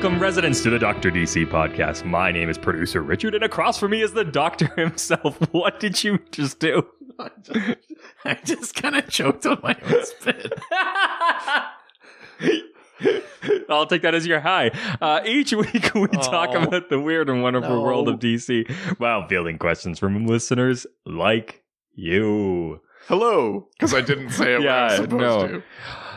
Welcome, residents, to the Dr. DC podcast. My name is producer Richard, and across from me is the doctor himself. What did you just do? I just kind of choked on my own spit. I'll take that as your high. Each week we talk about the weird and wonderful world of DC while fielding questions from listeners like you. Hello, because I didn't say it when I was supposed to.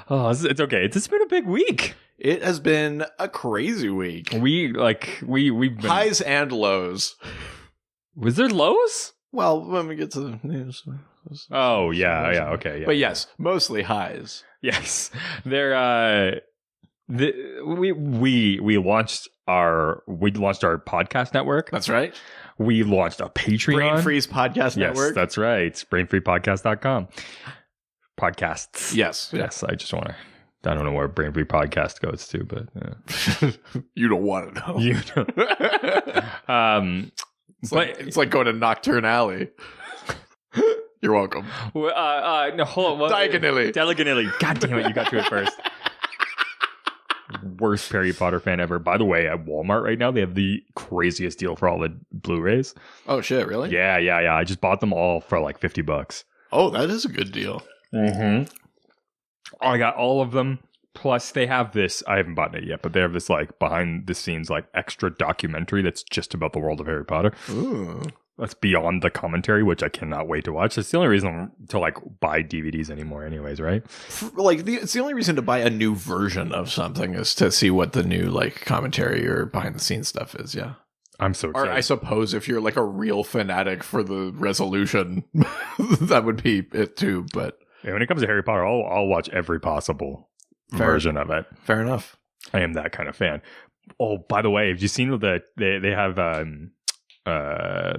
Oh, it's okay. It's been a big week. It has been a crazy week. We've been Highs and lows. Was there lows? Well, when we get to the news. Oh, yeah, okay, yeah. But yes, mostly highs. Yes. There we launched our podcast network. That's right. We launched a Patreon. Brain Freeze Podcast Network. Yes, that's right. Brainfreepodcast.com. Podcasts. Yes. I just want to. I don't know where Brain Free Podcast goes to, but you don't want to know. You don't. It's like going to Nocturne Alley. You're welcome. No, hold on. Diagonally. God damn it! You got to it first. Worst Harry Potter fan ever. By the way, at Walmart right now, they have the craziest deal for all the Blu-rays. Oh shit! Really? Yeah. I just bought them all for like $50. Oh, that is a good deal. Mm-hmm. I got all of them. Plus, they have this. I haven't bought it yet, but they have this like behind the scenes like extra documentary that's just about the world of Harry Potter. Ooh. That's beyond the commentary, which I cannot wait to watch. It's the only reason to like buy DVDs anymore, anyways, right? It's the only reason to buy a new version of something is to see what the new like commentary or behind the scenes stuff is. Yeah. I'm so excited. Or I suppose if you're like a real fanatic for the resolution, that would be it too. But yeah, when it comes to Harry Potter, I'll watch every possible version of it. Fair enough. I am that kind of fan. Oh, by the way, have you seen that they have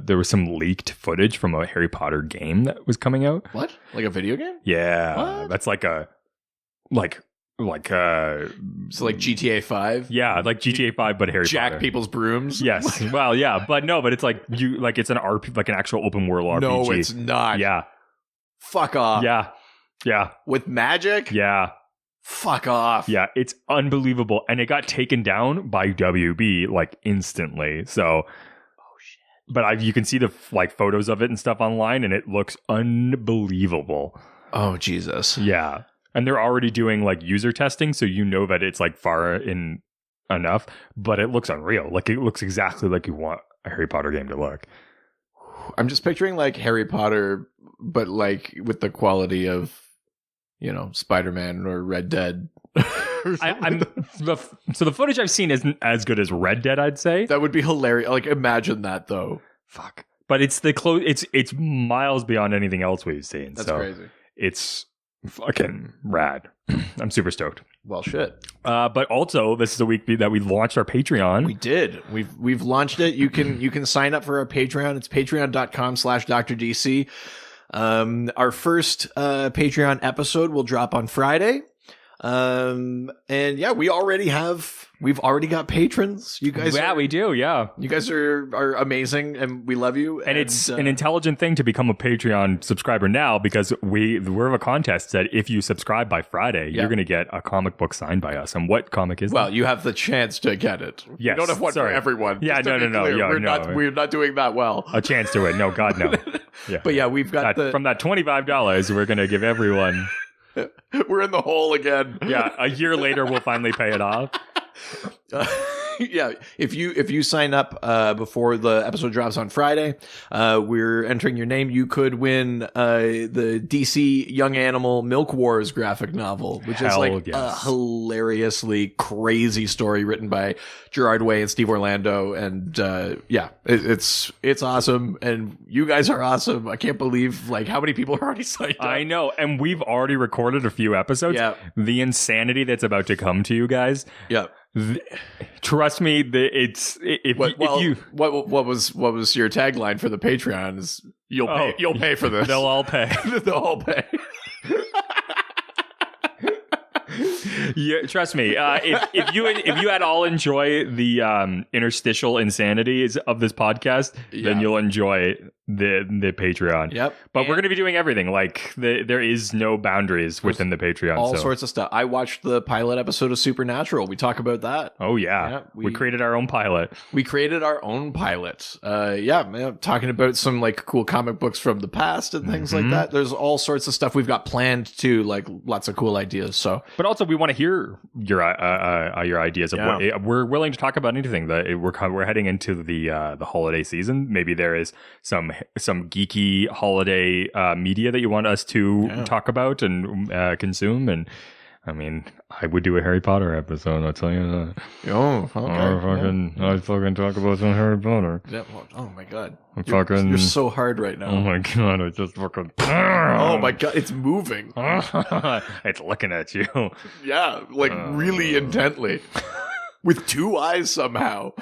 there was some leaked footage from a Harry Potter game that was coming out? What? Like a video game? Yeah. What? That's like a so like GTA 5? Yeah, like GTA 5 but Harry Jack Potter. people's brooms? Yes. Well, yeah, but it's like it's an RP, like an actual open world RPG. No, it's not. Yeah. Fuck off. Yeah. With magic? Yeah. Fuck off. Yeah, it's unbelievable. And it got taken down by WB like instantly. So but you can see the like photos of it and stuff online, and it looks unbelievable. Oh, Jesus. Yeah. And they're already doing like user testing, so you know that it's like far in enough, but it looks unreal. Like it looks exactly like you want a Harry Potter game to look. I'm just picturing like Harry Potter, but like with the quality of, Spider-Man or Red Dead. So the footage I've seen isn't as good as Red Dead, I'd say. That would be hilarious. Like, imagine that, though. Fuck. But it's it's miles beyond anything else we've seen. That's crazy. It's fucking rad. I'm super stoked. Well, shit. But also, this is a week that we launched our Patreon. We did. We've launched it. You can sign up for our Patreon. It's patreon.com/DrDC. Our first Patreon episode will drop on Friday. And yeah, we've already got patrons. You guys, we do. Yeah, you guys are amazing, and we love you. And it's an intelligent thing to become a Patreon subscriber now, because we have a contest that if you subscribe by Friday, you're going to get a comic book signed by us. And what comic is that? Well, you have the chance to get it. Yes, you don't have one for everyone. Yeah, no. We're not doing that well. A chance to win. No, God, no. Yeah, but yeah, we've got from that $25, we're going to give everyone. We're in the hole again. Yeah, a year later we'll finally pay it off. Yeah, if you sign up before the episode drops on Friday, we're entering your name. You could win the DC Young Animal Milk Wars graphic novel, which is like a hilariously crazy story written by Gerard Way and Steve Orlando, and it's awesome, and you guys are awesome. I can't believe like how many people are already signed up. I know, and we've already recorded a few episodes. Yeah, the insanity that's about to come to you guys. Yeah. Trust me, what was your tagline for the Patreon? Is you'll pay for this. They'll all pay. They'll all pay. Yeah, trust me. If you at all enjoy the interstitial insanities of this podcast, then you'll enjoy the Patreon. Yep. But we're going to be doing everything. Like there is no boundaries within the Patreon. All sorts of stuff. I watched the pilot episode of Supernatural. We talk about that. Oh yeah. We created our own pilot. We created our own pilot. Talking about some like cool comic books from the past and things like that. There's all sorts of stuff we've got planned too, like lots of cool ideas. So, but also we want to hear your ideas of what we're willing to talk about anything. We're heading into the holiday season. Maybe there is some geeky holiday media that you want us to talk about and consume. And I mean, I would do a Harry Potter episode, I'll tell you that. Oh, okay. I'd fucking talk about some Harry Potter. Yeah, oh my god. You're so hard right now. Oh my god, I just fucking... Oh my god, it's moving. It's looking at you. Yeah, like really intently. With two eyes somehow.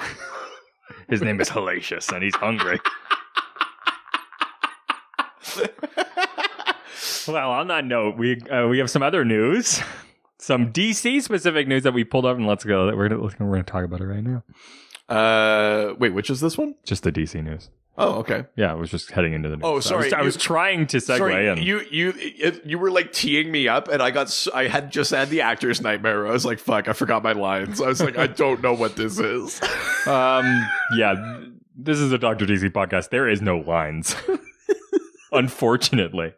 His name is Hellacious and he's hungry. Well, on that note, we have some other news, some DC specific news that we pulled up, and let's go. We're gonna talk about it right now. Wait, which is this one? Just the DC news. Oh, okay. Yeah, I was just heading into the news. Oh, sorry. I was trying to segue in. You were like teeing me up, and I had just had the actor's nightmare. I was like, fuck, I forgot my lines. I was like, I don't know what this is. Yeah, this is a Dr. DC podcast. There is no lines. Unfortunately.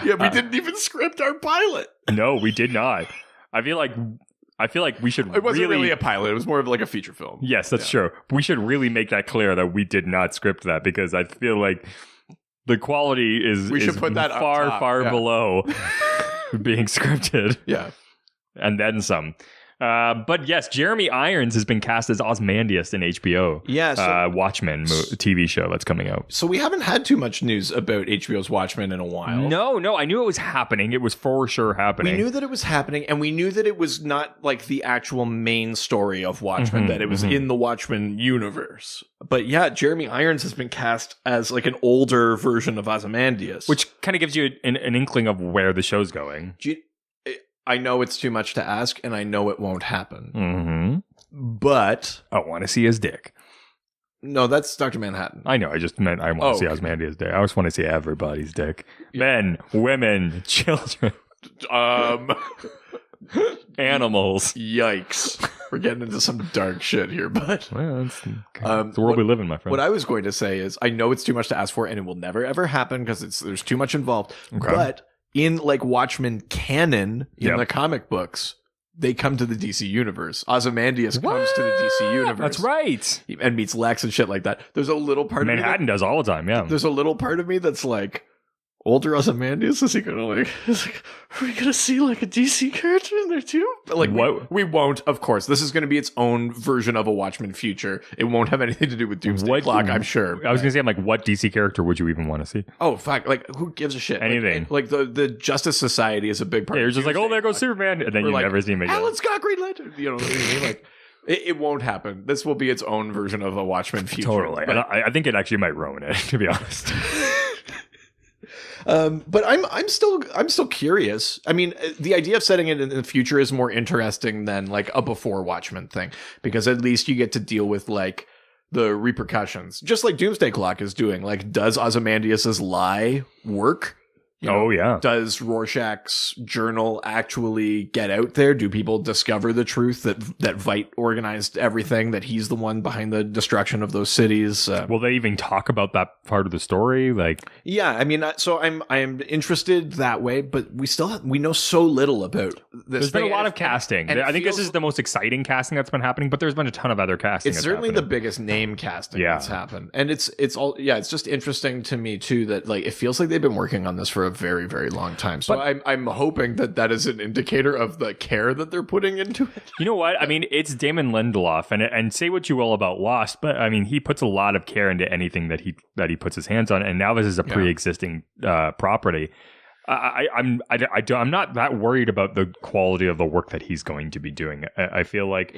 Yeah, we didn't even script our pilot. No, we did not. I feel like we should. It wasn't really a pilot. It was more of like a feature film. Yes, that's true. We should really make that clear that we did not script that, because I feel like the quality is put that far below being scripted. Yeah, and then some. But yes, Jeremy Irons has been cast as Ozymandias in HBO. Yes, Watchmen TV show that's coming out. So we haven't had too much news about HBO's Watchmen in a while. No, I knew it was happening. It was for sure happening. We knew that it was happening, and we knew that it was not like the actual main story of Watchmen, that it was in the Watchmen universe. But yeah, Jeremy Irons has been cast as like an older version of Ozymandias. Which kind of gives you an inkling of where the show's going. I know it's too much to ask, and I know it won't happen. But I want to see his dick. No, that's Dr. Manhattan. I know. I just meant I want to see Ozymandias' dick. I just want to see everybody's dick. Yeah. Men, women, children, animals. Yikes! We're getting into some dark shit here, but it's the world we live in, my friend. What I was going to say is, I know it's too much to ask for, and it will never ever happen because there's too much involved. Okay. But in like Watchmen canon in the comic books, they come to the DC universe. Ozymandias comes to the DC universe. That's right. And meets Lex and shit like that. There's a little part of me Manhattan does all the time, yeah. There's a little part of me that's like, older Ozymandias? Is he gonna like, are we gonna see like a DC character in there too? But like, we won't, of course. This is gonna be its own version of a Watchmen future. It won't have anything to do with Doomsday Clock, I'm sure. I was gonna say, I'm like, what DC character would you even want to see? Oh, fuck. Like, who gives a shit? Anything. Like the Justice Society is a big part. Yeah, you're just like, oh, there goes Superman. And then you never see him again. Alan Scott, Green Lantern. You know what I mean? Like, it won't happen. This will be its own version of a Watchmen future. Totally. And I think it actually might ruin it, to be honest. But I'm still curious. I mean, the idea of setting it in the future is more interesting than like a before Watchmen thing, because at least you get to deal with like the repercussions, just like Doomsday Clock is doing. Like, does Ozymandias' lie work? You know, yeah. Does Rorschach's journal actually get out there? Do people discover the truth that Veidt organized everything, that he's the one behind the destruction of those cities? Will they even talk about that part of the story? Like, yeah, I mean, so I'm interested that way, but we know so little about this. There's been a lot of casting. I think this is the most exciting casting that's been happening, but there's been a ton of other casting. It's certainly the biggest name casting that's happened, and it's just interesting to me too that like it feels like they've been working on this for a very, very long time. So I'm hoping that is an indicator of the care that they're putting into it. You know what? I mean, it's Damon Lindelof, and say what you will about Lost, but I mean, he puts a lot of care into anything that he puts his hands on, and now this is a pre-existing property. I'm not that worried about the quality of the work that he's going to be doing. I feel like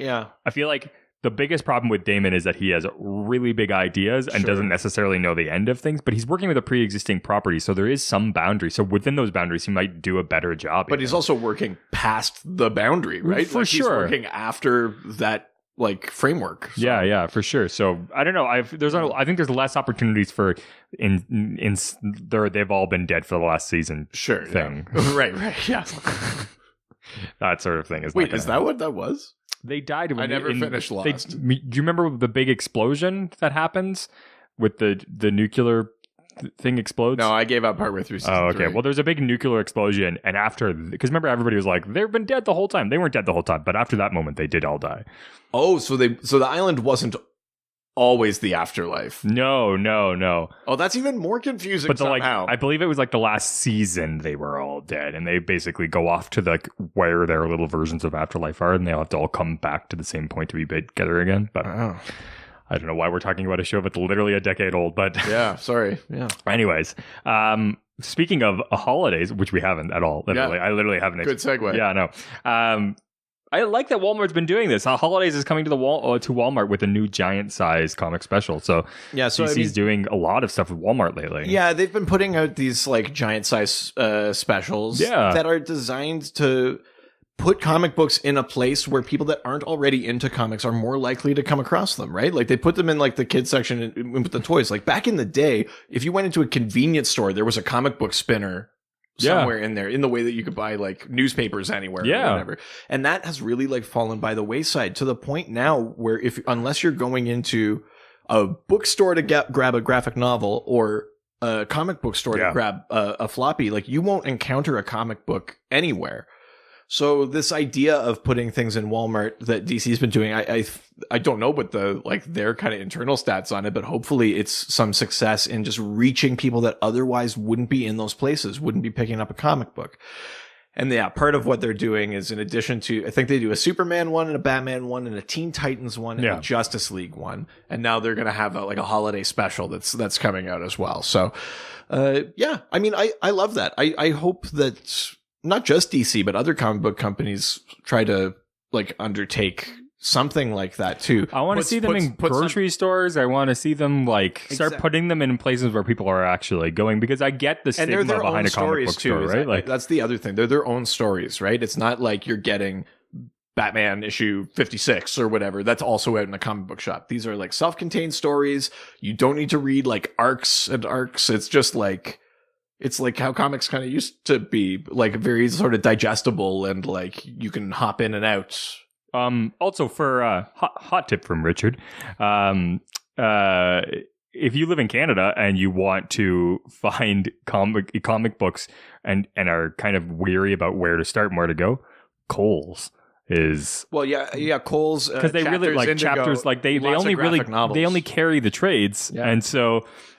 the biggest problem with Damon is that he has really big ideas and doesn't necessarily know the end of things, but he's working with a pre-existing property, so there is some boundary. So within those boundaries, he might do a better job. But he's also working past the boundary, right? For sure. He's working after that like framework. So. Yeah, for sure. So I don't know. I think there's less opportunities for they've all been dead for the last season. Sure. Thing. Yeah. right. Yeah. That sort of thing is. Wait, is that what that was? They died. I never finished Lost. Do you remember the big explosion that happens with the nuclear thing explodes? No, I gave up partway through season 3. Okay. Well, there's a big nuclear explosion, and after, because remember everybody was like, they've been dead the whole time. They weren't dead the whole time, but after that moment, they did all die. Oh, so the island wasn't always the afterlife. No. Oh, that's even more confusing. But somehow. I believe it was like the last season they were all dead, and they basically go off to where their little versions of afterlife are, and they all have to all come back to the same point to be together again. But I don't know why we're talking about a show that's literally a decade old, but yeah, sorry. Yeah. Anyways, speaking of holidays, which we haven't at all, literally, I literally haven't. Good segue. Yeah, no. I like that Walmart's been doing this. Holidays is coming to Walmart with a new giant size comic special. So DC's doing a lot of stuff with Walmart lately. Yeah, they've been putting out these like giant size specials that are designed to put comic books in a place where people that aren't already into comics are more likely to come across them, right? Like they put them in like the kids section with the toys. Like back in the day, if you went into a convenience store, there was a comic book spinner somewhere in there, in the way that you could buy like newspapers anywhere or whatever. And that has really like fallen by the wayside to the point now where unless you're going into a bookstore to grab a graphic novel or a comic book store to grab a floppy, like you won't encounter a comic book anywhere. So this idea of putting things in Walmart that DC's been doing, I don't know what their kind of internal stats on it, but hopefully it's some success in just reaching people that otherwise wouldn't be in those places, wouldn't be picking up a comic book. And yeah, part of what they're doing is in addition to, I think they do a Superman one and a Batman one and a Teen Titans one and a Justice League one. And now they're going to have a holiday special that's coming out as well. So, yeah, I mean, I love that. I hope that not just DC, but other comic book companies try to like undertake something like that too. I want to see them in grocery stores. I want to see them start putting them in places where people are actually going, because I get the stigma behind a comic book store, right? Like that's the other thing. They're their own stories, right? It's not like you're getting Batman issue 56 or whatever. That's also out in a comic book shop. These are like self-contained stories. You don't need to read like arcs and arcs. It's just like, it's like how comics kind of used to be, like very sort of digestible and like you can hop in and out. Also for hot tip from Richard, if you live in Canada and you want to find comic books and are kind of weary about where to start and where to go, Kohl's is Kohl's because they really like Indigo, chapters, like they only carry the trades,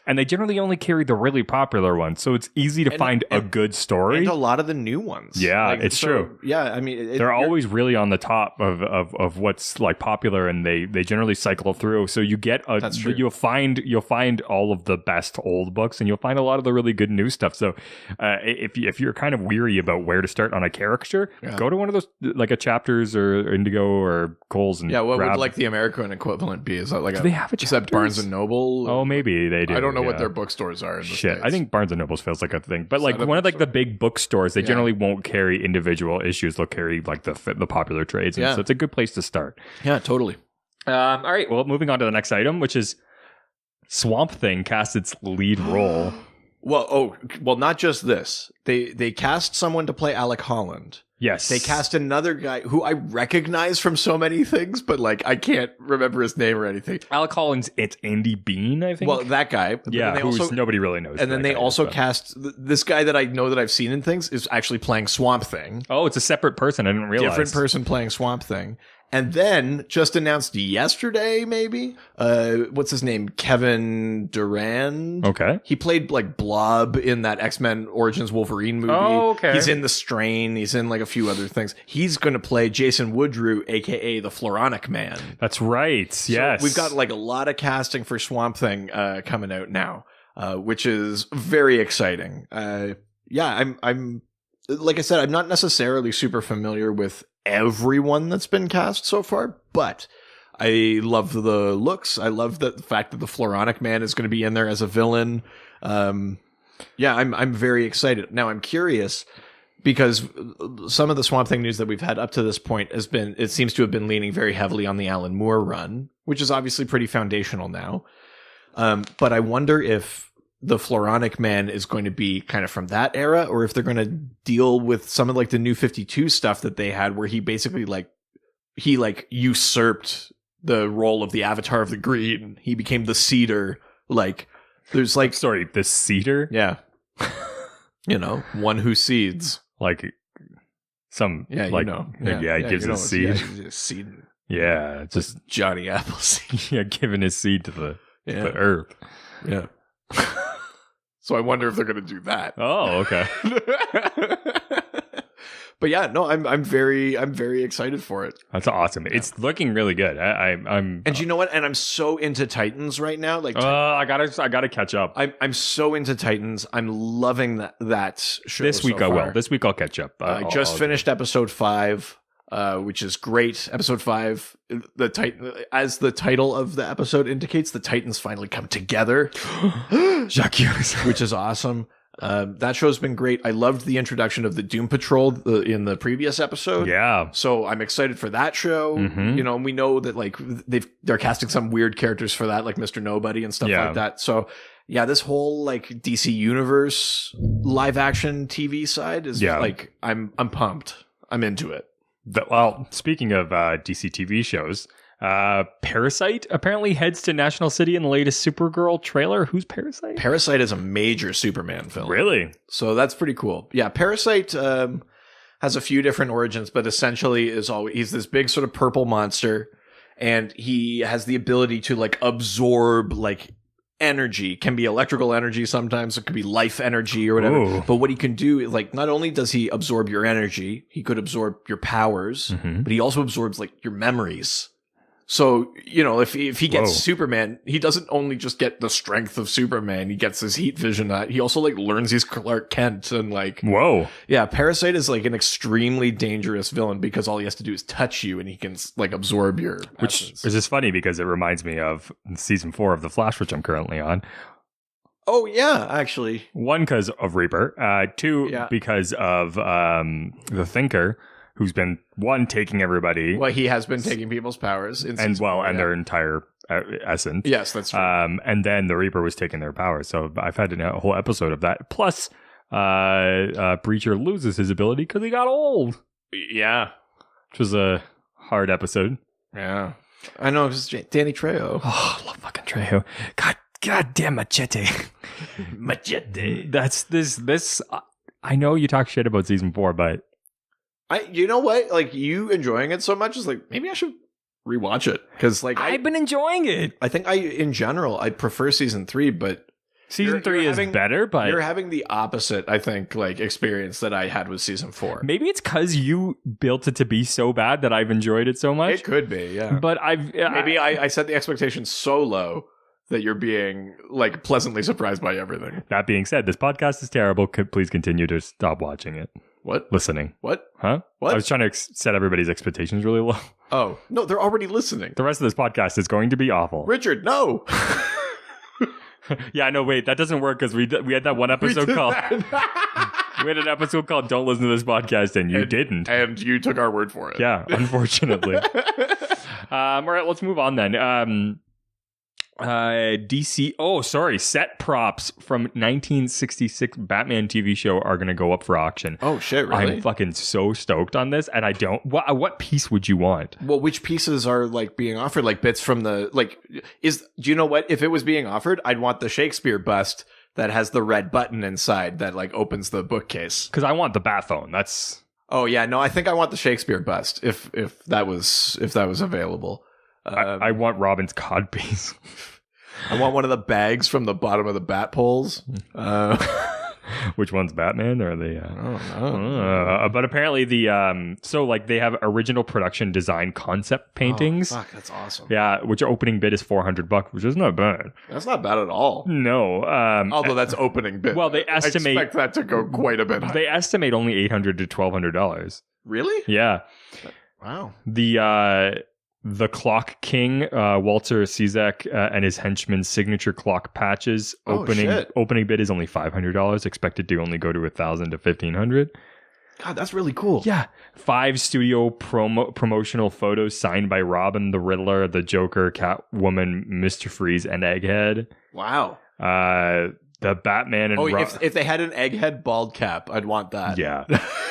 and they generally only carry the really popular ones, so it's easy to find a good story and a lot of the new ones. Yeah, it's true. Yeah, I mean, they're always really on the top of what's like popular, and they generally cycle through. So you get you'll find all of the best old books, and you'll find a lot of the really good new stuff. So if you're kind of weary about where to start on a character, go to one of those like a Chapters or Indigo or Kohl's and what would like the American equivalent be? Is that like they have a is that Barnes and Noble? Oh, maybe they do. I don't know what their bookstores are in the States. I think Barnes and Noble feels like a thing, but like one of like the big bookstores, they generally won't carry individual issues. They'll carry like the popular trades, and so it's a good place to start. Yeah, totally. All right, well, moving on to the next item, which is Swamp Thing cast its lead role. Well, not just this. They cast someone to play Alec Holland. Yes. They cast another guy who I recognize from so many things, but like I can't remember his name or anything. Alec Holland's it's Andy Bean, I think. Well, that guy. Yeah, nobody really knows. And then they also cast this guy that I know that I've seen in things is actually playing Swamp Thing. Oh, it's a separate person. I didn't realize. Different person playing Swamp Thing. And then just announced yesterday, maybe, what's his name? Kevin Duran. Okay. He played like Blob in that X-Men Origins Wolverine movie. Oh, okay. He's in The Strain. He's in like a few other things. He's going to play Jason Woodrue, aka the Floronic Man. That's right. Yes. So we've got like a lot of casting for Swamp Thing coming out now, which is very exciting. I'm like I said, I'm not necessarily super familiar with everyone that's been cast so far, but I love the looks. I love the fact that the Floronic Man is going to be in there as a villain. I'm very excited. Now I'm curious. because some of the Swamp Thing news that we've had up to this point it seems to have been leaning very heavily on the Alan Moore run, which is obviously pretty foundational now. But I wonder if the Floronic Man is going to be kind of from that era, or if they're going to deal with some of like the New 52 stuff that they had, where he basically usurped the role of the Avatar of the Green. He became the Cedar. Like, there's like, sorry, the Cedar? Yeah. One who seeds. Like some, yeah, like, he gives his seed. Yeah, seed. Yeah, just Johnny Appleseed. Yeah, giving his seed to the earth. Yeah. So I wonder if they're going to do that. Oh, okay. But yeah, no, I'm very excited for it. That's awesome. Yeah. It's looking really good. I'm and you know what? And I'm so into Titans right now. Like, I gotta catch up. I'm so into Titans. I'm loving that show. This week I will. This week I'll catch up. I just finished episode 5, which is great. Episode 5, as the title of the episode indicates, the Titans finally come together. Jacques, which is awesome. That show's been great. I loved the introduction of the Doom Patrol in the previous episode. Yeah. So I'm excited for that show. Mm-hmm. And we know that like they're casting some weird characters for that, like Mr. Nobody and stuff like that. So yeah, this whole like DC Universe live action TV side is like, I'm pumped. I'm into it. Well, speaking of DC TV shows, Parasite apparently heads to National City in the latest Supergirl trailer. Who's Parasite? Parasite is a major Superman film. Really? So that's pretty cool. Yeah, Parasite has a few different origins, but essentially he's this big sort of purple monster, and he has the ability to like absorb like energy. Can be electrical energy sometimes, it could be life energy or whatever. Ooh. But what he can do is like, not only does he absorb your energy, he could absorb your powers, but he also absorbs like your memories. So, if he gets Superman, he doesn't only just get the strength of Superman, he gets his heat vision. He also like learns he's Clark Kent and like, whoa. Yeah, Parasite is like an extremely dangerous villain because all he has to do is touch you and he can like absorb your essence. Which is just funny because it reminds me of season 4 of The Flash, which I'm currently on. Oh, yeah, actually. 1, because of Reaper. 2, because of The Thinker, who's been, 1, taking everybody. Well, he has been taking people's powers. And their entire essence. Yes, that's true. And then the Reaper was taking their powers. So I've had a whole episode of that. Plus, Breacher loses his ability because he got old. Yeah. Which was a hard episode. Yeah. I know, it was Danny Trejo. Oh, I love fucking Trejo. God damn Machete. Machete. That's this. I know you talk shit about season 4, but you know what? Like, you enjoying it so much is like, maybe I should rewatch it. Because like I've been enjoying it. I think in general, I prefer season 3, but season 3 is better, but you're having the opposite, I think, like experience that I had with season 4. Maybe it's because you built it to be so bad that I've enjoyed it so much. It could be, yeah. But I set the expectations so low that you're being like pleasantly surprised by everything. That being said, this podcast is terrible. Please continue to stop watching it. What? Listening. What? Huh? What? I was trying to set everybody's expectations really low. Oh, no, they're already listening. The rest of this podcast is going to be awful. Richard, no. Yeah, no, wait, that doesn't work because we had that one episode called... We had an episode called Don't Listen to This Podcast, and you didn't. And you took our word for it. Yeah, unfortunately. All right, let's move on then. DC set props from 1966 Batman TV show are gonna go up for auction. Oh shit, really? I'm fucking so stoked on this, and I don't what piece would you want? Well, which pieces are like being offered? Like bits from the do you know what? If it was being offered, I'd want the Shakespeare bust that has the red button inside that like opens the bookcase. Because I want the bat phone. That's Oh yeah, no, I think I want the Shakespeare bust if that was available. I want Robin's codpiece. I want one of the bags from the bottom of the bat poles. Which one's Batman? Or the? I don't know. But apparently they have original production design concept paintings. Oh, fuck, that's awesome. Yeah, which opening bid is $400, which is not bad. That's not bad at all. No. Although that's opening bid. Well, they estimate... I expect that to go quite a bit higher. They estimate only $800 to $1,200. Really? Yeah. Wow. The Clock King, Walter Cizek, and his henchman's signature clock patches. Opening bid is only $500. Expected to only go to $1,000 to $1,500. God, that's really cool. Yeah. 5 studio promotional photos signed by Robin, the Riddler, the Joker, Catwoman, Mr. Freeze, and Egghead. Wow. The Batman and... if they had an Egghead bald cap, I'd want that. Yeah.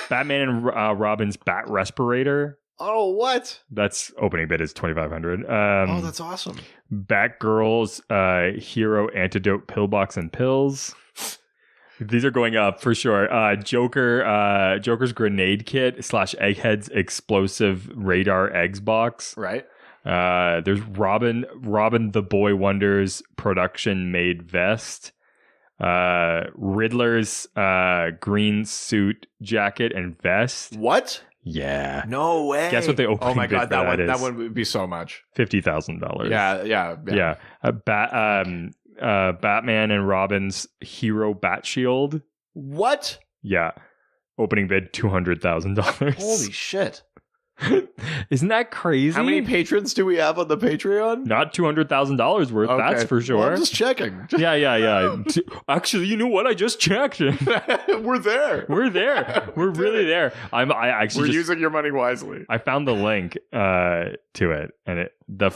Batman and Robin's Bat Respirator. Oh, what? That's opening bid is $2,500. Oh, that's awesome. Batgirl's Hero Antidote Pillbox and Pills. These are going up for sure. Joker's Grenade Kit / Egghead's Explosive Radar Eggs Box. Right. There's Robin the Boy Wonders production made vest. Riddler's green suit jacket and vest. What? Yeah. No way. Guess what the opening Oh my god, bid that one would be so much. $50,000. Yeah. Batman and Robin's Hero Bat Shield. What? Yeah. Opening bid $200,000. Holy shit. Isn't that crazy? How many patrons do we have on the Patreon? Not $200,000 worth, Okay. that's for sure. Well, I'm just checking. Yeah. Actually, you know what? I just checked. We're there. We're there. We're really there. We're using your money wisely. I found the link to it, and the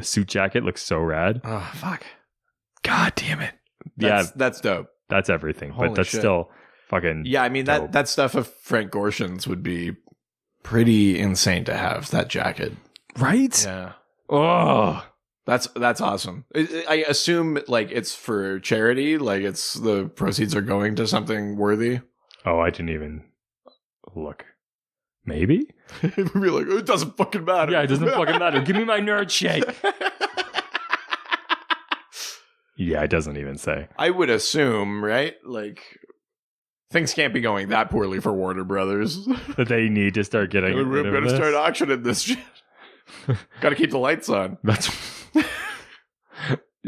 suit jacket looks so rad. Oh fuck! God damn it! That's dope. That's everything, Holy but that's shit. still fucking. Yeah, I mean dope. that stuff of Frank Gorshin's would be pretty insane to have that jacket, right? Yeah. Oh, that's awesome. I assume like it's for charity, like it's the proceeds are going to something worthy. Oh, I didn't even look. Maybe? We'd be like, it doesn't fucking matter. Yeah, it doesn't fucking matter. Give me my nerd shake. Yeah, it doesn't even say. I would assume, right? Like, things can't be going that poorly for Warner Brothers. That they need to start getting. We're going to start auctioning this shit. Got to keep the lights on. That's.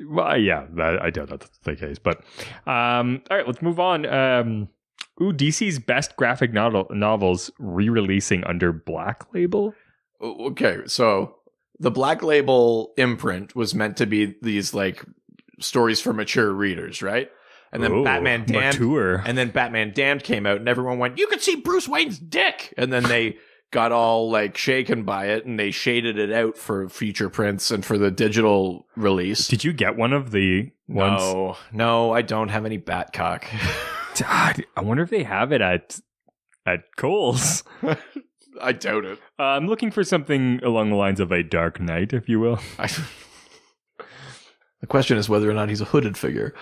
Well, yeah, I doubt that's the case. But, all right, let's move on. DC's best graphic novels re-releasing under Black Label. Okay, so the Black Label imprint was meant to be these like stories for mature readers, right? And then Batman Damned, mature. And then Batman Damned came out, and everyone went, "You could see Bruce Wayne's dick," and then they got all like shaken by it, and they shaded it out for future prints and for the digital release. Did you get one of the ones? No, I don't have any Batcock. God, I wonder if they have it at Kohl's. I doubt it. I'm looking for something along the lines of a Dark Knight, if you will. The question is whether or not he's a hooded figure.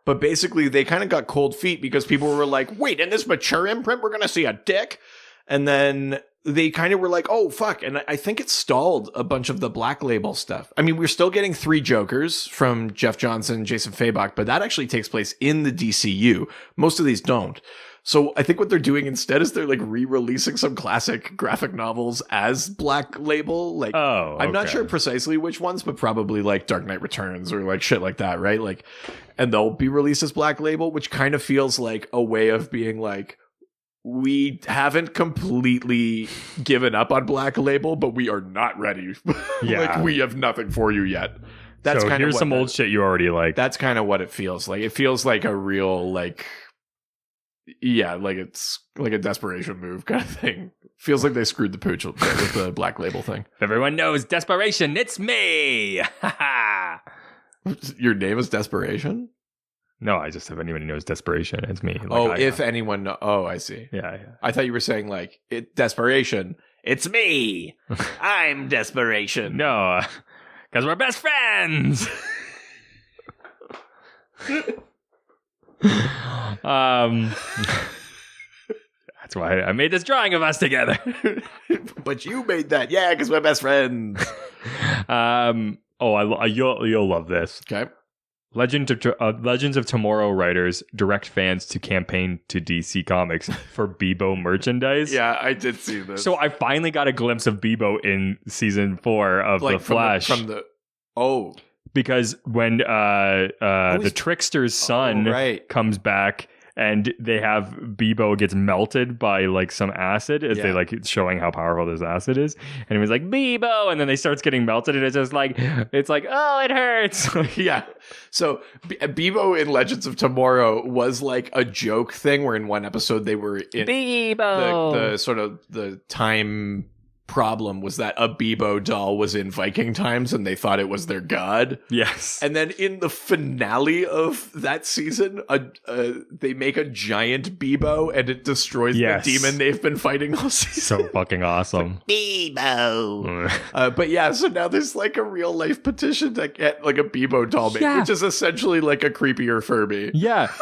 But basically, they kind of got cold feet because people were like, wait, in this mature imprint, we're going to see a dick? And then they kind of were like, oh, fuck. And I think it stalled a bunch of the Black Label stuff. I mean, we're still getting 3 Jokers from Jeff Johnson, Jason Fabok, but that actually takes place in the DCU. Most of these don't. So I think what they're doing instead is they're like re-releasing some classic graphic novels as Black Label. Like, I'm not sure precisely which ones, but probably like Dark Knight Returns or like shit like that, right? Like, and they'll be released as Black Label, which kind of feels like a way of being like, we haven't completely given up on Black Label, but we are not ready. Yeah. Like, we have nothing for you yet. That's so kind of here's some old shit you already like. That's kind of what it feels like. It feels like a real like. Yeah, like it's like a desperation move kind of thing. Feels like they screwed the pooch with the Black Label thing. Everyone knows desperation. It's me. Your name is Desperation? No, I just, if anyone knows desperation, it's me. Like, if anyone know. Oh, I see. Yeah. I thought you were saying like desperation. It's me. I'm Desperation. No, because we're best friends. That's why I made this drawing of us together. But you made that, yeah, because we're best friends. You'll love this. Okay. Legends of Tomorrow writers direct fans to campaign to DC Comics for Bebo merchandise. Yeah, I did see this. So I finally got a glimpse of Bebo in season 4 of The Flash. Because when the Trickster's son comes back and they have Bebo gets melted by like some acid as they like showing how powerful this acid is, and he was like Bebo, and then they starts getting melted, and it's just like oh, it hurts. Yeah. So Bebo in Legends of Tomorrow was like a joke thing where in one episode they were in Bebo. The sort of the time problem was that a Bebo doll was in Viking times and they thought it was their god. Yes. And then in the finale of that season, they make a giant Bebo and it destroys the demon they've been fighting all season. So fucking awesome. Bebo. But yeah, so now there's like a real life petition to get like a Bebo doll made, which is essentially like a creepier Furby. Yeah,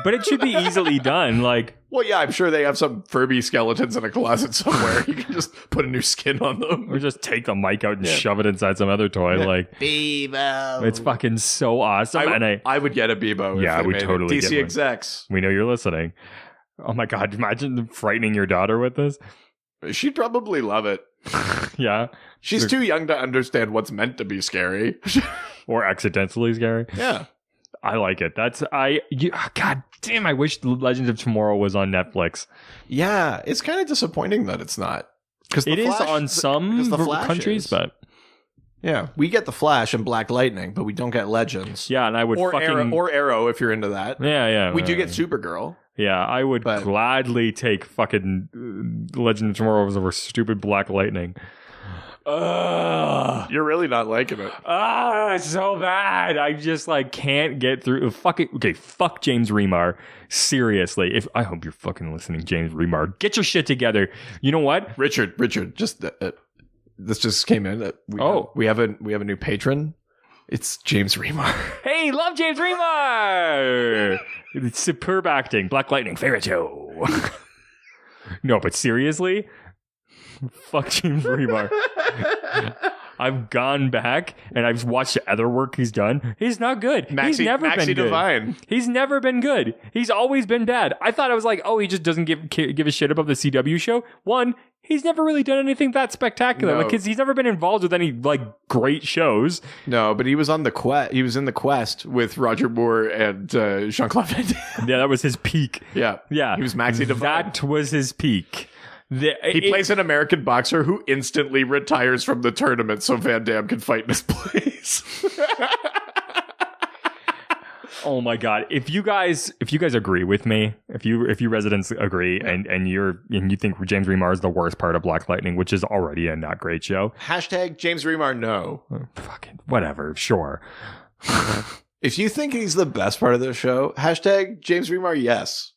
but it should be easily done. Like, well, yeah, I'm sure they have some Furby skeletons in a closet somewhere. You can just put a new skin on them. Or just take the mic out and shove it inside some other toy. Yeah. Like, Bebo. It's fucking so awesome. I would get a Bebo. Yeah, I would totally get one. DC execs. We know you're listening. Oh my God, imagine frightening your daughter with this. She'd probably love it. Yeah. She's too young to understand what's meant to be scary. Or accidentally scary. Yeah. I like it. God damn, I wish Legends of Tomorrow was on Netflix. Yeah, it's kind of disappointing that it's not. Because it is on some countries, but... Yeah, we get The Flash and Black Lightning, but we don't get Legends. Yeah, and I would Arrow if you're into that. Yeah. We do get Supergirl. Yeah, I would gladly take fucking Legend of Tomorrow over stupid Black Lightning. You're really not liking it. It's so bad. I just can't get through. Fuck James Remar. Seriously, I hope you're fucking listening, James Remar. Get your shit together. You know what, Richard? Just this just came in. We have a new patron. It's James Remar. Hey, love James Remar. It's superb acting. Black Lightning, favorite show. No, but seriously. Fuck James Remar. I've gone back and I've watched the other work he's done. He's not good. He's never been good. Divine. He's never been good. He's always been bad. I thought I was like, oh, he just doesn't give a shit about the CW show. One, he's never really done anything that spectacular. No. He's never been involved with any great shows. No, but he was on the Quest. He was in the Quest with Roger Moore and Jean-Claude Van Damme. Yeah, that was his peak. Yeah. He was Maxie Divine. That was his peak. He plays an American boxer who instantly retires from the tournament so Van Damme can fight in his place. Oh my God! If you guys agree with me, if you residents agree, and you think James Remar is the worst part of Black Lightning, which is already a not great show. # James Remar no. Fucking whatever. Sure. If you think he's the best part of the show, # James Remar yes.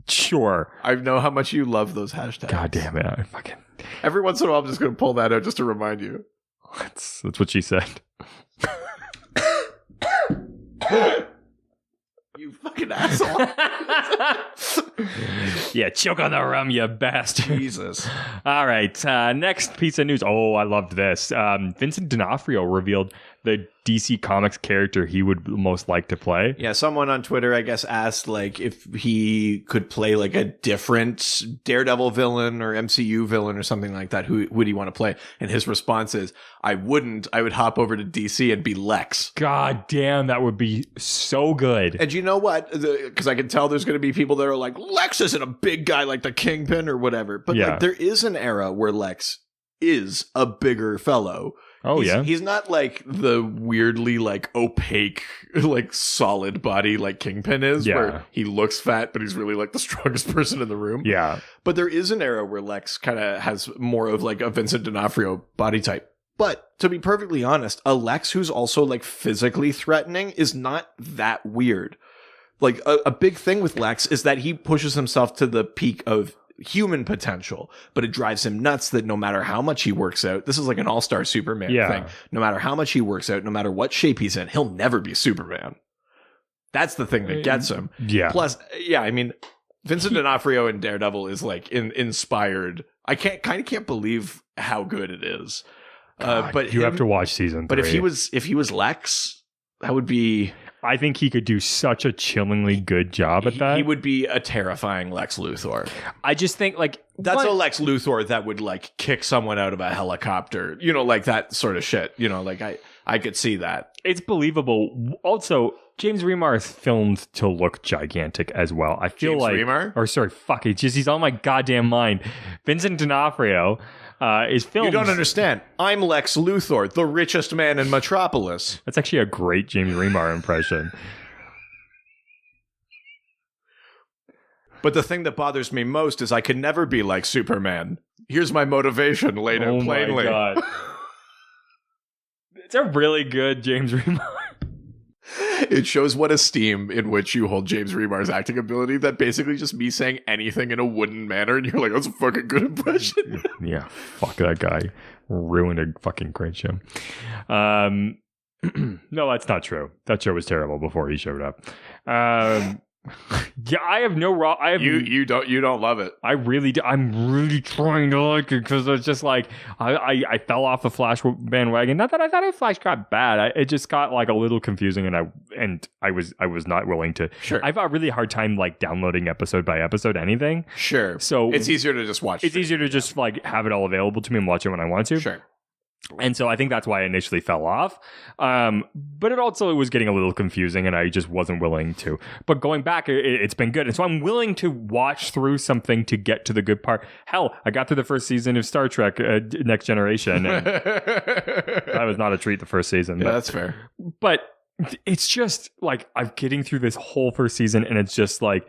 Sure. I know how much you love those hashtags. God damn it. I fucking... Every once in a while, I'm just going to pull that out just to remind you. That's what she said. You fucking asshole. Yeah, choke on the rum, you bastard. Jesus. All right. Next piece of news. Oh, I loved this. Vincent D'Onofrio revealed the DC Comics character he would most like to play. Yeah, someone on Twitter, I guess, asked if he could play a different Daredevil villain or MCU villain or something like that. Who would he want to play? And his response is, I wouldn't. I would hop over to DC and be Lex. God damn, that would be so good. And you know what? Because I can tell there's going to be people that are like, Lex isn't a big guy like the Kingpin or whatever. But there is an era where Lex is a bigger fellow. Oh, he's not the weirdly opaque, solid body like Kingpin is, where he looks fat, but he's really the strongest person in the room. Yeah. But there is an era where Lex kind of has more of a Vincent D'Onofrio body type. But to be perfectly honest, a Lex who's also physically threatening is not that weird. A big thing with Lex is that he pushes himself to the peak of human potential, but it drives him nuts that no matter how much he works out, this is an all-star Superman thing. No matter how much he works out, no matter what shape he's in, he'll never be Superman. That's the thing that gets him. Yeah. Plus, Vincent D'Onofrio in Daredevil is inspired. I can't believe how good it is. But you have to watch season 3. But if he was Lex, that would be... I think he could do such a chillingly good job at that. He would be a terrifying Lex Luthor. I just think that's a Lex Luthor that would kick someone out of a helicopter, that sort of shit. I could see that. It's believable. Also, James Remar is filmed to look gigantic as well. I feel James like... Remar? Or sorry, fuck, he's on my goddamn mind. Vincent D'Onofrio is filmed... You don't understand. I'm Lex Luthor, the richest man in Metropolis. That's actually a great James Remar impression. But the thing that bothers me most is I could never be like Superman. Here's my motivation laid out plainly. Oh my god. It's a really good James Remar. It shows what esteem in which you hold James Remar's acting ability, that basically just me saying anything in a wooden manner and you're like, that's a fucking good impression. Yeah, fuck that guy. Ruined a fucking great show. No, that's not true. That show was terrible before he showed up. Yeah, I have no raw. You don't love it. I really do. I'm really trying to like it because it's just like I fell off the Flash bandwagon. Not that I thought Flash got bad. It just got like a little confusing, and I was not willing to. Sure. I've got a really hard time like downloading episode by episode anything. Sure. So it's easier to just watch. It's easier to just like have it all available to me and watch it when I want to. Sure. And so I think that's why I initially fell off. But it was getting a little confusing and I just wasn't willing to. But going back, it's been good. And so I'm willing to watch through something to get to the good part. Hell, I got through the first season of Star Trek Next Generation. And that was not a treat the first season. Yeah, that's fair. But it's just like I'm getting through this whole first season and it's just like,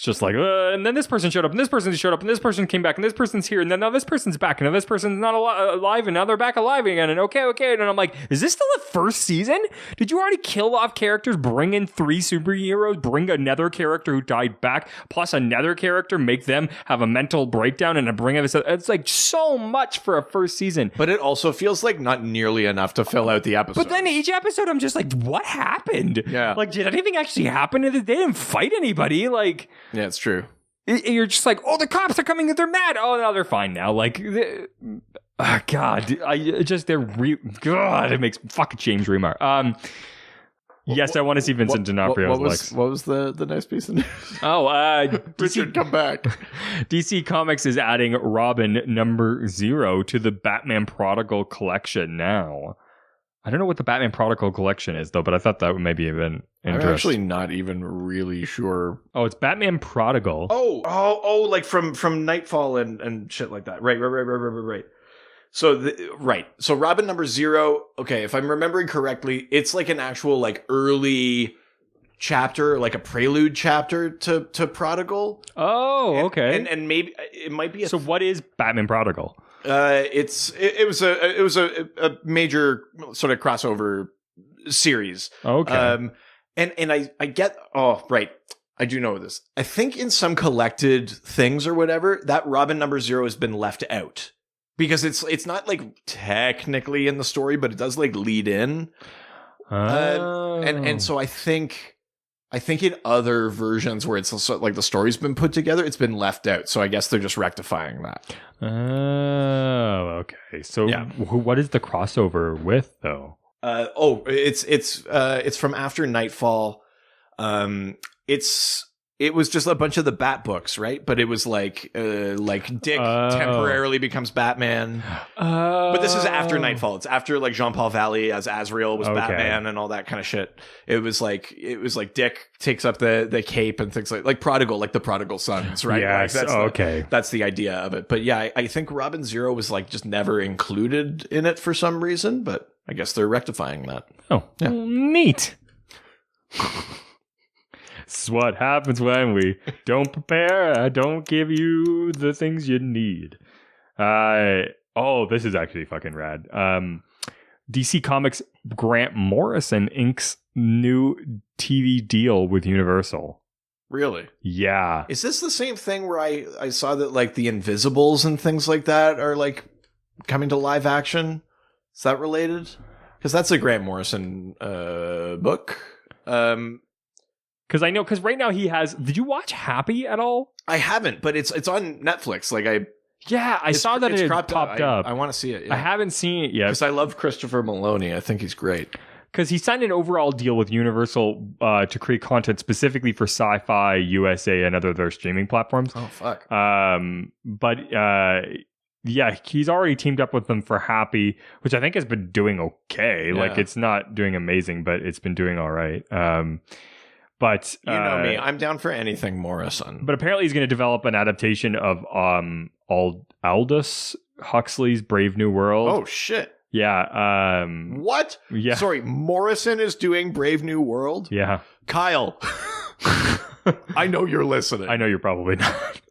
and then this person showed up, and this person showed up, and this person came back, and this person's here, and then now this person's back, and now this person's not alive, and now they're back alive again, and okay, and I'm like, is this still the first season? Did you already kill off characters, bring in 3 superheroes, bring another character who died back, plus another character, make them have a mental breakdown, and bring it? It's like so much for a first season. But it also feels like not nearly enough to fill out the episode. But then each episode, I'm just like, what happened? Yeah. Like, did anything actually happen? They didn't fight anybody, like... Yeah, it's true. You're just like, oh, the cops are coming and they're mad. Oh, no, they're fine now. Like, God, God, it makes fucking James Remar. Yes, I want to see Vincent D'Onofrio. What was the next piece of news? Richard, come back. DC Comics is adding Robin #0 to the Batman Prodigal collection now. I don't know what the Batman Prodigal collection is, though, but I thought that would maybe have been interesting. I'm actually not even really sure. Oh, it's Batman Prodigal. Oh, like from Nightfall and shit like that. Right. So, So Robin #0, okay, if I'm remembering correctly, it's like an actual like early chapter, like a prelude chapter to Prodigal. Oh, okay. And maybe it might be So what is Batman Prodigal? It was a major sort of crossover series. Okay. And I get, I do know this. I think in some collected things or whatever, that Robin #0 has been left out because it's not like technically in the story, but it does like lead in. And so I think in other versions where it's also, like the story's been put together, it's been left out. So I guess they're just rectifying that. Oh, okay. So yeah. What is the crossover with though? It's from after Nightfall. It was just a bunch of the Bat books, right? But it was like Dick temporarily becomes Batman. But this is after Nightfall. It's after like Jean-Paul Valley as Azrael was Batman and all that kind of shit. It was like Dick takes up the cape and things like Prodigal, like the Prodigal Sons, right? Yes. Like that's the idea of it. But yeah, I think Robin 0 was like just never included in it for some reason, but I guess they're rectifying that. Oh, yeah. Neat. This is what happens when we don't prepare. I don't give you the things you need. This is actually fucking rad. DC Comics Grant Morrison inks new TV deal with Universal. Really? Yeah. Is this the same thing where I saw that like the Invisibles and things like that are like coming to live action? Is that related? Because that's a Grant Morrison book. Because right now he has. Did you watch Happy at all? I haven't, but it's on Netflix. Like I saw that it popped up. I want to see it. Yeah. I haven't seen it yet because I love Christopher Maloney. I think he's great. Because he signed an overall deal with Universal to create content specifically for Sci-Fi, USA, and other their streaming platforms. Oh fuck! But he's already teamed up with them for Happy, which I think has been doing okay. Yeah. Like, it's not doing amazing, but it's been doing all right. But you know me, I'm down for anything Morrison. But apparently he's going to develop an adaptation of Aldous Huxley's Brave New World. Oh, shit. Yeah. What? Yeah. Sorry, Morrison is doing Brave New World? Yeah. Kyle. I know you're listening. I know you're probably not.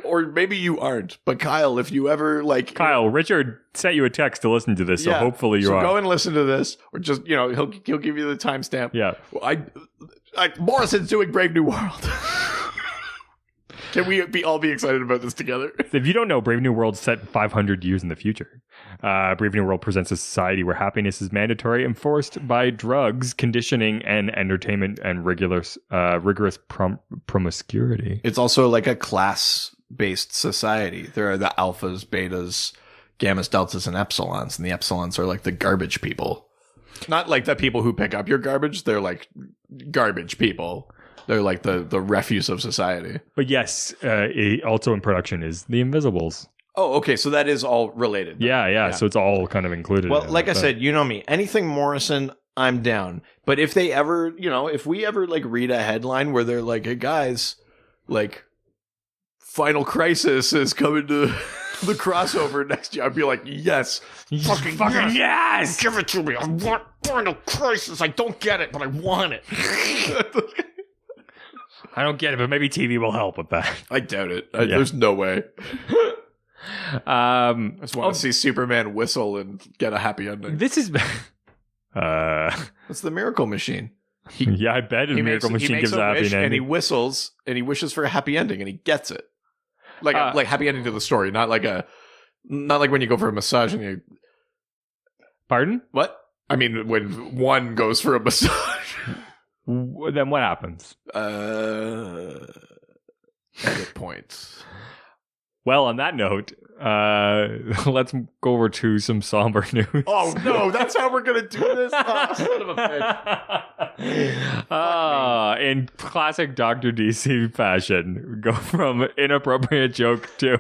Or maybe you aren't. But Kyle, if you ever like... Kyle, Richard sent you a text to listen to this, so hopefully you are. So go and listen to this. Or just, he'll give you the timestamp. Yeah. Morrison's doing Brave New World. Can we all be excited about this together? If you don't know, Brave New World set 500 years in the future. Brave New World presents a society where happiness is mandatory, enforced by drugs, conditioning, and entertainment, and rigorous promiscuity. It's also like a class-based society. There are the alphas, betas, gammas, deltas, and epsilons, and the epsilons are like the garbage people. Not like the people who pick up your garbage. They're like garbage people. They're like the refuse of society. But yes, also in production is The Invisibles. Oh, okay. So that is all related. Yeah. So it's all kind of included. Well, like I said, you know me. Anything Morrison, I'm down. But if they ever, if we ever like read a headline where they're like, hey guys, like Final Crisis is coming to the crossover next year, I'd be like, yes. Fucking yes. Give it to me. I want Final Crisis. I don't get it, but I want it. I don't get it, but maybe TV will help with that. I doubt it. There's no way. I just want to see Superman whistle and get a happy ending. This is... That's the Miracle Machine. I bet the Miracle Machine gives a happy ending. And he whistles, and he wishes for a happy ending, and he gets it. Like happy ending to the story, not like when you go for a massage and you... Pardon? What? I mean, when one goes for a massage... Then what happens? Edit points. Well, on that note, let's go over to some somber news. Oh, no, that's how we're going to do this? Oh, son of a bitch. In classic Dr. DC fashion, we go from inappropriate joke to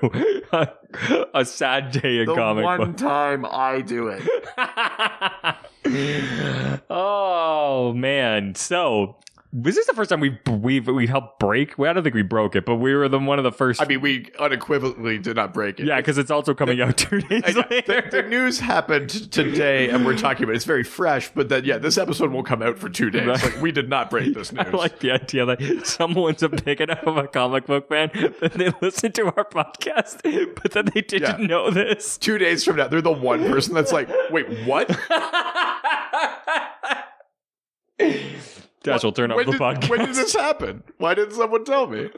a sad day in comic book. The one time I do it. Oh, man. So... Was this the first time we've helped break? Well, I don't think we broke it, but we were one of the first. I mean, we unequivocally did not break it. Yeah, because it's also coming out 2 days later. The news happened today, and we're talking about it. It's very fresh, but this episode won't come out for 2 days. Right. Like, we did not break this news. I like the idea that someone's a big enough of a comic book fan that they listen to our podcast, but then they didn't know this. 2 days from now, they're the one person that's like, wait, what? Dash will turn off the podcast. When did this happen? Why didn't someone tell me?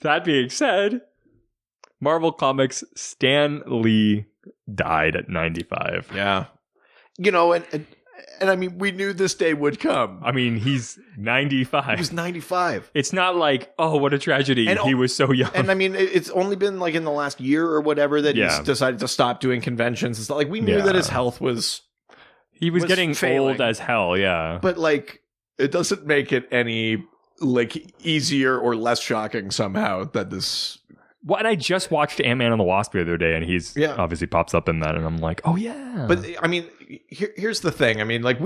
That being said, Marvel Comics Stan Lee died at 95. Yeah. And I mean, we knew this day would come. I mean, he's 95. He was 95. It's not like, oh, what a tragedy. He was so young. And I mean, it's only been like in the last year or whatever that he's decided to stop doing conventions. It's not like we knew that his health was... He was getting failing. old as hell, yeah. But, like, it doesn't make it any, like, easier or less shocking somehow that this... Well, and I just watched Ant-Man and the Wasp the other day, and he's obviously pops up in that, and I'm like, oh, yeah. But, I mean, here's the thing. I mean, like,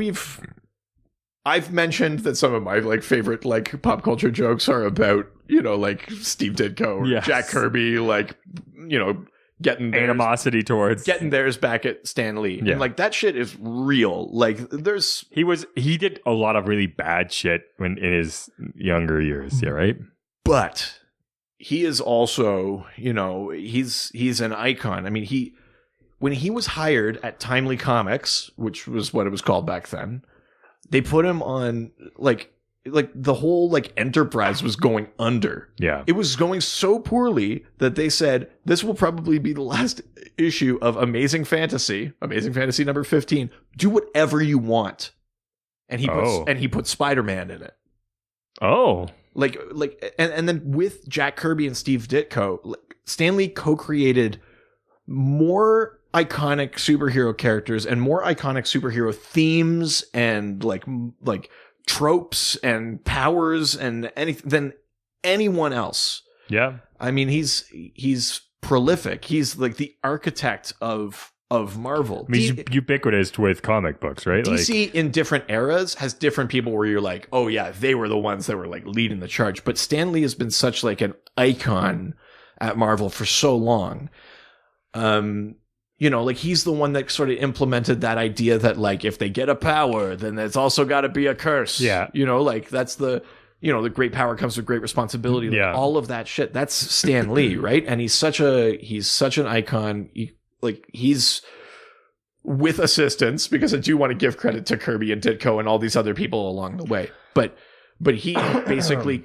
I've mentioned that some of my, like, favorite, like, pop culture jokes are about, like, Steve Ditko or Jack Kirby, like, getting theirs, animosity towards getting theirs back at Stan Lee. Yeah. And like that shit is real. Like he did a lot of really bad shit in his younger years, yeah, right? But he is also, he's an icon. I mean, when he was hired at Timely Comics, which was what it was called back then, they put him on like the whole like enterprise was going under. Yeah. It was going so poorly that they said this will probably be the last issue of Amazing Fantasy number 15. Do whatever you want. And he put Spider-Man in it. Oh. And then with Jack Kirby and Steve Ditko, Stan Lee co-created more iconic superhero characters and more iconic superhero themes and like tropes and powers and anything than anyone else. Yeah. I mean, he's prolific. He's like the architect of Marvel. I mean, he's ubiquitous with comic books, right? DC in different eras has different people where you're like, oh yeah, they were the ones that were like leading the charge. But Stan Lee has been such like an icon at Marvel for so long. Like he's the one that sort of implemented that idea that like if they get a power, then it's also got to be a curse. Yeah. Like that's the great power comes with great responsibility. Like, all of that shit. That's Stan Lee, right? And he's such an icon. He's with assistance, because I do want to give credit to Kirby and Ditko and all these other people along the way. But he basically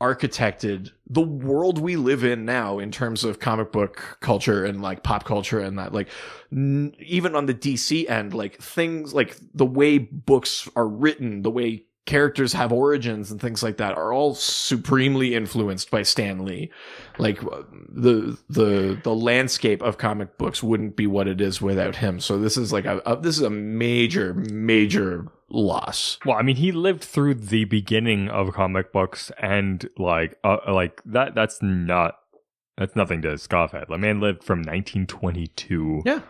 architected the world we live in now in terms of comic book culture and like pop culture, and that like even on the DC end, like things like the way books are written, the way characters have origins and things like that are all supremely influenced by Stan Lee. Like the landscape of comic books wouldn't be what it is without him. So this is like this is a major loss. Well, I mean, he lived through the beginning of comic books, and that's nothing to scoff at. The man lived from 1922. Yeah.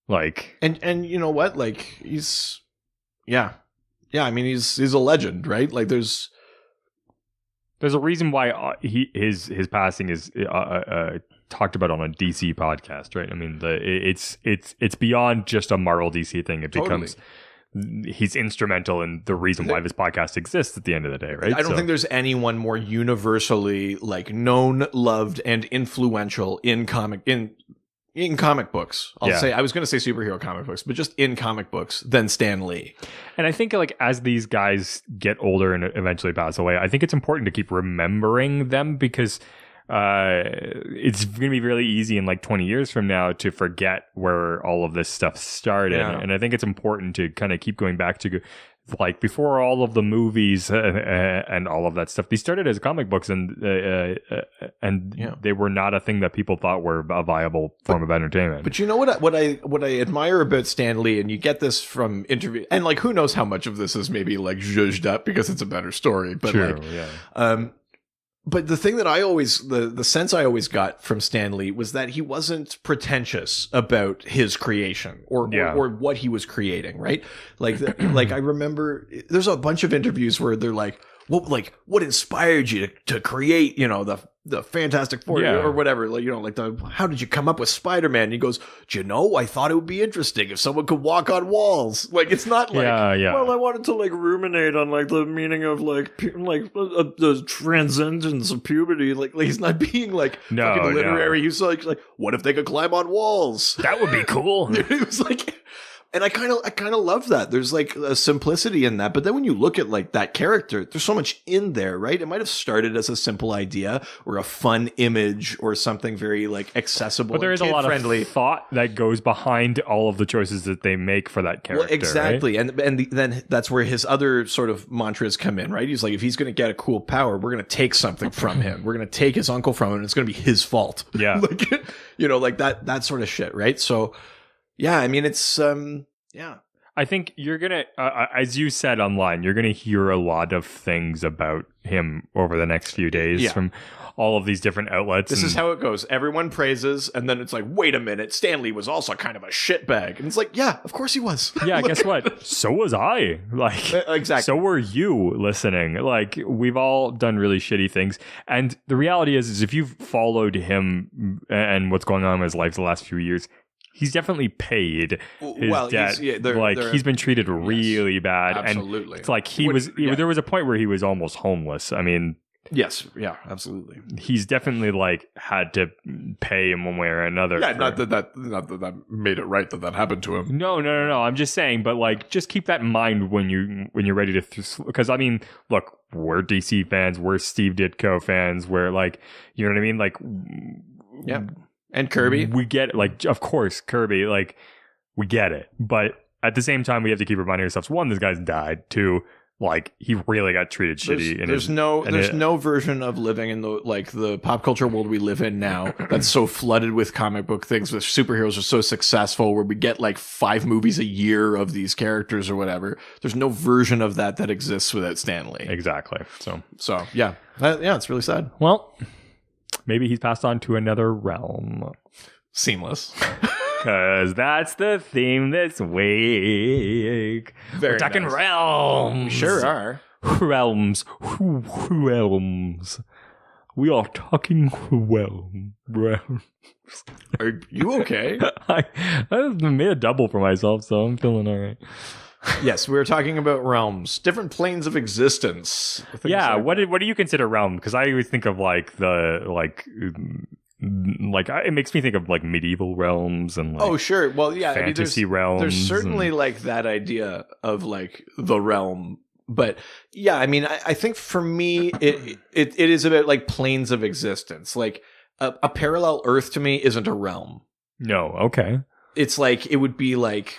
Like, and you know what? Like he's I mean, he's a legend, right? Like there's a reason why his passing is talked about on a DC podcast, right? I mean, it's beyond just a Marvel DC thing. It becomes he's instrumental in the reason why this podcast exists at the end of the day, right? I don't think there's anyone more universally like known, loved, and influential in comic books. I'll say, I was going to say superhero comic books, but just in comic books than Stan Lee. And I think like as these guys get older and eventually pass away, I think it's important to keep remembering them, because it's going to be really easy in like 20 years from now to forget where all of this stuff started. Yeah. And I think it's important to kind of keep going back to like before all of the movies and all of that stuff. These started as comic books, and they were not a thing that people thought were a viable form of entertainment. But you know what I admire about Stan Lee, and you get this from interview, and like who knows how much of this is maybe like zhuzhed up because it's a better story. But true, but the thing that I always, the sense I always got from Stan Lee was that he wasn't pretentious about his creation or what he was creating, right? Like, like I remember there's a bunch of interviews where they're like, what inspired you to create, the Fantastic Four or whatever, how did you come up with Spider-Man? And he goes, I thought it would be interesting if someone could walk on walls. Like, it's not like, well, I wanted to like ruminate on like the meaning of the transcendence of puberty. Like he's not being like fucking literary. He's like, what if they could climb on walls? That would be cool. It was like, and I kind of love that. There's like a simplicity in that. But then when you look at like that character, there's so much in there, right? It might have started as a simple idea or a fun image or something very like accessible. But there is a lot of thought that goes behind all of the choices that they make for that character. Well, exactly. Right? Then that's where his other sort of mantras come in, right? He's like, if he's going to get a cool power, we're going to take something from him. We're going to take his uncle from him, and it's going to be his fault. Yeah. Like that sort of shit, right? So yeah, I mean, it's I think you're gonna, as you said online, you're gonna hear a lot of things about him over the next few days from all of these different outlets. This is how it goes. Everyone praises, and then it's like, wait a minute, Stan Lee was also kind of a shitbag, and it's like, yeah, of course he was. Yeah, guess what? So was I. Like, exactly. So were you listening. Like, we've all done really shitty things, and the reality is if you've followed him and what's going on in his life the last few years, he's definitely paid his debt. He's been treated really bad. Absolutely. And it's like there was a point where he was almost homeless. I mean, yes. Yeah, absolutely. He's definitely like had to pay in one way or another. Yeah, not that made it right that happened to him. No. I'm just saying, but like, just keep that in mind when you're ready to, because I mean, look, we're DC fans, we're Steve Ditko fans, we're like, you know what I mean? Like, yeah. And Kirby. We get it. Like, of course, Kirby, like, we get it. But at the same time, we have to keep reminding ourselves, one, this guy's died. Two, like, he really got treated shitty. There's no version of living in the pop culture world we live in now that's so flooded with comic book things, with superheroes are so successful, where we get like 5 movies a year of these characters or whatever. There's no version of that exists without Stan Lee. Exactly. So yeah. It's really sad. Well, Maybe he's passed on to another realm. Seamless. Because that's the theme this week. We're talking nice. realms. We sure are. Realms. Realms. We are talking realms. Are you okay? I made a double for myself, so I'm feeling all right. Yes, we were talking about realms, different planes of existence. Yeah, what do you consider realm? Because I always think of like it makes me think of like medieval realms and like sure. Well, yeah, fantasy realms. There's certainly like that idea of like the realm, but yeah, I mean, I think for me, it is about like planes of existence. Like a parallel Earth to me isn't a realm. No, okay. It's like it would be like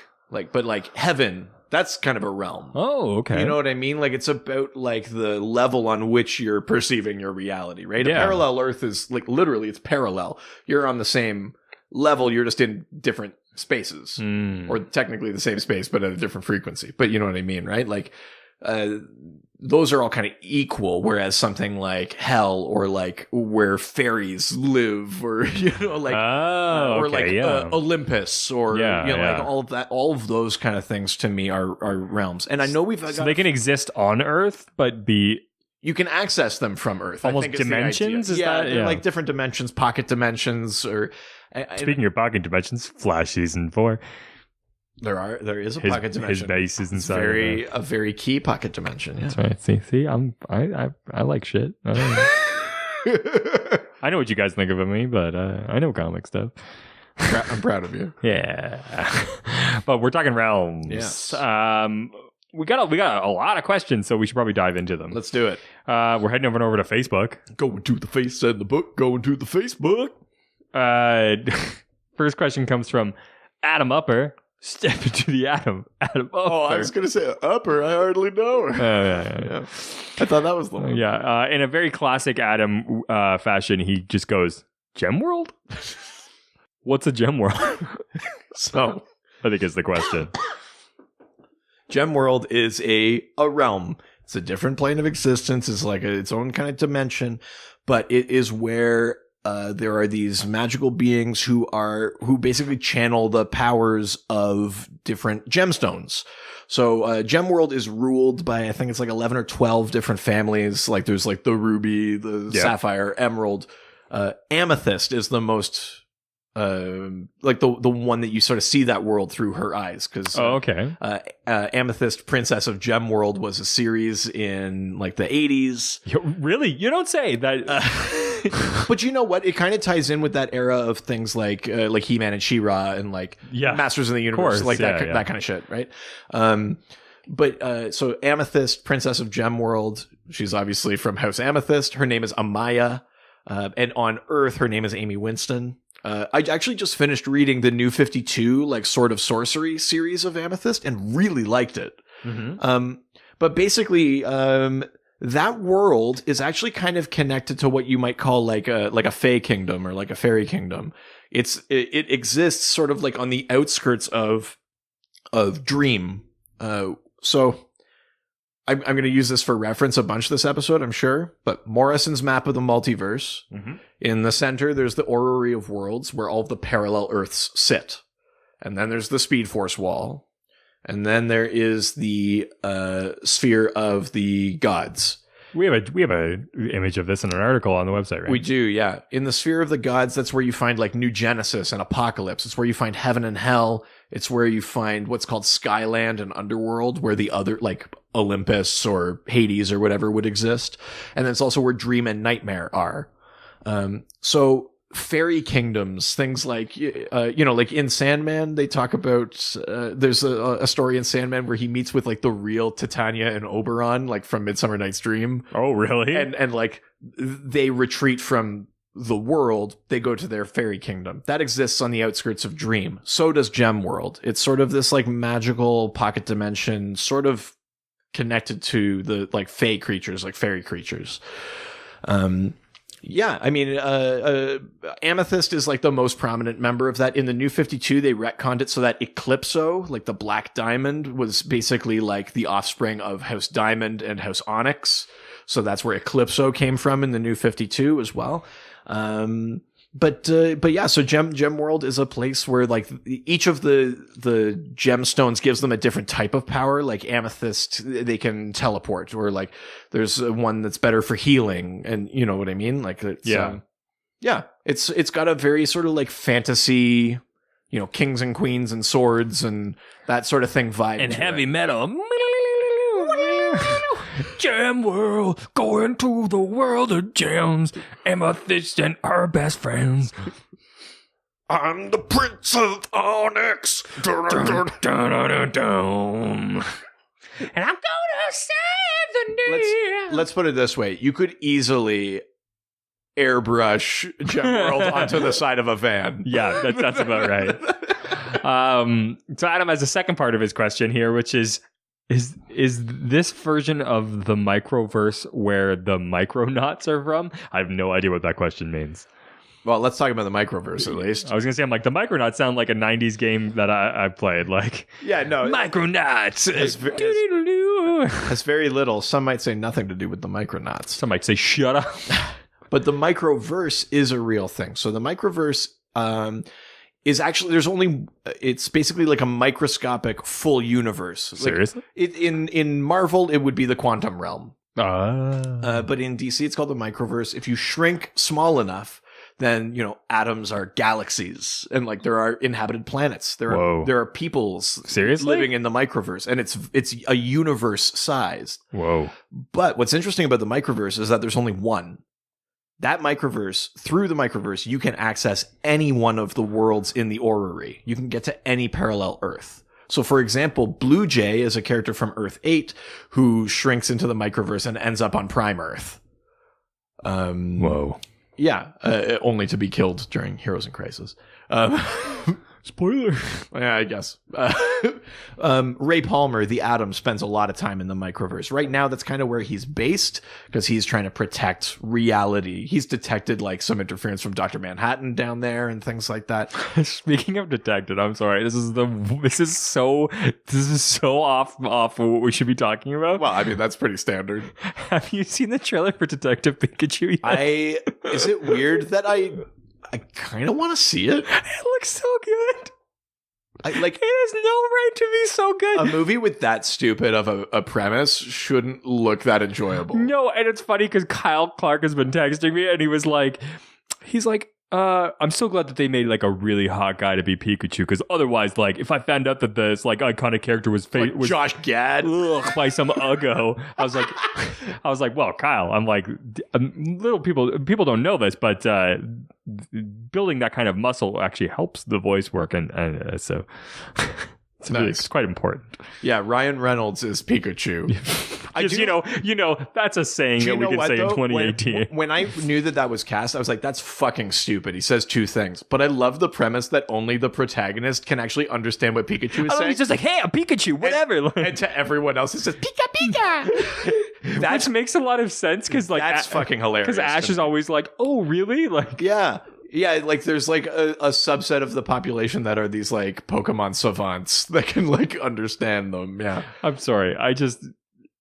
heaven. That's kind of a realm. Oh, okay. You know what I mean? Like it's about like the level on which you're perceiving your reality, right? Yeah. A parallel Earth is like literally it's parallel. You're on the same level, you're just in different spaces. Or technically the same space, but at a different frequency. But you know what I mean, right? Like those are all kind of equal, whereas something like hell or like where fairies live or, you know, like, or like Olympus or, like all of that, all of those kind of things to me are realms. And I know so they can exist on Earth, but you can access them from Earth. Almost dimensions? They're like different dimensions, pocket dimensions, or speaking of pocket dimensions, Flash season 4. There is a pocket dimension. His base is inside. A very key pocket dimension. Yeah. That's right. See, I like shit. I know what you guys think of me, but I know comic stuff. I'm proud of you. Yeah, but we're talking realms. Yes. We got a lot of questions, so we should probably dive into them. Let's do it. We're heading over to Facebook. Going to the face and the book. Going to the Facebook. First question comes from Adam Upper. Step into the Adam Upper. Oh, I was going to say Upper. I hardly know her. Yeah. I thought that was the one. Yeah. In a very classic Adam fashion, he just goes, Gemworld? What's a Gemworld? So, I think is the question. Gemworld is a realm. It's a different plane of existence. It's like its own kind of dimension, but it is where there are these magical beings who basically channel the powers of different gemstones. So Gemworld is ruled by, I think it's like 11 or 12 different families. Like there's like the ruby, the sapphire, emerald. Amethyst is the most like the one that you sort of see that world through her eyes, because Amethyst, Princess of Gemworld, was a series in like the 80s. Really? You don't say that. But you know what? It kind of ties in with that era of things like He-Man and She-Ra and like Masters of the Universe, course, that kind of shit, right? But so Amethyst, Princess of Gemworld, she's obviously from House Amethyst. Her name is Amaya, and on Earth, her name is Amy Winston. I actually just finished reading the New 52, like Sword of Sorcery series of Amethyst, and really liked it. Mm-hmm. But basically, that world is actually kind of connected to what you might call like a fae kingdom or like a fairy kingdom. It exists sort of like on the outskirts of Dream. So I'm going to use this for reference a bunch this episode, I'm sure. But Morrison's map of the multiverse. Mm-hmm. In the center, there's the Orrery of Worlds, where all of the parallel Earths sit. And then there's the Speed Force Wall. And then there is the Sphere of the Gods. We have a image of this in an article on the website, right? We do, yeah. In the Sphere of the Gods, that's where you find like New Genesis and Apocalypse. It's where you find Heaven and Hell. It's where you find what's called Skyland and Underworld, where the other, like Olympus or Hades or whatever would exist. And then it's also where Dream and Nightmare are. So fairy kingdoms, things like, like in Sandman, they talk about, there's a story in Sandman where he meets with like the real Titania and Oberon, like from Midsummer Night's Dream. Oh, really? And like they retreat from the world, they go to their fairy kingdom. That exists on the outskirts of Dream. So does Gemworld. It's sort of this like magical pocket dimension, sort of connected to the like fae creatures, like fairy creatures. Yeah, I mean, Amethyst is like the most prominent member of that. In the New 52, they retconned it so that Eclipso, like the Black Diamond, was basically like the offspring of House Diamond and House Onyx. So that's where Eclipso came from in the New 52 as well. But yeah, so Gemworld is a place where like each of the gemstones gives them a different type of power. Like Amethyst, they can teleport, or like there's one that's better for healing, and you know what I mean. Like it's, it's got a very sort of like fantasy, you know, kings and queens and swords and that sort of thing vibe, and heavy metal. Gemworld, going to the world of gems, Amethyst and her best friends. I'm the Prince of Onyx. Dun, dun, dun, dun. And I'm gonna save the day. Let's put it this way. You could easily airbrush Gemworld onto the side of a van. Yeah, that's about right. So Adam has a second part of his question here, which is this version of the Microverse where the Micronauts are from? I have no idea what that question means. Well, let's talk about the Microverse at least. I was gonna say, I'm like, the Micronauts sound like a 90s game that I played. Like, yeah, no, Micronauts has very little. Some might say nothing to do with the Micronauts. Some might say shut up. But the Microverse is a real thing. So the Microverse is actually, it's basically like a microscopic full universe. Seriously? Like, in Marvel, it would be the quantum realm. But in DC, it's called the Microverse. If you shrink small enough, then, you know, atoms are galaxies, and like there are inhabited planets. There are peoples living in the Microverse, and it's a universe sized. Whoa. But what's interesting about the Microverse is that there's only one. That Microverse, through the Microverse, you can access any one of the worlds in the orrery. You can get to any parallel Earth. So, for example, Blue Jay is a character from Earth 8 who shrinks into the Microverse and ends up on Prime Earth. Whoa. Yeah, only to be killed during Heroes in Crisis. Spoiler. Yeah, I guess. Ray Palmer, the Atom, spends a lot of time in the Microverse. Right now, that's kind of where he's based, because he's trying to protect reality. He's detected like some interference from Dr. Manhattan down there and things like that. Speaking of detected, I'm sorry. This is so off what we should be talking about. Well, I mean, that's pretty standard. Have you seen the trailer for Detective Pikachu yet? Is it weird that I kind of want to see it? It looks so good. It has no right to be so good. A movie with that stupid of a premise shouldn't look that enjoyable. No, and it's funny because Kyle Clark has been texting me, and he's like, I'm so glad that they made like a really hot guy to be Pikachu, because otherwise, like, if I found out that this like iconic character was Josh Gad by some uggo, I was like, well, Kyle, I'm like, little people don't know this, but building that kind of muscle actually helps the voice work, and so it's nice. It's quite important. Yeah, Ryan Reynolds is Pikachu. You know, that's a saying that we can say in 2018. When I knew that was cast, I was like, that's fucking stupid. He says two things. But I love the premise that only the protagonist can actually understand what Pikachu is saying. He's just like, hey, I'm Pikachu, whatever. And to everyone else, it says, Pika, Pika. Which makes a lot of sense, because like, that's fucking hilarious. Because Ash is always like, oh, really? Like, yeah. Yeah, like there's like a subset of the population that are these like Pokemon savants that can like understand them. Yeah. I'm sorry.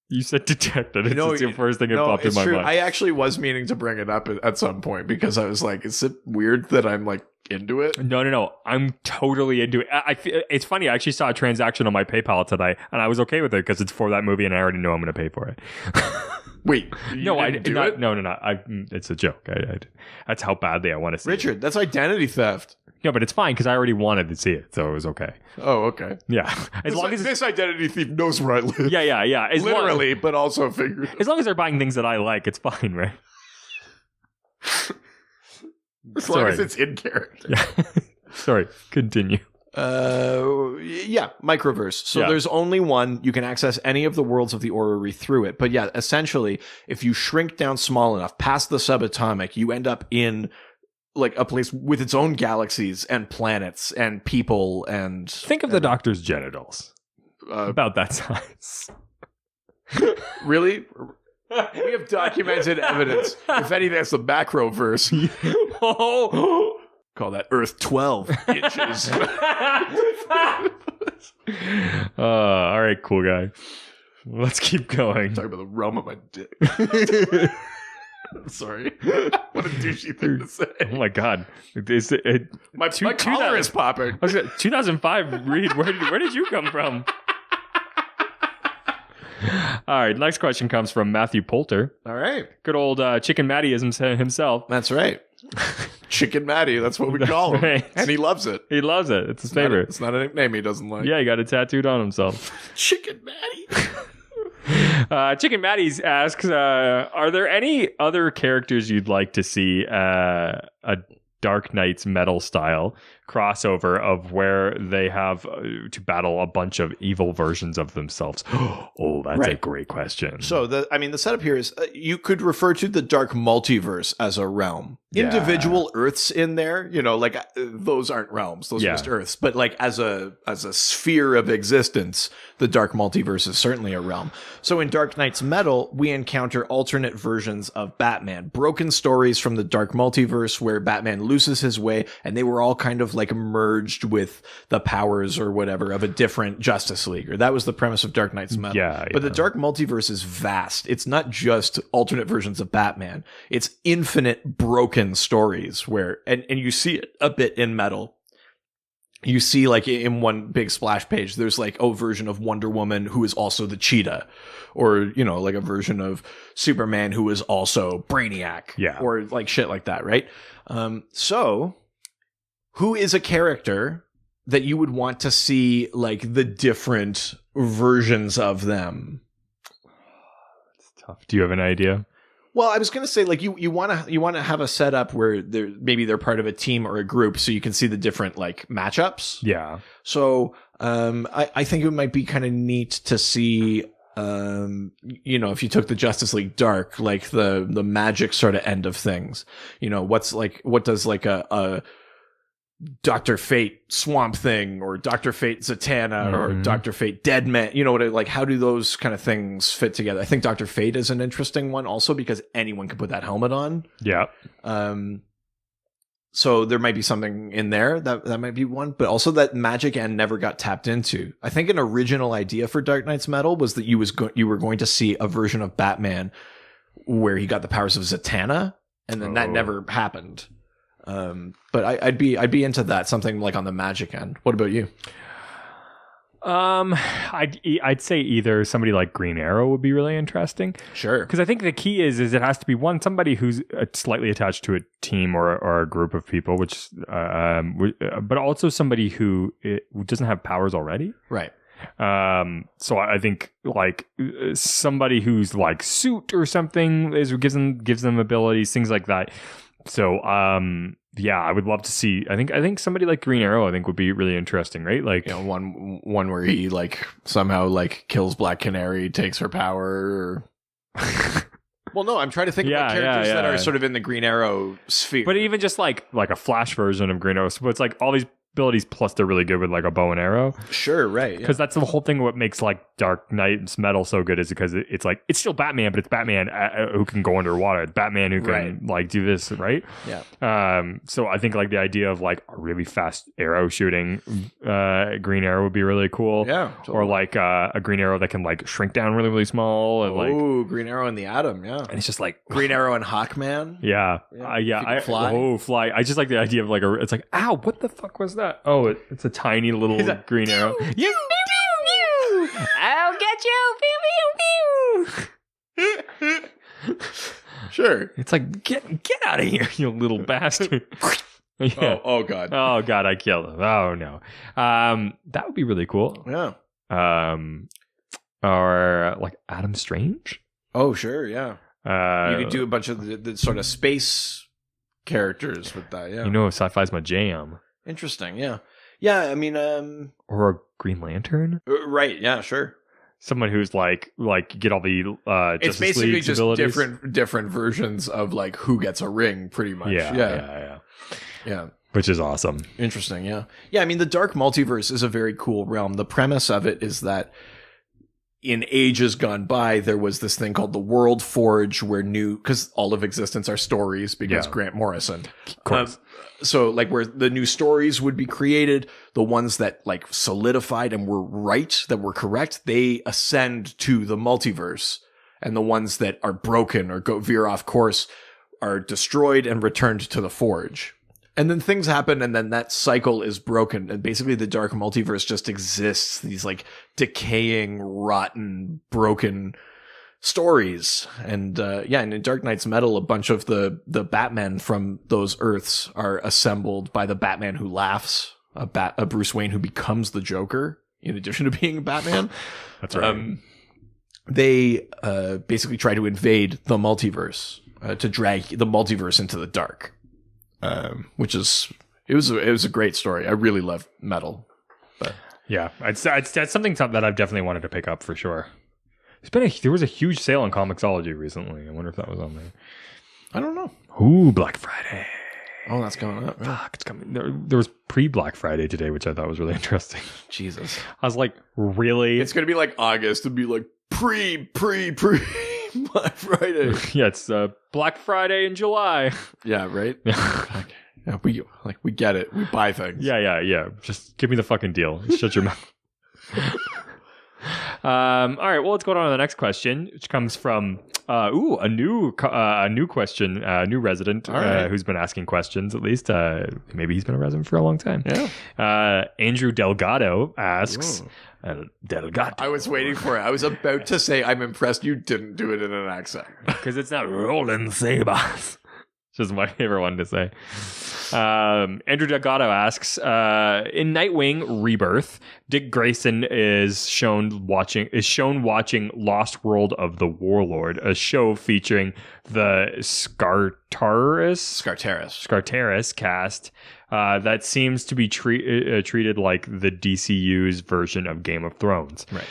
You said detected. It's just the first thing that popped in my mind. I actually was meaning to bring it up at some point, because I was like, is it weird that I'm like into it? No. I'm totally into it. It's funny. I actually saw a transaction on my PayPal today, and I was okay with it because it's for that movie, and I already know I'm going to pay for it. Wait, no, I didn't do it? No. It's a joke. That's how badly I want to see Richard, it. that's identity theft. No, but it's fine because I already wanted to see it, so it was okay. Oh, okay. Yeah. As long as this identity thief knows where I live. Yeah. Literally, but also figuratively. As long as they're buying things that I like, it's fine, right? As long as it's in character. Yeah. Sorry, continue. Yeah, Microverse. So there's only one. You can access any of the worlds of the orrery through it. But yeah, essentially, if you shrink down small enough past the subatomic, you end up in like a place with its own galaxies and planets and people and... Think of the Doctor's genitals. About that size. Really? We have documented evidence. If anything, that's the Macroverse. Oh! Call that Earth 12 inches. All right, cool guy. Let's keep going. Talk about the realm of my dick. Sorry. What a douchey thing to say. Oh my god. My collar is popping. 2005, Reed, where did you come from? All right, next question comes from Matthew Poulter. All right. Good old Chicken Matty himself. That's right. Chicken Matty, that's what we call him. Right. And he loves it. He loves it. It's his favorite. It's not a nickname he doesn't like. Yeah, he got it tattooed on himself. Chicken Matty. Chicken Matty's asks, are there any other characters you'd like to see a Dark Knight's Metal style crossover of where they have to battle a bunch of evil versions of themselves? Oh, that's a great question. So the setup here is you could refer to the Dark Multiverse as a realm. Yeah. Individual Earths in there, like those aren't realms; those are just Earths. But like as a sphere of existence, the Dark Multiverse is certainly a realm. So in Dark Knight's Metal, we encounter alternate versions of Batman, broken stories from the Dark Multiverse where Batman loses his way, and they were all kind of like merged with the powers or whatever of a different Justice League. Or that was the premise of Dark Knight's Metal. But the Dark Multiverse is vast. It's not just alternate versions of Batman. It's infinite broken stories where, and you see it a bit in Metal. You see like in one big splash page, there's like a version of Wonder Woman who is also the Cheetah, or, like a version of Superman who is also Brainiac, or like shit like that. Right. So who is a character that you would want to see like the different versions of them? It's tough. Do you have an idea? Well, I was going to say, like, you want to have a setup where they're part of a team or a group, so you can see the different like matchups. Yeah. So, I think it might be kind of neat to see, if you took the Justice League Dark, like the magic sort of end of things. What does like a Dr. Fate Swamp Thing or Dr. Fate Zatanna or Dr. Fate Deadman, how do those kind of things fit together? I think Dr. Fate is an interesting one also because anyone can put that helmet on. Yeah. So there might be something in there that might be one, but also that magic end never got tapped into. I think an original idea for Dark Knight's Metal was that you were going to see a version of Batman where he got the powers of Zatanna, and then that never happened. But I'd be into that, something like on the magic end. What about you? I'd say either somebody like Green Arrow would be really interesting. Sure. Because I think the key is it has to be somebody who's slightly attached to a team or a group of people, but also somebody who doesn't have powers already. Right. So I think like somebody who's like Suit or something gives them abilities, things like that. So, I would love to see. I think somebody like Green Arrow, I think would be really interesting, right? Like, one where he like somehow like kills Black Canary, takes her power. Well, no, I'm trying to think about characters that are sort of in the Green Arrow sphere. But even just like a Flash version of Green Arrow, so it's like all these abilities plus they're really good with like a bow and arrow. Sure, right. Because that's the whole thing. What makes like Dark Knight's Metal so good is because it's like it's still Batman, but it's Batman who can go underwater. It's Batman who can like do this, right? Yeah. So I think like the idea of like a really fast arrow shooting Green Arrow would be really cool. Yeah. Totally. Or like a Green Arrow that can like shrink down really really small. And, Green Arrow and the Atom. Yeah. And it's just like Green Arrow and Hawkman. Yeah. Fly. Fly. I just like the idea of like it's like, ow, what the fuck was that? Oh, it's a tiny little green arrow. You, pew, pew, pew. I'll get you. Pew, pew, pew. Sure. It's like, get out of here, you little bastard. Yeah. Oh God. Oh God, I killed him. Oh no. That would be really cool. Yeah. Or like Adam Strange. Oh sure, yeah. You could do a bunch of the sort of space characters with that. Yeah. Sci-fi's my jam. Interesting. Yeah. Yeah. I mean, or a Green Lantern. Right. Yeah. Sure. Someone who's like get all the it's basically League's just abilities. different versions of like who gets a ring, pretty much. Yeah. Which is awesome. Interesting. Yeah. Yeah. I mean, the Dark Multiverse is a very cool realm. The premise of it is that in ages gone by, there was this thing called the World Forge, where because all of existence are stories because Grant Morrison. Of course. So like where the new stories would be created, the ones that like solidified and were right, that were correct, they ascend to the multiverse. and the ones that are broken or veer off course are destroyed and returned to the Forge. And then things happen, and then that cycle is broken, and basically the Dark Multiverse just exists. These like decaying, rotten, broken stories. And and in Dark Knight's Metal, a bunch of the Batmen from those Earths are assembled by the Batman who laughs, a Bruce Wayne who becomes the Joker, in addition to being Batman. That's right. They basically try to invade the multiverse, to drag the multiverse into the dark. Which is it was a great story. I really love Metal. But yeah, it's something that I've definitely wanted to pick up for sure. There was a huge sale on Comixology recently. I wonder if that was on there. I don't know. Ooh, Black Friday. Oh, that's going up. Fuck, it's coming. There was pre-Black Friday today, which I thought was really interesting. Jesus. I was like, really? It's going to be like August. It'd be like pre Black Friday. Yeah, it's Black Friday in July. Yeah, right? Yeah, we get it. We buy things. Yeah. Just give me the fucking deal. Shut your mouth. All right, well, let's go on to the next question, which comes from a new question, a new resident who's been asking questions. At least maybe he's been a resident for a long time. Yeah. Andrew Delgado asks. Delgado. I was waiting for it. I was about to say I'm impressed you didn't do it in an accent, because it's not rolling sabers. Just my favorite one to say. Andrew Delgado asks, in Nightwing Rebirth, Dick Grayson is shown watching Lost World of the Warlord, a show featuring the Skartaris cast that seems to be treated like the DCU's version of Game of Thrones. Right.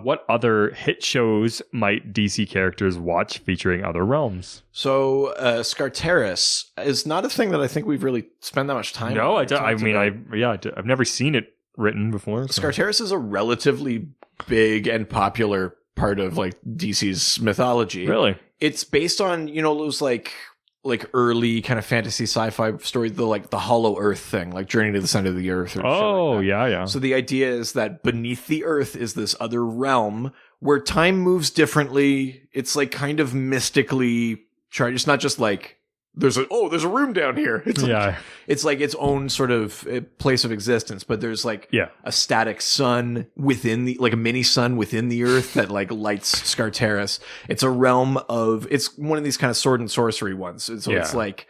What other hit shows might DC characters watch featuring other realms? So Skartaris is not a thing that I think we've really spent that much time on. No, I don't. I've never seen it written before. So. Skartaris is a relatively big and popular part of like DC's mythology. Really? It's based on, those like early kind of fantasy sci-fi stories, the Hollow Earth thing, like Journey to the Center of the Earth. Oh, like yeah. So the idea is that beneath the Earth is this other realm where time moves differently. It's like kind of mystically charged. It's not just like there's a room down here. It's like its own sort of place of existence, but there's like a static sun within a mini sun within the Earth that like lights Skartaris. It's a realm it's one of these kind of sword and sorcery ones. So it's like,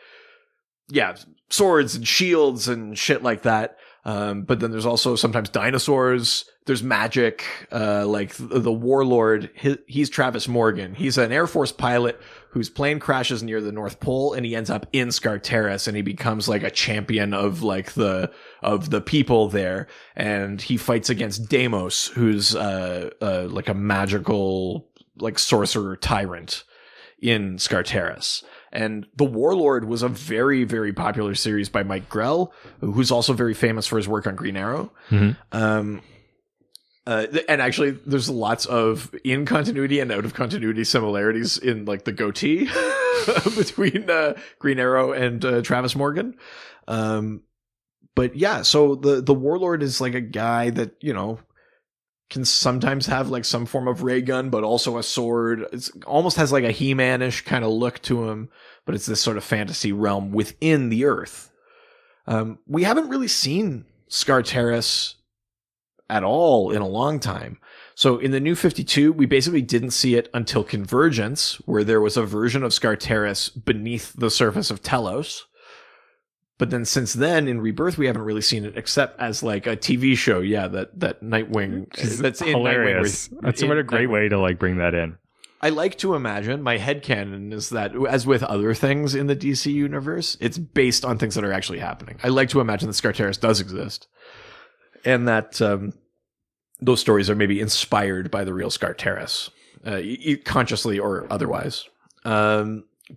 swords and shields and shit like that. But then there's also sometimes dinosaurs. There's magic. Like the warlord, he's Travis Morgan. He's an Air Force pilot whose plane crashes near the North Pole, and he ends up in Skartaris, and he becomes like a champion of like the people there. And he fights against Deimos, who's like a magical like sorcerer tyrant in Skartaris. And The Warlord was a very, very popular series by Mike Grell, who's also very famous for his work on Green Arrow. Mm-hmm. And actually, there's lots of in continuity and out of continuity similarities in like the goatee between Green Arrow and Travis Morgan. But yeah, so the Warlord is like a guy that, can sometimes have like some form of ray gun, but also a sword. It's almost has like a He-Man-ish kind of look to him, but it's this sort of fantasy realm within the Earth. We haven't really seen Skartaris at all in a long time. So in the New 52, we basically didn't see it until Convergence, where there was a version of Skartaris beneath the surface of Telos. But then since then, in Rebirth, we haven't really seen it except as like a TV show. Yeah, that Nightwing. That's hilarious. In Nightwing. That's what a great way to like bring that in. I like to imagine, my headcanon is that, as with other things in the DC universe, it's based on things that are actually happening. I like to imagine that Skartaris does exist. And that those stories are maybe inspired by the real Skartaris, consciously or otherwise.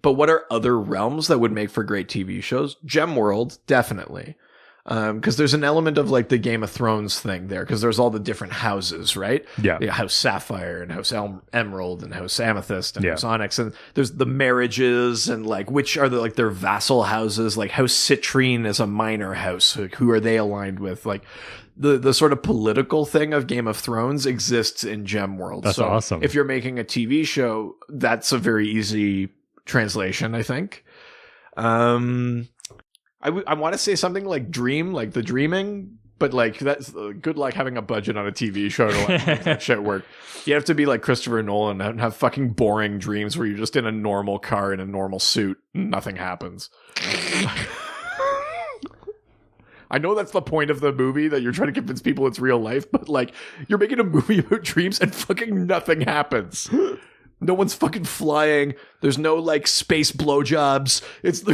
But what are other realms that would make for great TV shows? Gemworld, definitely. Because there's an element of like the Game of Thrones thing there, because there's all the different houses, right? Yeah. House Sapphire and House Emerald and House Amethyst and House Onyx. And there's the marriages and like which are their vassal houses. Like House Citrine is a minor house. Who are they aligned with? Like the sort of political thing of Game of Thrones exists in Gemworld. That's so awesome. If you're making a TV show, that's a very easy translation, I think. I want to say something like dream, like the dreaming, but like that's good luck having a budget on a TV show to like make that shit work. You have to be like Christopher Nolan and have fucking boring dreams where you're just in a normal car in a normal suit and nothing happens. I know that's the point of the movie, that you're trying to convince people it's real life, but like you're making a movie about dreams and fucking nothing happens. No one's fucking flying. There's no like space blowjobs. It's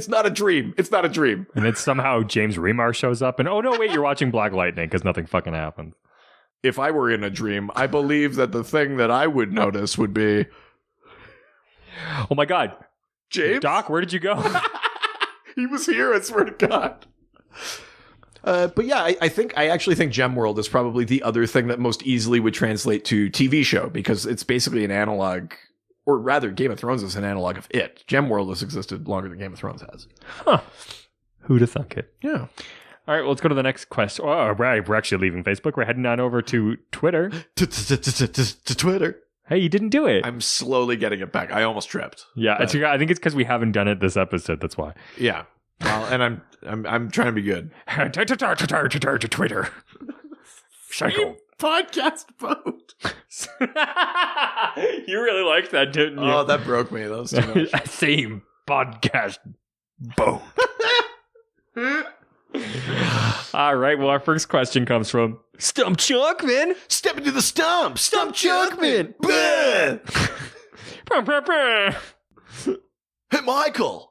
not a dream. It's not a dream. And then somehow James Remar shows up and, oh no, wait, you're watching Black Lightning because nothing fucking happens. If I were in a dream, I believe that the thing that I would notice would be, oh my God. James? Doc, where did you go? He was here, I swear to God. But yeah, I actually think Gemworld is probably the other thing that most easily would translate to TV show, because it's basically an analog, or rather Game of Thrones is an analog of it. Gemworld has existed longer than Game of Thrones has. Huh. Who'd have thunk it? Yeah. All right, well, let's go to the next question. Oh, we're actually leaving Facebook. We're heading on over to Twitter. To Twitter. Hey, you didn't do it. I'm slowly getting it back. I almost tripped. Yeah, I think it's because we haven't done it this episode. That's why. Yeah. Well, and I'm trying to be good. Twitter. Psycho. Podcast boat. You really liked that, didn't you? Oh, that broke me. That was too much. Same podcast boat. All right. Well, our first question comes from Stump Chunkman. Step into the stump. Stump Chunkman. Hey, Michael.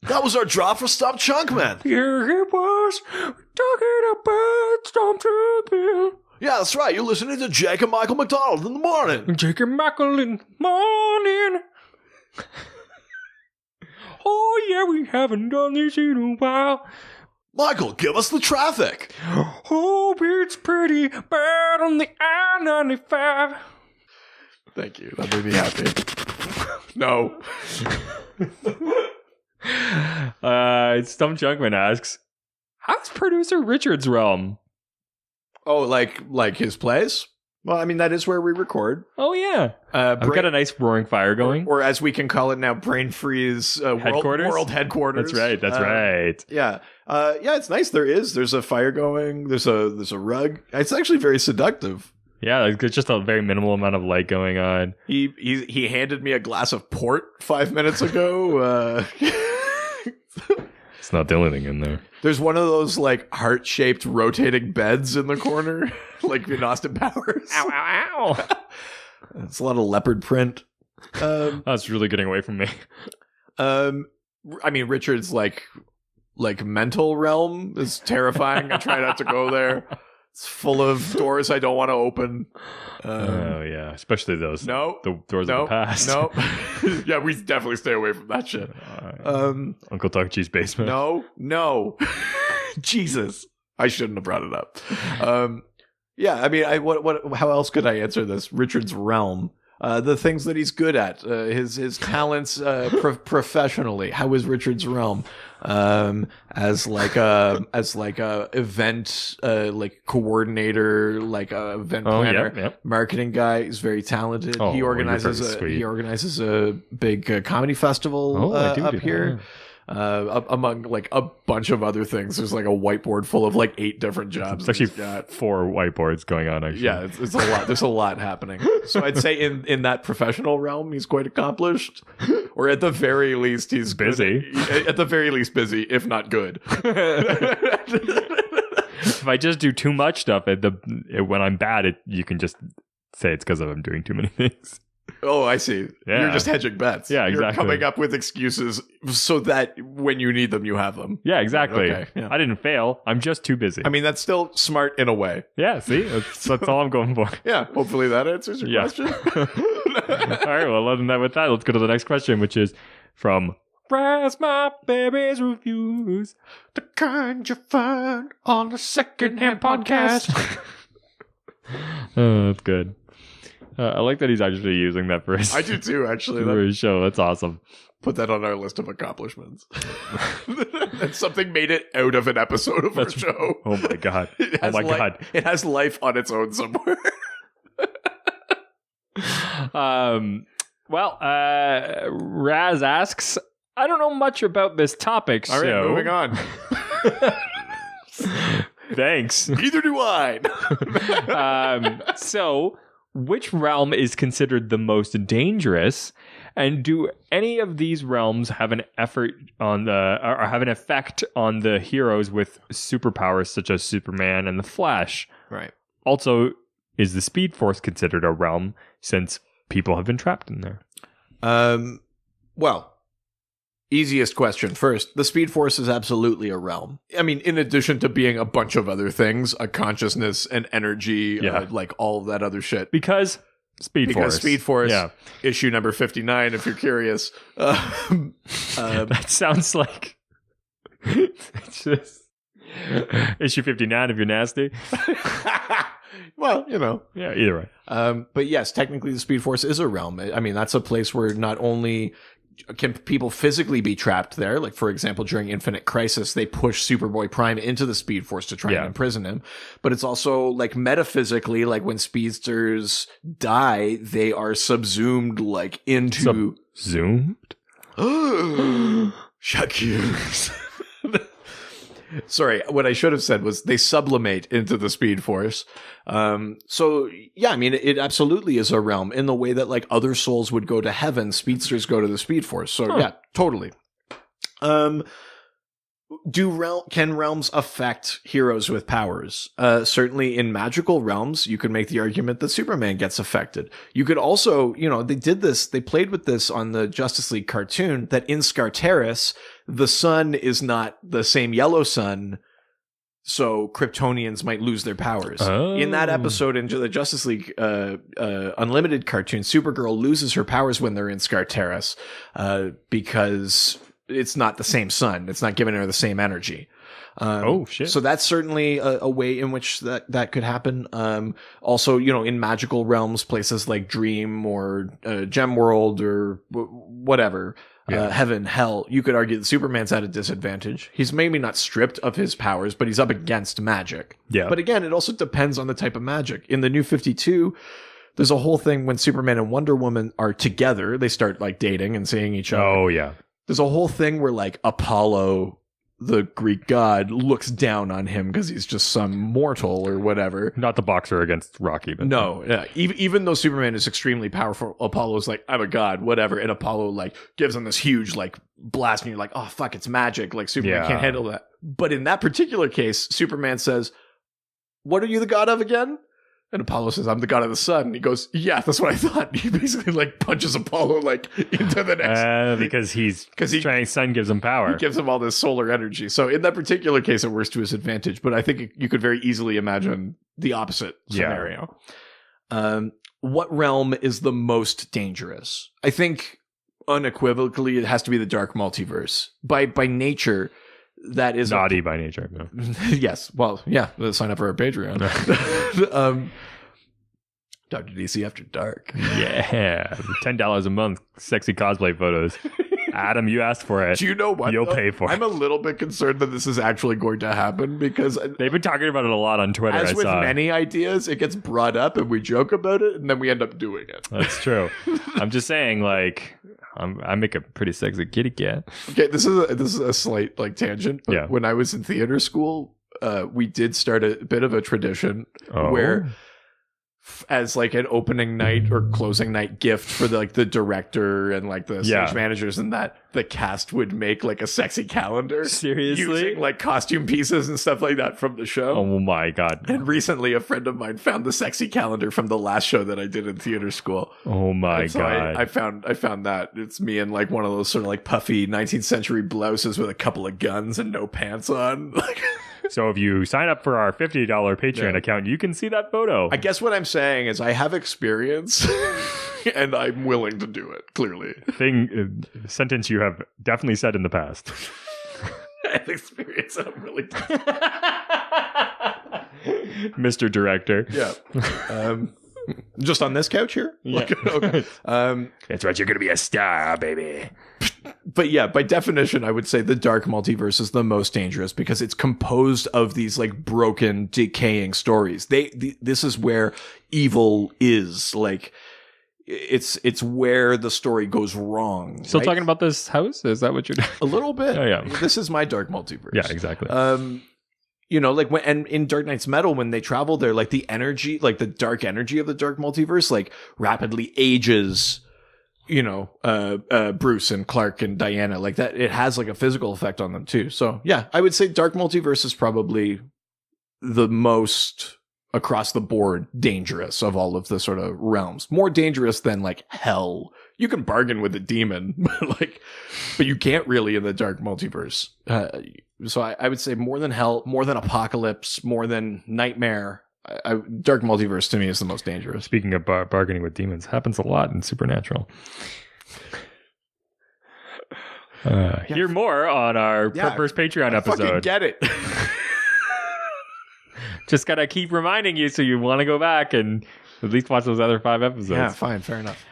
That was our drop for Stump Chunkman. Here it was, talking about Stump Chunkman. Yeah, that's right. You're listening to Jake and Michael McDonald in the morning. Jake and Michael in the morning. Oh, yeah, we haven't done this in a while. Michael, give us the traffic. Oh, it's pretty bad on the I-95. Thank you. That made me happy. No. Stump Junkman asks, how's producer Richard's realm? Oh, like his place? Well, I mean, that is where we record. Oh, yeah. I've got a nice roaring fire going. Or as we can call it now, Brain Freeze headquarters? World headquarters. That's right. Yeah. Yeah, it's nice. There's a fire going. There's a rug. It's actually very seductive. Yeah, there's just a very minimal amount of light going on. He handed me a glass of port 5 minutes ago. It's not the only thing in there. There's one of those like heart-shaped rotating beds in the corner, like in Austin Powers. Ow, ow, ow. It's a lot of leopard print. That's really getting away from me. I mean, Richard's like mental realm is terrifying. I try not to go there. It's full of doors I don't want to open. Oh yeah, especially those. No, the doors of the past. No, yeah, we definitely stay away from that shit. Uncle Tucky's basement. No, Jesus, I shouldn't have brought it up. Yeah, I mean, how else could I answer this? Richard's realm. The things that he's good at, his talents professionally. How is Richard's realm? As a event like coordinator, like a event planner, yep. Marketing guy. He's very talented. He organizes a big comedy festival up here. Yeah. Among like a bunch of other things, there's like a whiteboard full of like 8 different jobs. It's actually 4 whiteboards going on. Actually, yeah, it's a lot. There's a lot happening. So I'd say in that professional realm, he's quite accomplished, or at the very least, he's busy. At the very least, busy, if not good. If I just do too much stuff, when I'm bad, you can just say it's because I'm doing too many things. Oh, I see. Yeah. You're just hedging bets. Yeah, exactly. You're coming up with excuses so that when you need them, you have them. Yeah, exactly. Okay, yeah. I didn't fail. I'm just too busy. I mean, that's still smart in a way. Yeah, see? That's all I'm going for. Yeah, hopefully that answers your question. All right, well, other than that, with that, let's go to the next question, which is from Raz My Baby's Reviews. The kind you find on the Secondhand Podcast. Oh, that's good. I like that he's actually using that for his, I do too, actually. for his show. That's awesome. Put that on our list of accomplishments. And something made it out of an episode of our show. Oh my god. Oh my god. It has life on its own somewhere. Well, Raz asks, I don't know much about this topic, All right, moving on. Thanks. Neither do I. So, which realm is considered the most dangerous? And do any of these realms have an effort on or have an effect on the heroes with superpowers such as Superman and the Flash? Right. Also, is the Speed Force considered a realm since people have been trapped in there? Well, easiest question first. The Speed Force is absolutely a realm. I mean, in addition to being a bunch of other things, a consciousness, an energy, like all of that other shit. Because Speed Force, issue number 59, if you're curious. That sounds like it's just issue 59 if you're nasty. Well, you know. Yeah, either way. But yes, technically the Speed Force is a realm. I mean, that's a place where not only can people physically be trapped there, like for example, during Infinite Crisis, they push Superboy Prime into the Speed Force to try and imprison him. But it's also like metaphysically, like when speedsters die, they are subsumed like into... Subsumed? Shut you. Sorry, what I should have said was they sublimate into the Speed Force. So, yeah, I mean, it absolutely is a realm in the way that, like, other souls would go to heaven, speedsters go to the Speed Force. So, yeah, totally. Can realms affect heroes with powers? Certainly in magical realms, you could make the argument that Superman gets affected. You could also, you know, they played with this on the Justice League cartoon, that in Skartaris, the sun is not the same yellow sun, so Kryptonians might lose their powers. Oh. In that episode, into the Justice League Unlimited cartoon, Supergirl loses her powers when they're in Skartaris because it's not the same sun. It's not giving her the same energy. Oh, shit. So that's certainly a way in which that could happen. Also, you know, in magical realms, places like Dream or Gemworld or whatever, heaven, hell, you could argue that Superman's at a disadvantage. He's maybe not stripped of his powers, but he's up against magic. Yeah. But again, it also depends on the type of magic. In the New 52, there's a whole thing when Superman and Wonder Woman are together, they start like dating and seeing each other. Oh, yeah. There's a whole thing where like Apollo, the Greek god, looks down on him because he's just some mortal or whatever. Not the boxer against Rocky. But no, yeah. Even though Superman is extremely powerful, Apollo's like, I'm a god, whatever. And Apollo like gives him this huge like blast and you're like, oh fuck, it's magic. Like Superman can't handle that. But in that particular case, Superman says, what are you the god of again? And Apollo says, I'm the god of the sun. And he goes, yeah, that's what I thought. He basically like punches Apollo like into the next. Because sun gives him power. He gives him all this solar energy. So in that particular case, it works to his advantage. But I think you could very easily imagine the opposite scenario. What realm is the most dangerous? I think unequivocally it has to be the Dark Multiverse. By nature, that is naughty by nature. No. Yes. Well, yeah. Sign up for our Patreon. Dr. DC After Dark. Yeah. $10 a month. Sexy cosplay photos. Adam, you asked for it. Do you know what? You'll pay for it. I'm a little bit concerned that this is actually going to happen because they've been talking about it a lot on Twitter. As with many ideas, it gets brought up and we joke about it and then we end up doing it. That's true. I'm just saying, like, I make a pretty sexy kitty cat. Okay, this is a slight like tangent. But when I was in theater school, we did start a bit of a tradition where, as like an opening night or closing night gift for the director and like the stage managers and that, the cast would make like a sexy calendar. Seriously? Using like costume pieces and stuff like that from the show. Oh my God. And recently a friend of mine found the sexy calendar from the last show that I did in theater school. Oh my God. I found that. It's me in like one of those sort of like puffy 19th century blouses with a couple of guns and no pants on. So if you sign up for our $50 Patreon account, you can see that photo. I guess what I'm saying is I have experience and I'm willing to do it, clearly. Sentence you have definitely said in the past. I have experience and I'm willing to Mr. Director. Yeah. Just on this couch here? Yeah. Okay. That's right. You're going to be a star, baby. But yeah, by definition, I would say the Dark Multiverse is the most dangerous because it's composed of these like broken, decaying stories. This is where evil is. Like, it's where the story goes wrong. Still right? talking about this house? Is that what you're doing? A little bit. Oh, yeah. This is my Dark Multiverse. Yeah, exactly. You know, like and in Dark Knight's Metal, when they travel there, like the energy, like the dark energy of the Dark Multiverse, like rapidly ages, you know, Bruce and Clark and Diana, like that. It has like a physical effect on them too. So yeah, I would say Dark Multiverse is probably the most across the board dangerous of all of the sort of realms. More dangerous than like hell. You can bargain with a demon, but you can't really in the Dark Multiverse. So I would say more than hell, more than apocalypse, more than nightmare. Dark Multiverse to me is the most dangerous. Speaking of bargaining with demons, happens a lot in Supernatural. Hear more on our first Patreon episode. Fucking get it. Just gotta keep reminding you, so you want to go back and at least watch those other 5 episodes. Yeah, fine, fair enough.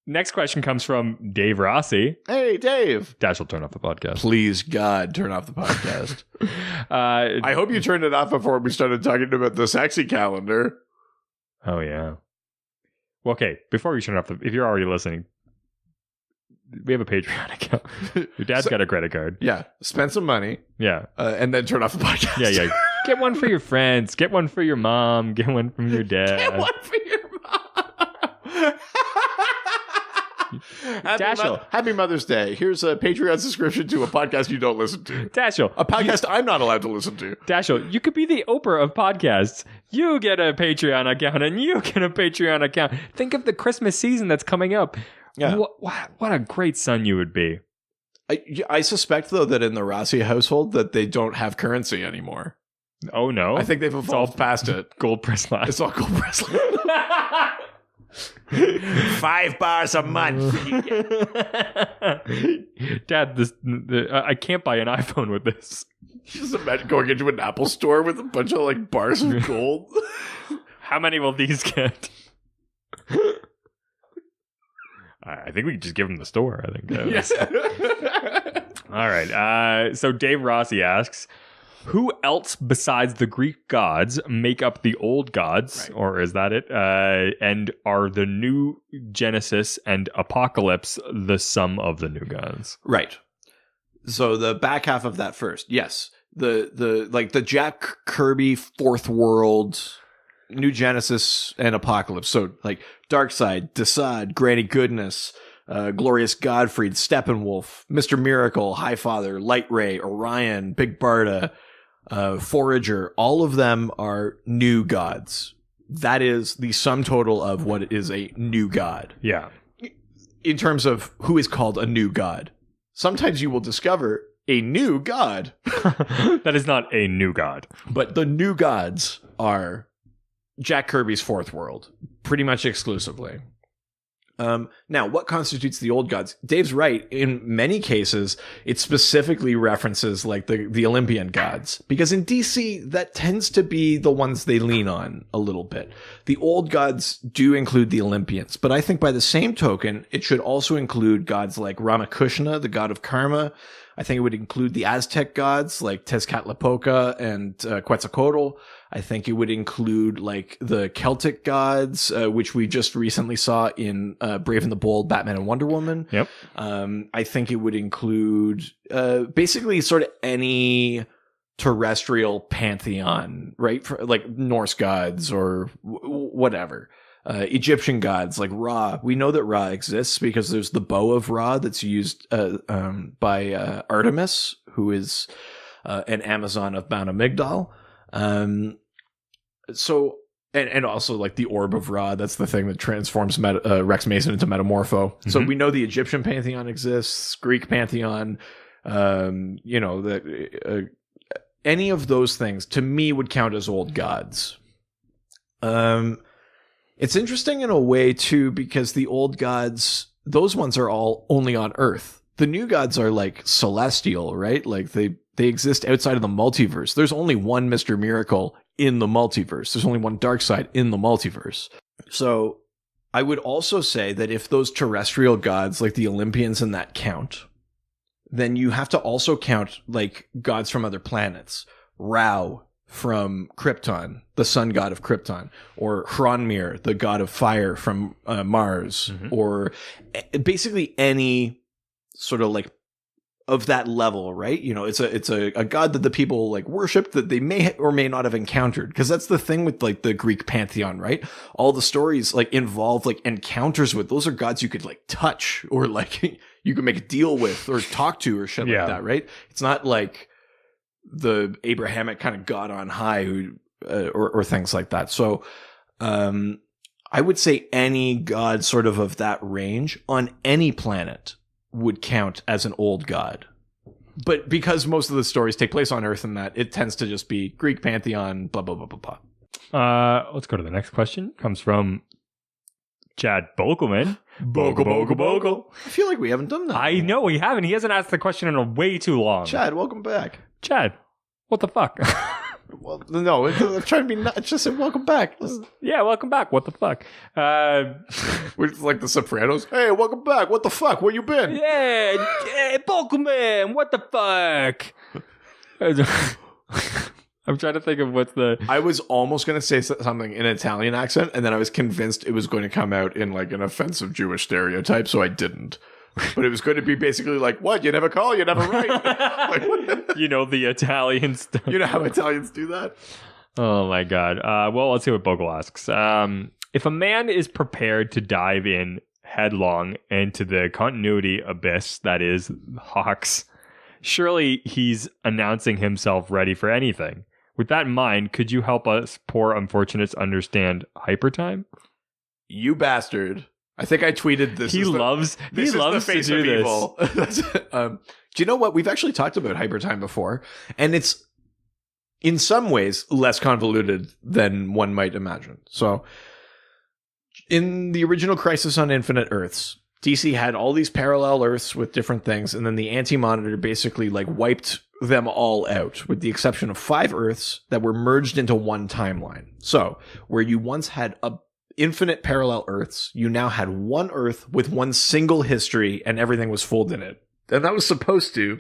Next question comes from Dave Rossi. Hey, Dave. Dash will turn off the podcast. Please, God, turn off the podcast. I hope you turned it off before we started talking about the sexy calendar. Oh, yeah. Well, okay, before we turn off if you're already listening, we have a Patreon account. Your dad's got a credit card. Yeah, spend some money. Yeah. And then turn off the podcast. Yeah, yeah. Get one for your friends. Get one for your mom. Get one from your dad. Get one for your mom. Happy Mother's Day. Here's a Patreon subscription to a podcast you don't listen to. Dashel. A podcast I'm not allowed to listen to. Dashel, you could be the Oprah of podcasts. You get a Patreon account and you get a Patreon account. Think of the Christmas season that's coming up. Yeah. What a great son you would be. I suspect, though, that in the Rossi household that they don't have currency anymore. Oh, no? I think they've evolved past it. Gold press line. It's all gold press line. 5 bars a month. Dad, I can't buy an iPhone with this. Just imagine going into an Apple store with a bunch of like bars of gold. How many will these get? I think we could just give them the store. I think. Yes. All right. So Dave Rossi asks, who else besides the Greek gods make up the old gods, right, or is that it? And are the new Genesis and Apocalypse the sum of the new gods? Right. So the back half of that first, yes. The Jack Kirby Fourth World, New Genesis and Apocalypse. So like Darkseid, Desaad, Granny Goodness, Glorious Godfried, Steppenwolf, Mr. Miracle, Highfather, Light Ray, Orion, Big Barda, Forager, all of them are new gods. That is the sum total of what is a new god. Yeah. In terms of who is called a new god. Sometimes you will discover a new god. That is not a new god. But the new gods are Jack Kirby's Fourth World, pretty much exclusively. Now, what constitutes the old gods? Dave's right. In many cases, it specifically references like the Olympian gods, because in DC, that tends to be the ones they lean on a little bit. The old gods do include the Olympians, but I think by the same token, it should also include gods like Ramakrishna, the god of karma. I think it would include the Aztec gods like Tezcatlipoca and Quetzalcoatl. I think it would include like the Celtic gods, which we just recently saw in Brave and the Bold, Batman and Wonder Woman. Yep. I think it would include basically sort of any terrestrial pantheon, right? For, like Norse gods or whatever. Egyptian gods like Ra. We know that Ra exists because there's the bow of Ra that's used by Artemis, who is an Amazon of Mount Amygdala. So, and also like the orb of Ra, that's the thing that transforms Rex Mason into Metamorpho. Mm-hmm. So we know the Egyptian pantheon exists, Greek pantheon, any of those things to me would count as old gods. It's interesting in a way too, because the old gods, those ones are all only on Earth. The new gods are like celestial, right? Like they exist outside of the multiverse. There's only one Mr. Miracle in the multiverse. There's only one dark side in the multiverse. So I would also say that if those terrestrial gods, like the Olympians and that count, then you have to also count like gods from other planets. Rao from Krypton, the sun god of Krypton, or Hronmir, the god of fire from Mars, or basically any sort of like of that level, right? You know, it's a god that the people like worship that they may or may not have encountered, because that's the thing with like the Greek pantheon, right? All the stories like involve like encounters with those are gods you could like touch or like you could make a deal with or talk to or shit like that, right? It's not like the Abrahamic kind of god on high who or things like that. So I would say any god sort of that range on any planet would count as an old god. But because most of the stories take place on Earth and that, it tends to just be Greek pantheon, blah, blah, blah, blah, blah. Let's go to the next question. Comes from Chad Bogelman. Bogle. I feel like we haven't done that. I know we haven't. He hasn't asked the question in a way too long. Chad, welcome back. Chad, what the fuck? Well, no, I'm trying to be not just say welcome back. Yeah, welcome back. What the fuck? We're like the Sopranos. Hey, welcome back. What the fuck? Where you been? Yeah, hey, Bogelman, what the fuck? I'm trying to think of what's the... I was almost going to say something in an Italian accent, and then I was convinced it was going to come out in like an offensive Jewish stereotype, so I didn't. But it was going to be basically like, what? You never call, you never write. Like, what? You know, the Italian stuff. You know how Italians do that? Oh, my God. Well, let's see what Bogle asks. If a man is prepared to dive in headlong into the continuity abyss that is Hawks, surely he's announcing himself ready for anything. With that in mind, could you help us poor unfortunates understand hypertime? You bastard. I think I tweeted this. He loves to do this. Do you know what? We've actually talked about hypertime before, and it's in some ways less convoluted than one might imagine. So in the original Crisis on Infinite Earths, DC had all these parallel Earths with different things, and then the Anti-Monitor basically like wiped them all out, with the exception of 5 Earths that were merged into one timeline. So where you once had infinite parallel Earths, you now had one Earth with one single history, and everything was folded in it. And that was supposed to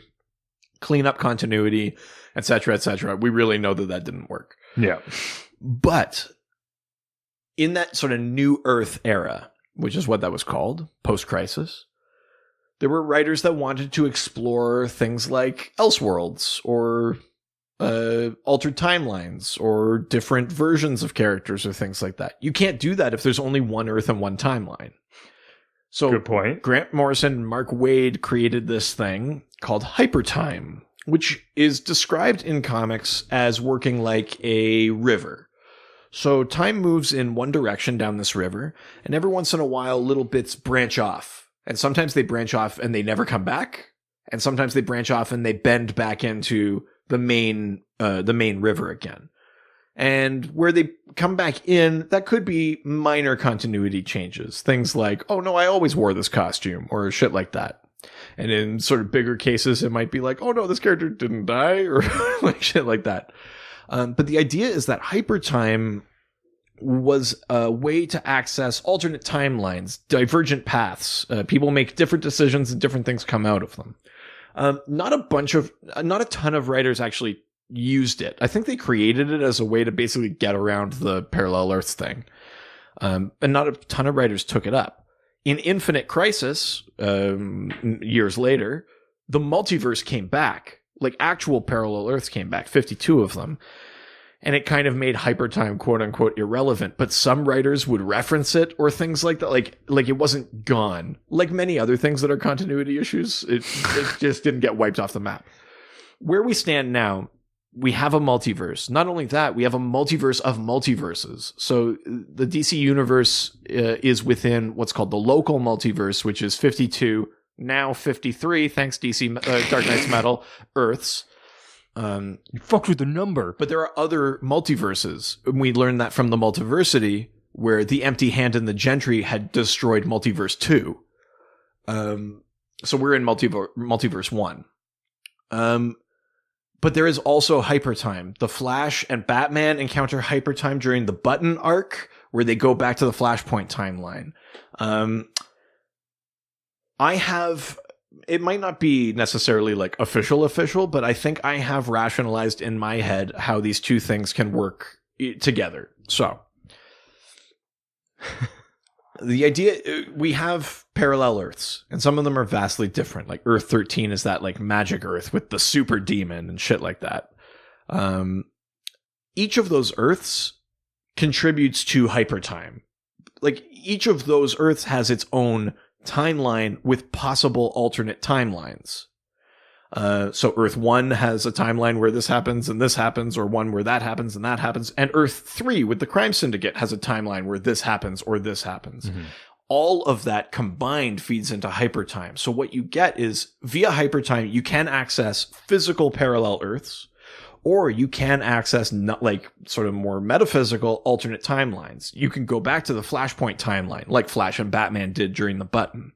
clean up continuity, etc., etc. We really know that didn't work. Yeah. But in that sort of new Earth era, which is what that was called, post-crisis, there were writers that wanted to explore things like Elseworlds or altered timelines or different versions of characters or things like that. You can't do that if there's only one Earth and one timeline. So good point. Grant Morrison and Mark Waid created this thing called hypertime, which is described in comics as working like a river. So time moves in one direction down this river, and every once in a while little bits branch off. And sometimes they branch off and they never come back. And sometimes they branch off and they bend back into the main river again. And where they come back in, that could be minor continuity changes. Things like, oh no, I always wore this costume, or shit like that. And in sort of bigger cases, it might be like, oh no, this character didn't die, or like shit like that. But the idea is that hypertime was a way to access alternate timelines, divergent paths. People make different decisions and different things come out of them. Not a ton of writers actually used it. I think they created it as a way to basically get around the parallel Earths thing. And not a ton of writers took it up. In Infinite Crisis, years later, the multiverse came back. Like actual parallel Earths came back, 52 of them. And it kind of made hypertime quote unquote irrelevant, but some writers would reference it or things like that. Like it wasn't gone. Like many other things that are continuity issues, it just didn't get wiped off the map. Where we stand now, we have a multiverse. Not only that, we have a multiverse of multiverses. So the DC universe is within what's called the local multiverse, which is 52, now 53, thanks DC Dark Knight's Metal, Earths. You fucked with the number. But there are other multiverses. And we learned that from the Multiversity, where the Empty Hand and the Gentry had destroyed Multiverse 2. So we're in Multiverse 1. But there is also hypertime. The Flash and Batman encounter hypertime during the Button arc, where they go back to the Flashpoint timeline. It might not be necessarily like official, but I think I have rationalized in my head how these two things can work together. So the idea, we have parallel Earths, and some of them are vastly different. Like Earth 13 is that like magic Earth with the super demon and shit like that. Each of those Earths contributes to hypertime. Like each of those Earths has its own timeline with possible alternate timelines. So Earth 1 has a timeline where this happens, or one where that happens and that happens. And Earth 3 with the Crime Syndicate has a timeline where this happens or this happens. Mm-hmm. All of that combined feeds into hypertime. So what you get is, via hypertime, you can access physical parallel Earths, or you can access not like sort of more metaphysical alternate timelines. You can go back to the Flashpoint timeline, like Flash and Batman did during the Button.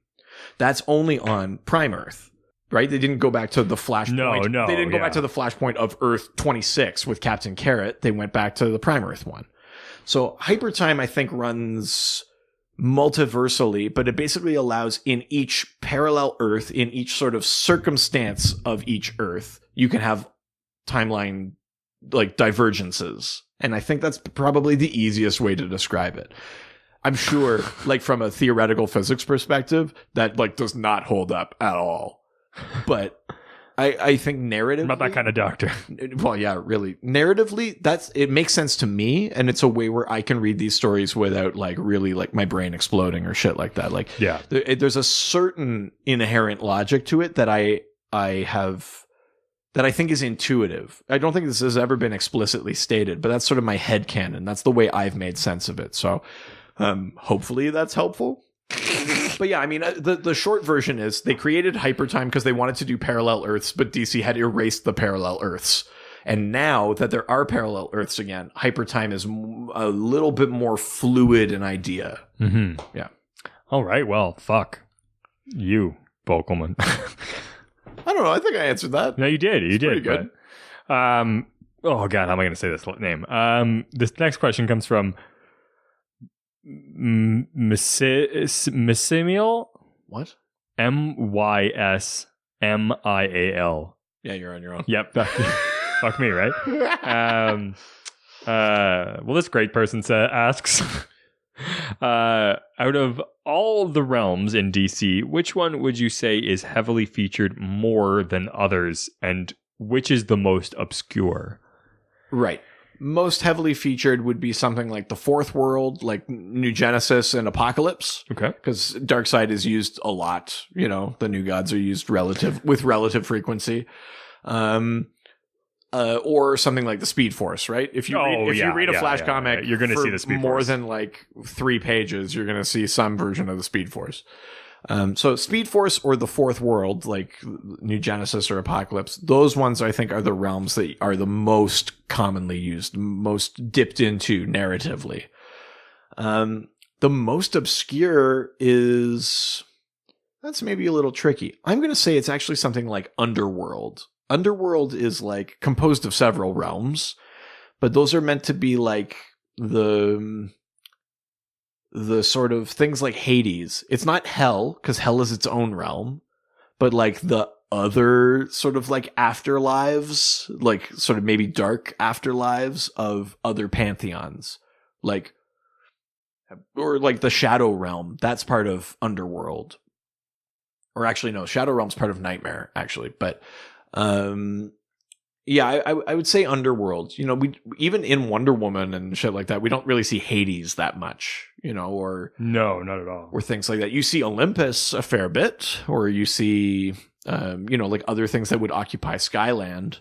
That's only on Prime Earth, right? They didn't go back to the Flashpoint. No, they didn't go back to the Flashpoint of Earth 26 with Captain Carrot. They went back to the Prime Earth one. So hypertime, I think, runs multiversally, but it basically allows in each parallel Earth, in each sort of circumstance of each Earth, you can have timeline like divergences. And I think that's probably the easiest way to describe it. I'm sure, like from a theoretical physics perspective, that like does not hold up at all. But I think narratively, I'm not that kind of doctor. Well, yeah, really. Narratively, it makes sense to me, and it's a way where I can read these stories without like really like my brain exploding or shit like that. Like, yeah, there's a certain inherent logic to it that I think is intuitive. I don't think this has ever been explicitly stated, but that's sort of my headcanon. That's the way I've made sense of it. So hopefully that's helpful. But yeah, I mean, the short version is they created hypertime because they wanted to do parallel Earths, but DC had erased the parallel Earths. And now that there are parallel Earths again, hypertime is a little bit more fluid an idea. Mm-hmm. Yeah. All right. Well, fuck you, Vogelman. I don't know. I think I answered that. No, you did. You did. Pretty good. Oh God, how am I going to say this name? This next question comes from Mysimial. What? Mysmial. Yeah, you're on your own. Yep. Fuck me, right? Well, this great person asks, out of all the realms in DC, which one would you say is heavily featured more than others, and which is the most obscure? Right. Most heavily featured would be something like the Fourth World, like New Genesis and Apocalypse. Okay. Because Darkseid is used a lot. You know, the New Gods are used with relative frequency. Or something like the Speed Force, right? If you read a Flash comic, you're going to see the Speed Force. More than like 3 pages, you're going to see some version of the Speed Force. So Speed Force or the Fourth World, like New Genesis or Apocalypse, those ones I think are the realms that are the most commonly used, most dipped into narratively. The most obscure that's maybe a little tricky. I'm going to say it's actually something like Underworld. Underworld is like composed of several realms, but those are meant to be like the sort of things like Hades. It's not hell, because hell is its own realm, but like the other sort of like afterlives, like sort of maybe dark afterlives of other pantheons, like, or like the Shadow Realm. That's part of Underworld. Or actually, no, Shadow Realm's part of Nightmare, actually, but yeah, I would say Underworld. You know, we even in Wonder Woman and shit like that, we don't really see Hades that much, you know, or no, not at all, or things like that. You see Olympus a fair bit, or you see, you know, like other things that would occupy Skyland.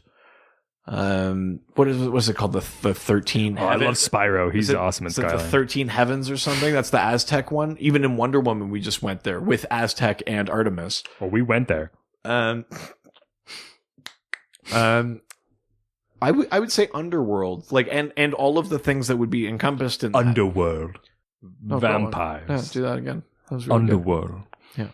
What is it called? The 13. I love Spyro. He's awesome in Skyland. The 13 Heavens or something. That's the Aztec one. Even in Wonder Woman, we just went there with Aztec and Artemis. Well, we went there. I would say Underworld, like, and all of the things that would be encompassed in that. Underworld, vampires. Yeah, do that again. That was really Underworld. Good. Yeah.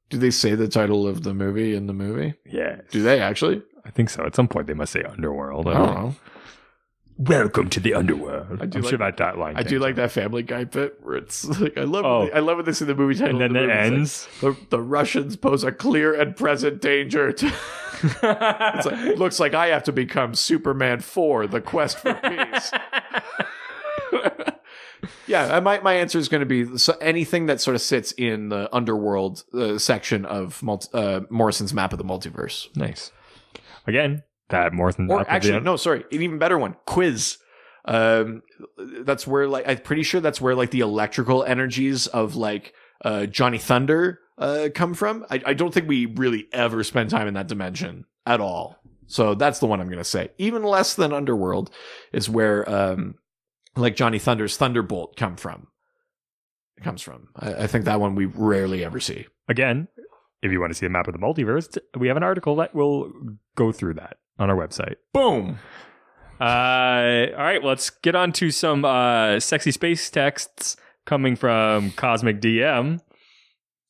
Do they say the title of the movie in the movie? Yeah. Do they actually? I think so. At some point, they must say Underworld. I don't know. Welcome to the Underworld. I do I'm like- sure that line. I do like that Family Guy bit where it's like I love when they see the movie title And then of the it movie. ends. It's like, the Russians pose a clear and present danger to it's like, looks like I have to become Superman 4, the quest for peace. Yeah, my answer is going to be anything that sort of sits in the Underworld section of Morrison's map of the multiverse. Nice. Again, that Morrison's Or map of actually, the no, sorry, an even better one, Quiz. That's where I'm pretty sure that's where the electrical energies of Johnny Thunder come from. I don't think we really ever spend time in that dimension at all. So that's the one I'm going to say. Even less than Underworld is where Johnny Thunder's Thunderbolt comes from. I think that one we rarely ever see. Again, if you want to see a map of the multiverse, we have an article that will go through that on our website. Boom. All right, let's get on to some sexy space texts coming from Cosmic DM.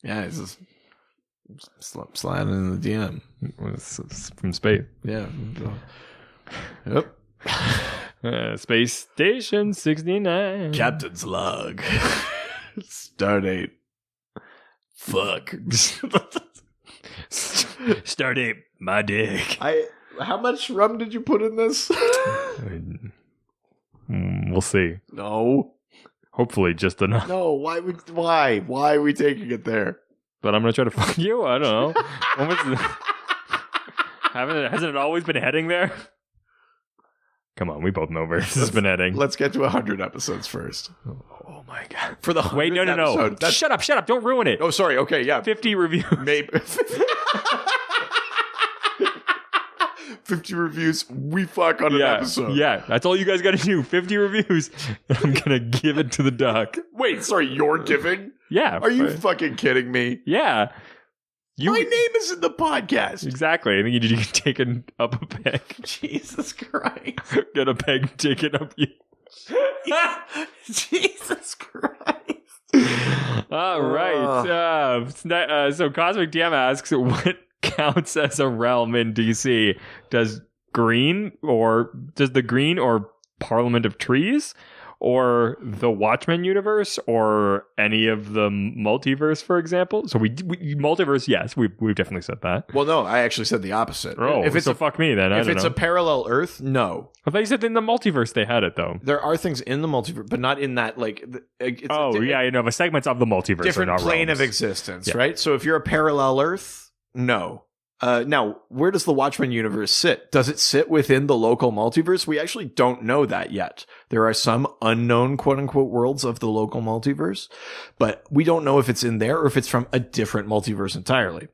Yeah, it's just sliding in the DM. It's from space. Yeah. Yep. Space Station 69. Captain's log. Stardate. Fuck. Stardate, my dick. How much rum did you put in this? We'll see. No. Hopefully just enough. No, why are we taking it there? But I'm going to try to fuck you? I don't know. Hasn't it always been heading there? Come on, we both know where this has been heading. Let's get to 100 episodes first. Oh my god. For the Wait, no. episode, Shut up. Don't ruin it. Oh, sorry. Okay, yeah. 50 reviews. Maybe 50 reviews. We fuck on an episode. Yeah, that's all you guys got to do. 50 reviews. I'm going to give it to the duck. Wait, sorry, you're giving? Yeah. Are you fucking kidding me? Yeah. My name is in the podcast. Exactly. I think you can take it up a peg. Jesus Christ. Get a peg, take it up you. Jesus Christ. All right. So Cosmic DM asks, what counts as a realm in DC? Does the Green or Parliament of Trees or the Watchmen universe or any of the multiverse, for example? So we multiverse, yes, we've definitely said that. Well, no, I actually said the opposite. Oh, if it's fuck me then. If it's a parallel Earth, no. I thought you said in the multiverse they had it though. There are things in the multiverse, but not in that the segments of the multiverse different are not plane realms. of existence, right? So if you're a parallel Earth, no. Now, where does the Watchmen universe sit? Does it sit within the local multiverse? We actually don't know that yet. There are some unknown quote-unquote worlds of the local multiverse, but we don't know if it's in there or if it's from a different multiverse entirely.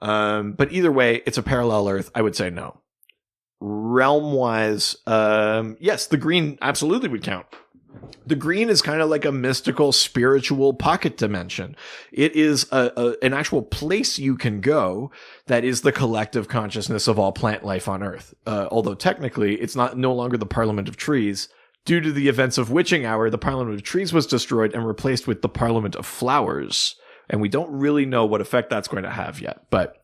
But either way, it's a parallel Earth. I would say no. Realm-wise, yes, the Green absolutely would count. The Green is kind of like a mystical, spiritual pocket dimension. It is an actual place you can go that is the collective consciousness of all plant life on Earth. Although technically, it's no longer the Parliament of Trees. Due to the events of Witching Hour, the Parliament of Trees was destroyed and replaced with the Parliament of Flowers. And we don't really know what effect that's going to have yet. But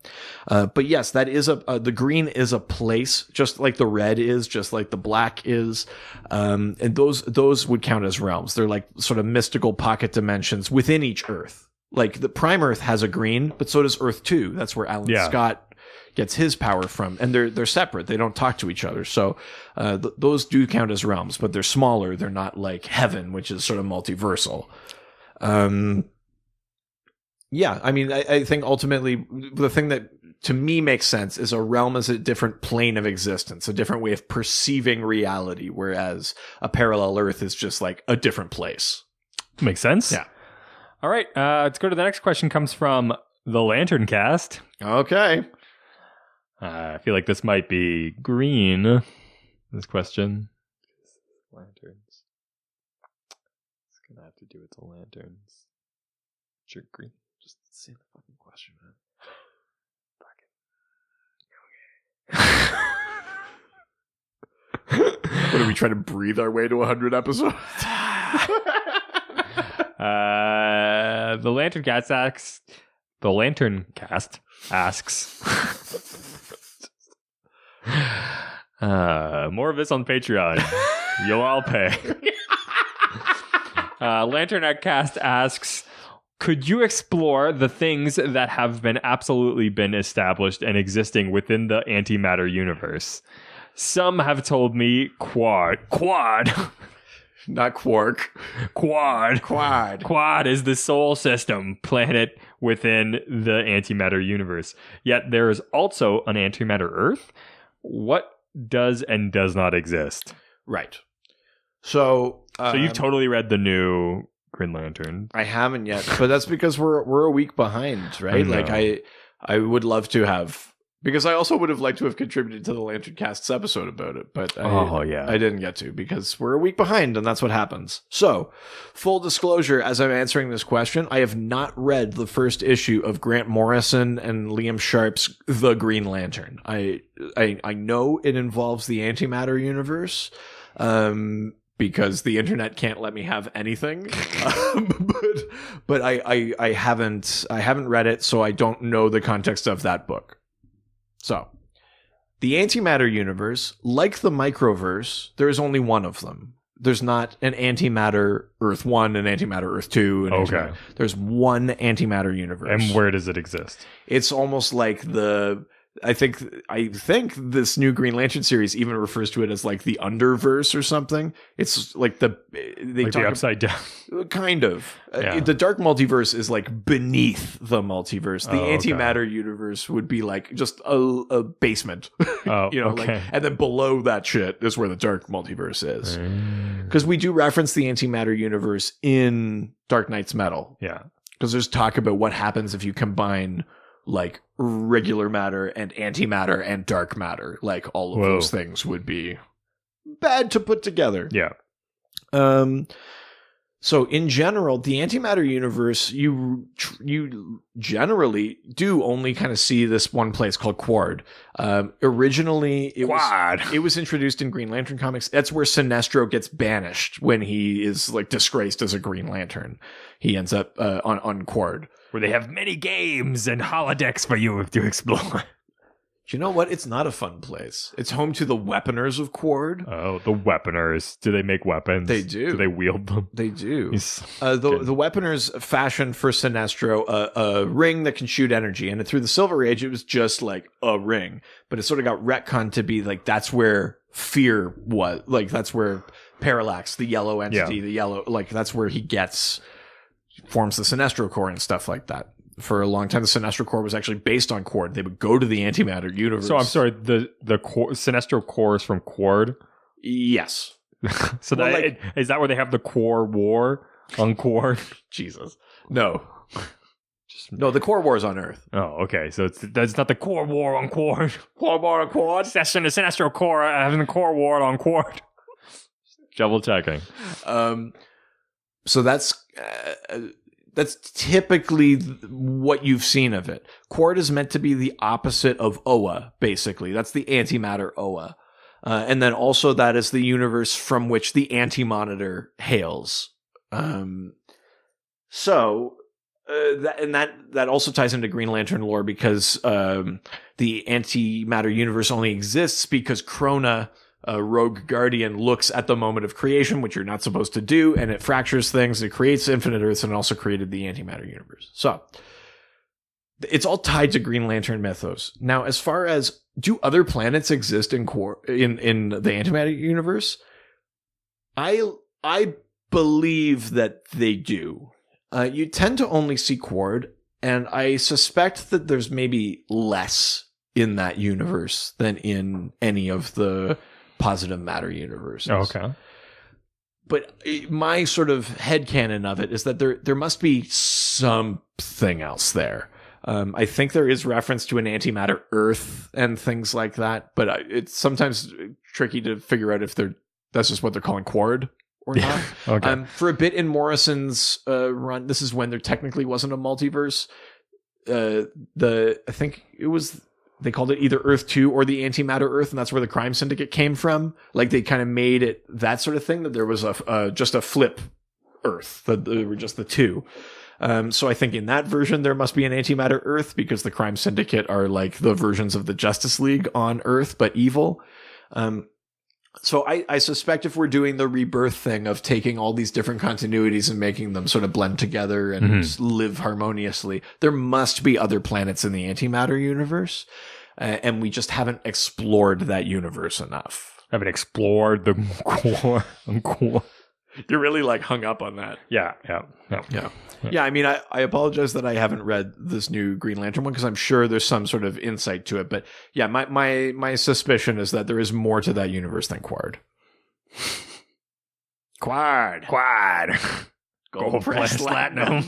yes, that is the Green is a place, just like the red is, just like the black is. And those would count as realms. They're like sort of mystical pocket dimensions within each Earth. Like the Prime Earth has a Green, but so does Earth 2. That's where Alan Scott gets his power from. And they're separate. They don't talk to each other. So those do count as realms, but they're smaller. They're not like heaven, which is sort of multiversal. Yeah, I mean, I think ultimately the thing that to me makes sense is a realm is a different plane of existence, a different way of perceiving reality, whereas a parallel Earth is just like a different place. Makes sense. Yeah. All right, let's go to the next question. Comes from the Lantern Cast. Okay. I feel like this might be green. This question. Lanterns. It's gonna have to do with the lanterns. Sure, green. Just say the fucking question, man. Okay. What are we trying to breathe our way to 100 episodes? The Lantern Cast asks. More of this on Patreon. You'll all pay. Lantern at Cast asks, could you explore the things that have been absolutely been established and existing within the Antimatter Universe? Some have told me quad. Not quark. Quad is the Sol system planet within the Antimatter Universe. Yet there is also an Antimatter Earth. What does and does not exist? Right. So you've totally read the new Green Lantern. I haven't yet, but that's because we're a week behind, right? Like I would love to have, because I also would have liked to have contributed to the Lantern Cast's episode about it, but I didn't get to because we're a week behind, and that's what happens. So, full disclosure, as I'm answering this question, I have not read the first issue of Grant Morrison and Liam Sharp's The Green Lantern. I know it involves the Antimatter Universe, because the internet can't let me have anything, but I haven't read it, so I don't know the context of that book. So, the Antimatter Universe, like the Microverse, there is only one of them. There's not an Antimatter Earth 1 and Antimatter Earth 2. And okay. There's one Antimatter Universe. And where does it exist? It's almost like I think this new Green Lantern series even refers to it as like the Underverse or something. It's like the upside down. Kind of. Yeah. The Dark Multiverse is like beneath the multiverse. The Antimatter Universe would be like just a basement. Okay. And then below that shit is where the Dark Multiverse is. Because we do reference the Antimatter Universe in Dark Knight's Metal. Yeah. Because there's talk about what happens if you combine like regular matter and antimatter and dark matter. Like all of those things would be bad to put together. Yeah. So in general, the Antimatter Universe, you generally do only kind of see this one place called Quard. Originally, it was introduced in Green Lantern comics. That's where Sinestro gets banished when he is like disgraced as a Green Lantern. He ends up on Quard, where they have many games and holodecks for you to explore. You know what? It's not a fun place. It's home to the Weaponers of Quard. Oh, the Weaponers. Do they make weapons? They do. Do they wield them? They do. The Weaponers fashioned for Sinestro a ring that can shoot energy. And through the Silver Age, it was just like a ring. But it sort of got retconned to be like, that's where fear was. Like, that's where Parallax, the yellow entity, that's where he forms the Sinestro Corps and stuff like that. For a long time, the Sinestro Corps was actually based on Quard. They would go to the Antimatter Universe. So I'm sorry, the Sinestro Corps is from Quard? Yes. So is that where they have the Corps War on Quard? Jesus. No. No, the Corps War is on Earth. Oh, okay. So that's not the Corps War on Quard. Corps War on Quard? That's the Sinestro Corps having the Corps War on Quard. Double checking. So that's typically what you've seen of it. Quard is meant to be the opposite of Oa, basically. That's the antimatter Oa. And then also that is the universe from which the Anti-Monitor hails. That also ties into Green Lantern lore because the Antimatter Universe only exists because Krona, a rogue guardian, looks at the moment of creation, which you're not supposed to do, and it fractures things. It creates infinite Earths and also created the Antimatter Universe. So it's all tied to Green Lantern mythos. Now, as far as do other planets exist in the Antimatter Universe, I believe that they do. You tend to only see Quard, and I suspect that there's maybe less in that universe than in any of the positive matter universes. Okay. But my sort of headcanon of it is that there must be something else there. I think there is reference to an antimatter Earth and things like that, but it's sometimes tricky to figure out if that's just what they're calling Quard or not. Okay. For a bit in Morrison's run, this is when there technically wasn't a multiverse. I think it was, they called it either Earth 2 or the Antimatter Earth, and that's where the Crime Syndicate came from. Like, they kind of made it that sort of thing, that there was just a flip Earth, that there were just the two. So I think in that version, there must be an Antimatter Earth because the Crime Syndicate are like the versions of the Justice League on Earth, but evil. So I suspect if we're doing the rebirth thing of taking all these different continuities and making them sort of blend together and live harmoniously, there must be other planets in the Antimatter Universe. And we just haven't explored that universe enough. Haven't explored the core. You're really like hung up on that. Yeah. I mean, I apologize that I haven't read this new Green Lantern one because I'm sure there's some sort of insight to it. But yeah, my suspicion is that there is more to that universe than Quard. Quad. Gold press platinum.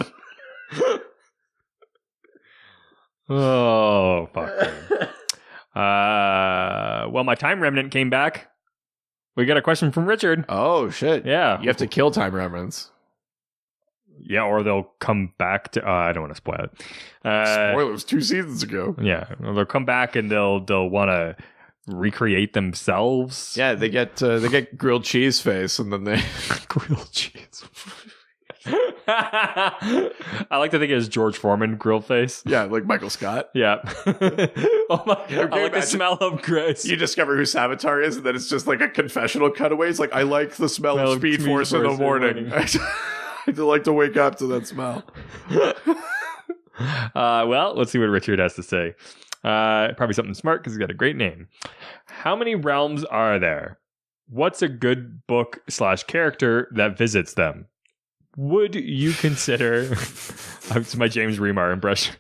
Oh, fuck. Well, my time remnant came back. We got a question from Richard. Oh, shit. Yeah. You have to kill time remnants. Yeah, or they'll come back to... I don't want to spoil it. Spoilers 2 seasons ago. Yeah, they'll come back and they'll want to recreate themselves. Yeah, they get grilled cheese face and then they... grilled cheese. I like to think it as George Foreman grill face. Yeah, like Michael Scott. Yeah. Oh my! Okay, I like the smell of grace. You discover who Savitar is, and then it's just like a confessional cutaway. It's like, I like the smell of Speed Force in the morning. I like to wake up to that smell. Well, let's see what Richard has to say. Probably something smart because he's got a great name. How many realms are there? What's a good book / character that visits them? Would you consider... It's my James Remar impression.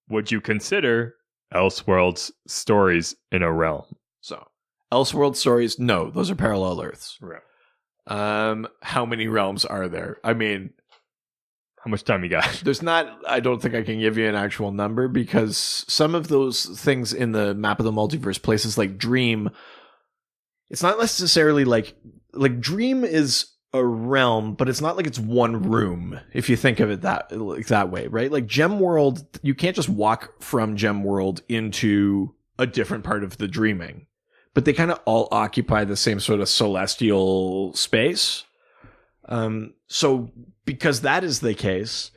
Would you consider Elseworlds stories in a realm? So, Elseworld stories, no. Those are parallel Earths. Right. How many realms are there? I mean... How much time you got? There's not... I don't think I can give you an actual number because some of those things in the map of the multiverse, places like Dream... It's not necessarily like Dream is... a realm, but it's not like it's one room if you think of it that way, right? Like Gemworld, you can't just walk from Gemworld into a different part of the dreaming, but they kind of all occupy the same sort of celestial space. So because that is the case,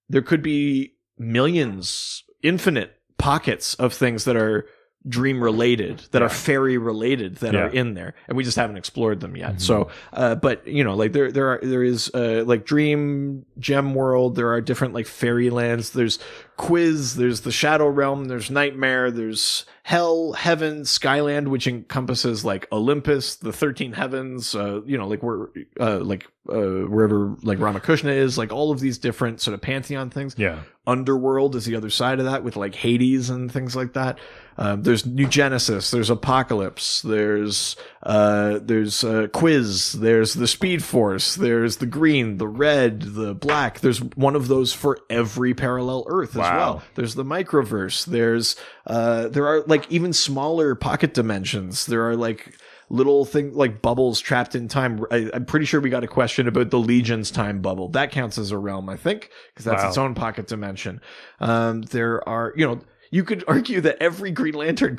there could be millions, infinite pockets of things that are dream related, that are fairy related, that are in there, and we just haven't explored them yet. So but you know, like there is like Dream, Gemworld, there are different like fairy lands, there's Quiz, there's the Shadow Realm, there's Nightmare, there's Hell, Heaven, Skyland, which encompasses like Olympus, the 13 heavens, you know, like where wherever like Ramakrishna is, like all of these different sort of pantheon things. Underworld is the other side of that with like Hades and things like that. There's New Genesis, there's Apocalypse, there's Quiz, there's the Speed Force, there's the green, the red, the black. There's one of those for every parallel Earth as well. There's the Microverse. There are like even smaller pocket dimensions. There are like little things like bubbles trapped in time. I'm pretty sure we got a question about the Legion's time bubble. That counts as a realm, I think, because that's its own pocket dimension. There are, you know, you could argue that every Green Lantern,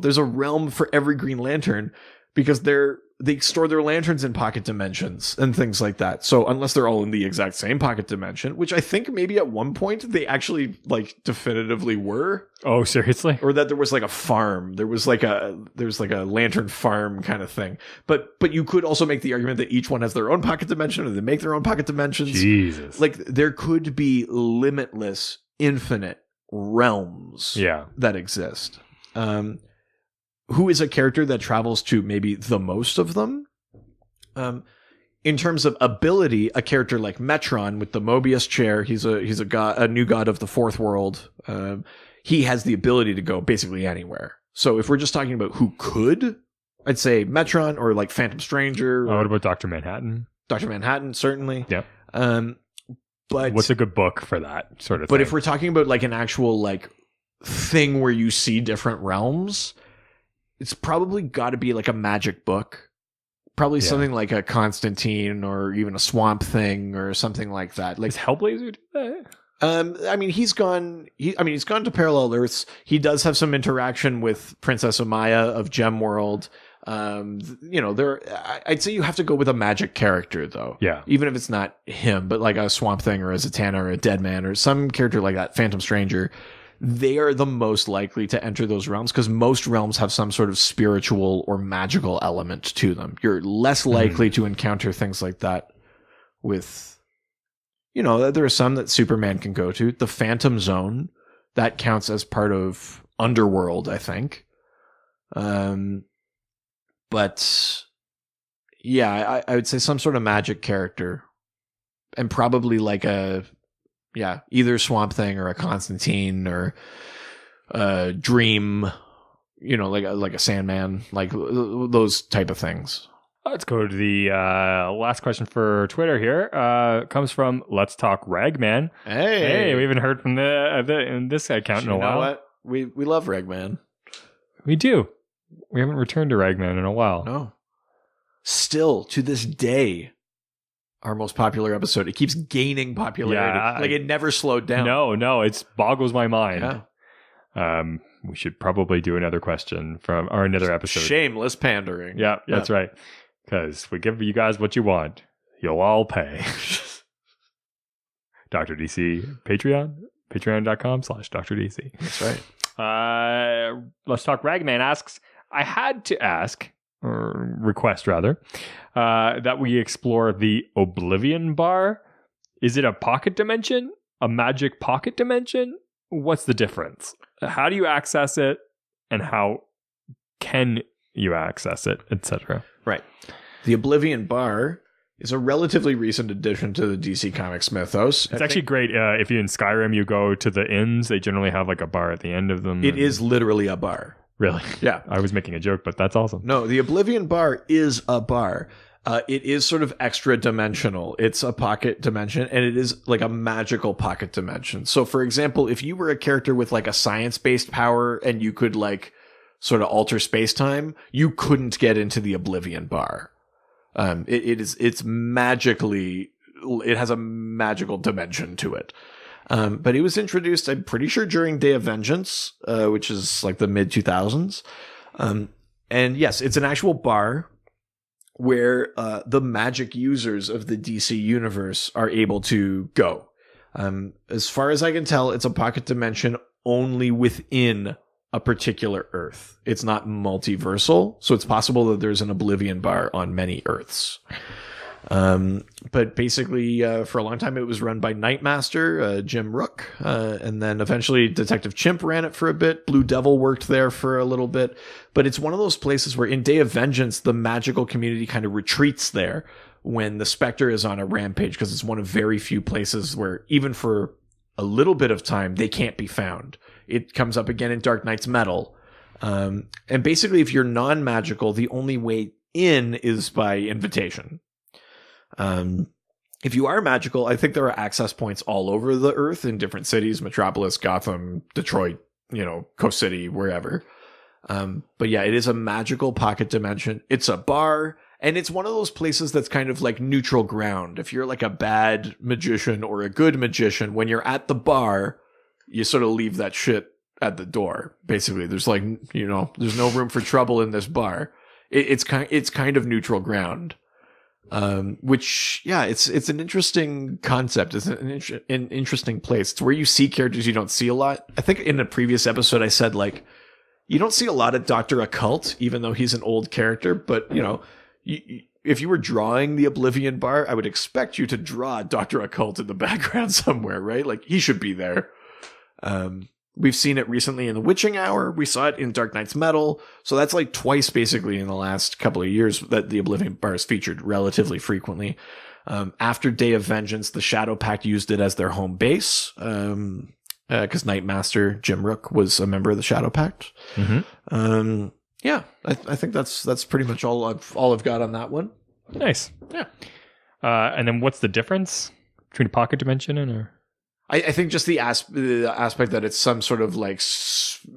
there's a realm for every Green Lantern because they store their lanterns in pocket dimensions and things like that. So unless they're all in the exact same pocket dimension, which I think maybe at one point they actually like definitively were. Oh, seriously? Or that there was like a farm. There was like a lantern farm kind of thing. But you could also make the argument that each one has their own pocket dimension or they make their own pocket dimensions. Jesus. Like there could be limitless, infinite realms that exist. Who is a character that travels to maybe the most of them? In terms of ability, a character like Metron with the Mobius chair, he's a god, a new god of the fourth world. He has the ability to go basically anywhere. So if we're just talking about who could, I'd say Metron or like Phantom Stranger. What about Dr. Manhattan? Dr. Manhattan, certainly. Yeah. But what's a good book for that sort of thing? But if we're talking about like an actual like thing where you see different realms, it's probably got to be like a magic book. Probably something like a Constantine or even a Swamp Thing or something like that. Like, does Hellblazer do that? I mean, he's gone to parallel Earths. He does have some interaction with Princess Amaya of Gemworld. I'd say you have to go with a magic character though. Yeah. Even if it's not him, but like a Swamp Thing or a Zatanna or a Deadman or some character like that, Phantom Stranger, they are the most likely to enter those realms because most realms have some sort of spiritual or magical element to them. You're less likely to encounter things like that with, there are some that Superman can go to. The Phantom Zone, that counts as part of Underworld, I think. But yeah, I would say some sort of magic character, and probably like either Swamp Thing or a Constantine or a Dream, like a Sandman, like those type of things. Let's go to the last question for Twitter here. Comes from Let's Talk Ragman. Hey, we haven't heard from this account in a while. You know what? We love Ragman. We do. We haven't returned to Ragman in a while. No. Still, to this day, our most popular episode. It keeps gaining popularity. It never slowed down. No, it boggles my mind. Yeah. We should probably do another question or another episode. Shameless pandering. Yeah, that's right. Because we give you guys what you want. You'll all pay. Dr. DC Patreon. Patreon.com/Dr. DC. That's right. Let's Talk Ragman asks, I had to ask, or request rather, that we explore the Oblivion Bar. Is it a pocket dimension? A magic pocket dimension? What's the difference? How do you access it? And how can you access it, etc.? Right. The Oblivion Bar is a relatively recent addition to the DC Comics mythos. It's actually great. If you in Skyrim, you go to the inns, they generally have like a bar at the end of them. It is literally a bar. Really? Yeah. I was making a joke, but that's awesome. No, the Oblivion Bar is a bar. It is sort of extra dimensional. It's a pocket dimension, and it is like a magical pocket dimension. So, for example, if you were a character with like a science-based power and you could like sort of alter space-time, you couldn't get into the Oblivion Bar. It has a magical dimension to it. But it was introduced, I'm pretty sure, during Day of Vengeance, which is like the mid 2000s. And yes, it's an actual bar where the magic users of the DC universe are able to go. As far as I can tell, it's a pocket dimension only within a particular Earth. It's not multiversal, so it's possible that there's an Oblivion Bar on many Earths. But basically, for a long time, it was run by Nightmaster, Jim Rook, and then eventually Detective Chimp ran it for a bit. Blue Devil worked there for a little bit. But it's one of those places where in Day of Vengeance, the magical community kind of retreats there when the Spectre is on a rampage, because it's one of very few places where, even for a little bit of time, they can't be found. It comes up again in Dark Knight's Metal. And basically, if you're non-magical, the only way in is by invitation. If you are magical, I think there are access points all over the Earth in different cities, Metropolis, Gotham, Detroit, Coast City, wherever. But yeah, it is a magical pocket dimension. It's a bar, and it's one of those places that's kind of like neutral ground. If you're like a bad magician or a good magician, when you're at the bar, you sort of leave that shit at the door. Basically, there's like, there's no room for trouble in this bar. It's kind of neutral ground. Which, yeah, it's an interesting concept. It's an interesting place. It's where you see characters you don't see a lot. I think in a previous episode I said, like, you don't see a lot of Dr. Occult, even though he's an old character. But, if you were drawing the Oblivion Bar, I would expect you to draw Dr. Occult in the background somewhere, right? Like, he should be there. We've seen it recently in The Witching Hour. We saw it in Dark Knight's Metal. So that's like twice basically in the last couple of years that the Oblivion Bar is featured relatively frequently. After Day of Vengeance, the Shadow Pact used it as their home base. Because Nightmaster Jim Rook was a member of the Shadow Pact. Mm-hmm. Yeah, I think that's pretty much all I've got on that one. Nice. Yeah. And then what's the difference between a pocket dimension and a... I think just the aspect that it's some sort of like,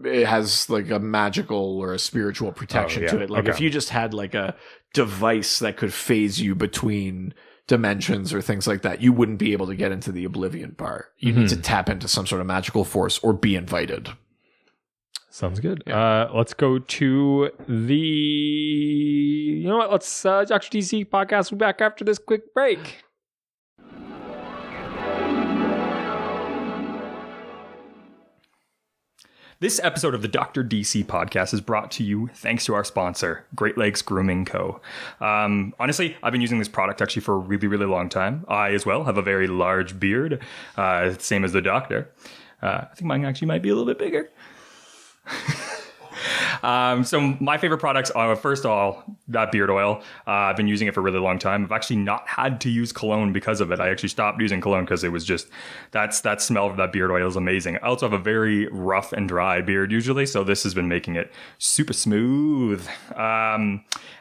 it has like a magical or a spiritual protection to it. Like if you just had like a device that could phase you between dimensions or things like that, you wouldn't be able to get into the Oblivion Bar. You need to tap into some sort of magical force or be invited. Sounds good. Let's go to the... You know what? Let's... Dr. DC podcast will be back after this quick break. This episode of the Dr. DC podcast is brought to you thanks to our sponsor, Great Lakes Grooming Co. Honestly, I've been using this product actually for a really, really long time. I, as well, have a very large beard, same as the doctor. I think mine actually might be a little bit bigger. So my favorite products are, first of all, that beard oil. I've been using it for a really long time. I've actually not had to use cologne because of it. I actually stopped using cologne because it was just, that smell of that beard oil is amazing. I also have a very rough and dry beard usually, so this has been making it super smooth.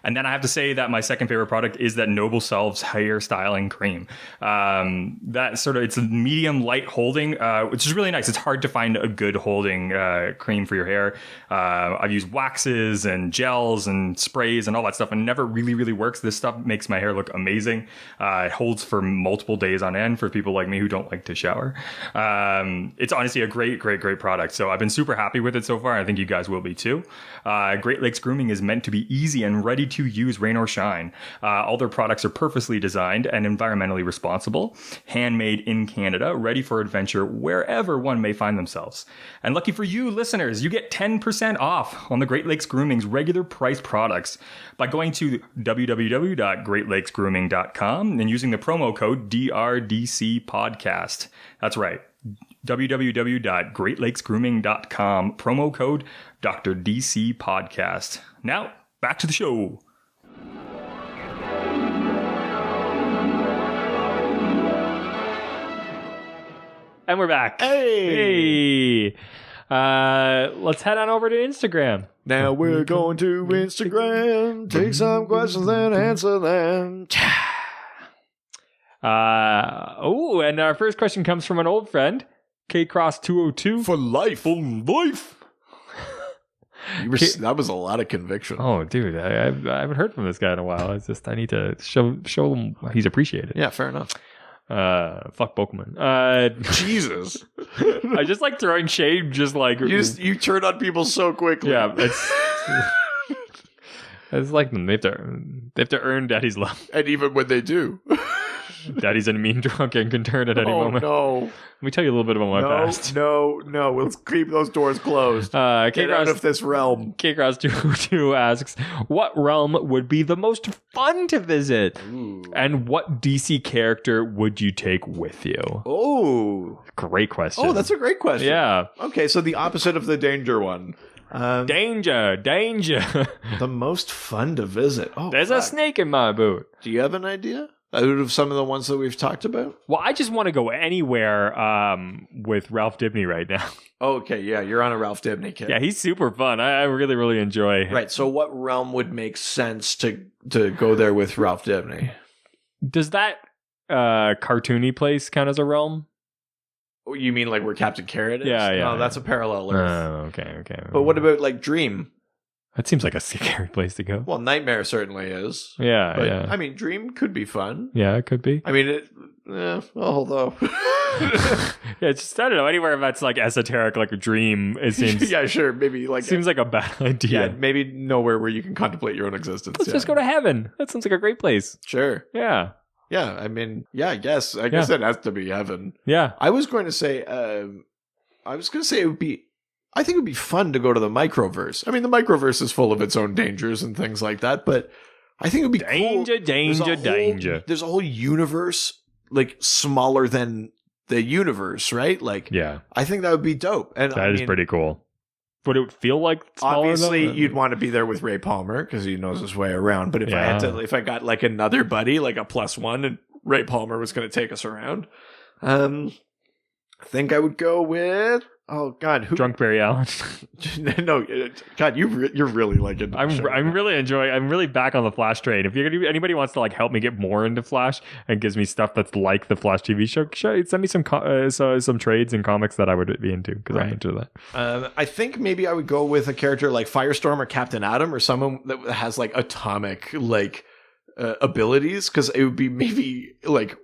And then I have to say that my second favorite product is that Noble Selves hair styling cream. It's a medium light holding, which is really nice. It's hard to find a good holding cream for your hair. I've used waxes and gels and sprays and all that stuff, and it never really works. This stuff makes my hair look amazing. It holds for multiple days on end for people like me who don't like to shower. It's honestly a great product. So I've been super happy with it so far. I think you guys will be too. Great Lakes Grooming is meant to be easy and ready to use, rain or shine. All their products are purposely designed and environmentally responsible, handmade in Canada, ready for adventure wherever one may find themselves. And lucky for you listeners, you get 10% off on the Great Lakes Grooming's regular price products by going to www.greatlakesgrooming.com and using the promo code DRDC podcast. That's right. www.greatlakesgrooming.com, promo code Dr. DC podcast. Now, back to the show. And we're back. Hey! Let's head on over to Instagram. Now we're going to Instagram. Take some questions and answer them. And our first question comes from an old friend, KCross202. For life. That was a lot of conviction. Oh, dude, I haven't heard from this guy in a while. It's just I need to show him he's appreciated. Yeah, fair enough. Fuck Pokemon. Jesus. I just like throwing shade, just like you turn on people so quickly. Yeah, it's like them. They have to earn Daddy's love. And even when they do, Daddy's a mean drunk and can turn at any moment. No. Let me tell you a little bit about my past. No. Let's keep those doors closed. Get out of this realm. KCross202 asks, what realm would be the most fun to visit? Ooh. And what DC character would you take with you? Oh. Great question. Oh, that's a great question. Yeah. Okay, so the opposite of the danger one. Danger. The most fun to visit. Oh, there's a snake in my boot. Do you have an idea? Out of some of the ones that we've talked about? Well, I just want to go anywhere with Ralph Dibny right now. Okay, yeah, you're on a Ralph Dibny kick. Yeah, he's super fun. I really enjoy him. Right, so what realm would make sense to go there with Ralph Dibny? Does that cartoony place count as a realm? Oh, you mean like where Captain Carrot is? Yeah. No, that's a parallel Earth. Oh, okay. But what about like Dream? That seems like a scary place to go. Well, Nightmare certainly is. Yeah, but, yeah. I mean, Dream could be fun. Yeah, it could be. I mean, although. Yeah, it's just, I don't know, anywhere that's like esoteric, like a dream, it seems. Yeah, sure. Maybe like. Seems like a bad idea. Yeah, maybe nowhere where you can contemplate your own existence. Let's just go to heaven. That sounds like a great place. Sure. Yeah. Yeah, I mean, yeah, I guess it has to be heaven. Yeah. I was going to say, it would be. I think it would be fun to go to the Microverse. I mean, the Microverse is full of its own dangers and things like that, but I think it would be danger. There's a whole universe, like, smaller than the universe, right? Like, yeah. I think that would be dope. And that is pretty cool. Would it feel like smaller? Obviously, you'd want to be there with Ray Palmer because he knows his way around. But if I got like another buddy, like a +1, and Ray Palmer was going to take us around, I think I would go with. Oh God, who? Drunk Barry Allen. No, God, you're really like it. I'm really back on the Flash train. If anybody wants to like help me get more into Flash and gives me stuff that's like the Flash TV show, send me some trades and comics that I would be into because I'm into that. I think maybe I would go with a character like Firestorm or Captain Atom or someone that has like atomic like abilities because it would be maybe like.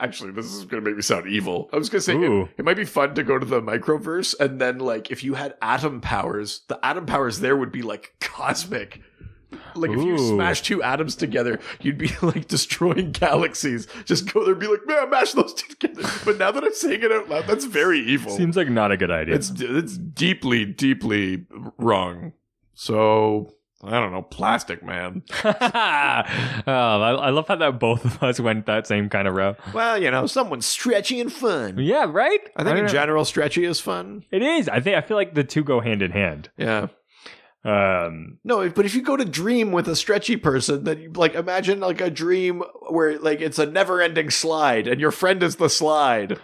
Actually, this is going to make me sound evil. I was going to say it might be fun to go to the Microverse, and then like if you had atom powers, the atom powers there would be like cosmic. Like if you smash two atoms together, you'd be like destroying galaxies. Just go there and be like, man, mash those two together. But now that I'm saying it out loud, that's very evil. Seems like not a good idea. It's deeply, deeply wrong. So I don't know, Plastic Man. I love how that both of us went that same kind of route. Well, someone's stretchy and fun. Yeah, right? I think in general, stretchy is fun. It is. I feel like the two go hand in hand. Yeah. No, but if you go to dream with a stretchy person, then you like imagine like a dream where like it's a never-ending slide and your friend is the slide.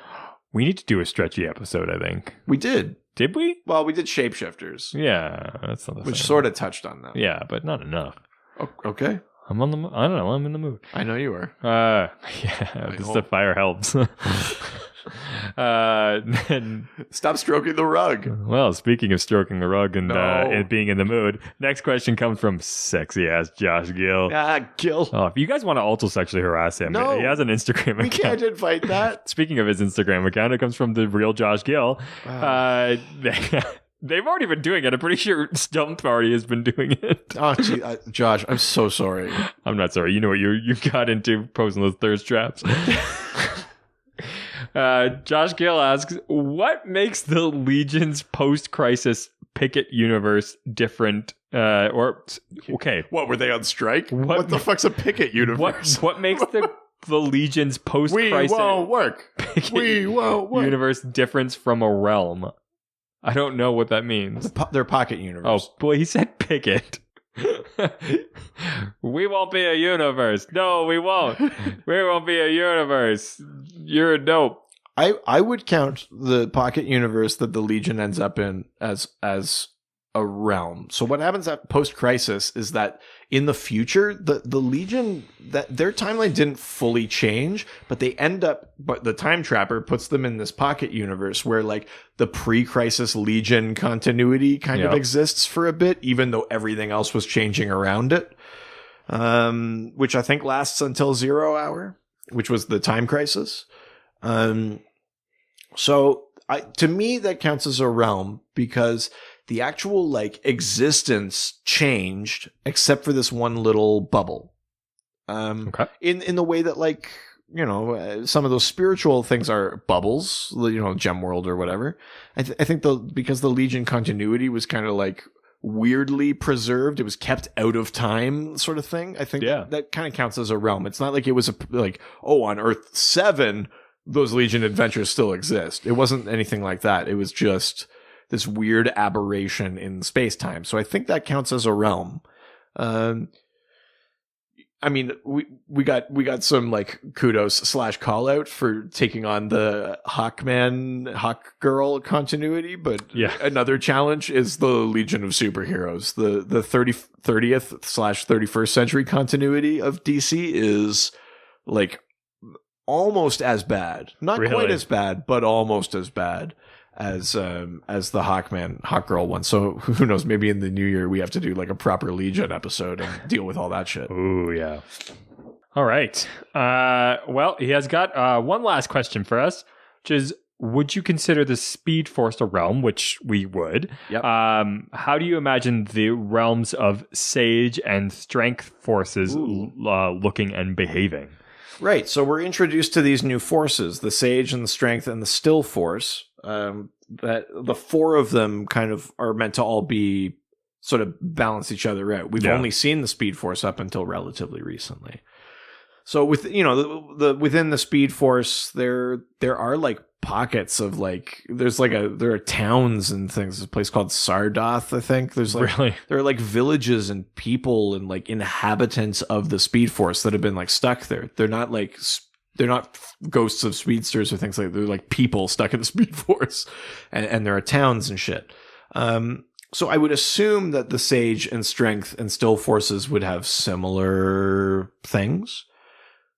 We need to do a stretchy episode, I think. We did. Did we? Well, we did Shapeshifters. Yeah, that's not the which same. Sort of touched on that. Yeah, but not enough. Oh, okay. I'm on the. I don't know. I'm in the mood. I know you are. Yeah. The fire helps. Then, stop stroking the rug. Well, speaking of stroking the rug and being in the mood, next question comes from sexy ass Josh Gill. Gill. Oh, if you guys want to also sexually harass him, he has an Instagram account. We can't invite that. Speaking of his Instagram account, it comes from the real Josh Gill. Wow. They've already been doing it. I'm pretty sure Stump Party has been doing it. Oh, gee, Josh, I'm so sorry. I'm not sorry. You know what you got into posing those thirst traps. Josh Gill asks, what makes the Legion's post-crisis Picket universe different? Okay. What, were they on strike? What the fuck's a Picket universe? What makes the Legion's post-crisis universe difference from a realm? I don't know what that means. Their pocket universe. Oh, boy, he said Picket. We won't be a universe. No, we won't. We won't be a universe. You're dope. I would count the pocket universe that the Legion ends up in as a realm. So what happens at post-crisis is that in the future, the Legion, that their timeline didn't fully change, but the Time Trapper puts them in this pocket universe where like the pre-crisis Legion continuity kind of exists for a bit, even though everything else was changing around it. Which I think lasts until 0 Hour, which was the time crisis. So to me, that counts as a realm because the actual like existence changed except for this one little bubble. In the way that like, some of those spiritual things are bubbles, Gemworld or whatever. I think because the Legion continuity was kind of like weirdly preserved, it was kept out of time sort of thing. I think that kind of counts as a realm. It's not like it was on Earth 7, those Legion adventures still exist. It wasn't anything like that. It was just this weird aberration in space-time. So I think that counts as a realm. I mean, we got some like kudos / call out for taking on the Hawk Girl continuity, but another challenge is the Legion of Superheroes. The 30th / 31st century continuity of DC is like almost as bad. Not quite as bad, but almost as bad as the Hawk Girl one. So who knows, maybe in the new year we have to do like a proper Legion episode and deal with all that shit. Ooh, yeah. All right. Well, he has got one last question for us, which is, would you consider the Speed Force a realm? Which we would. Yep. How do you imagine the realms of Sage and Strength forces looking and behaving? Right. So we're introduced to these new forces, the Sage and the Strength and the Still Force. That the four of them kind of are meant to all be sort of balance each other out. We've only seen the Speed Force up until relatively recently. So with within the Speed Force, there are like pockets of like there are towns and things. There's a place called Sardoth, I think. There are like villages and people and like inhabitants of the Speed Force that have been like stuck there. They're not ghosts of speedsters or things like that. They're like people stuck in the Speed Force, and there are towns and shit. So I would assume that the Sage and Strength and Still forces would have similar things.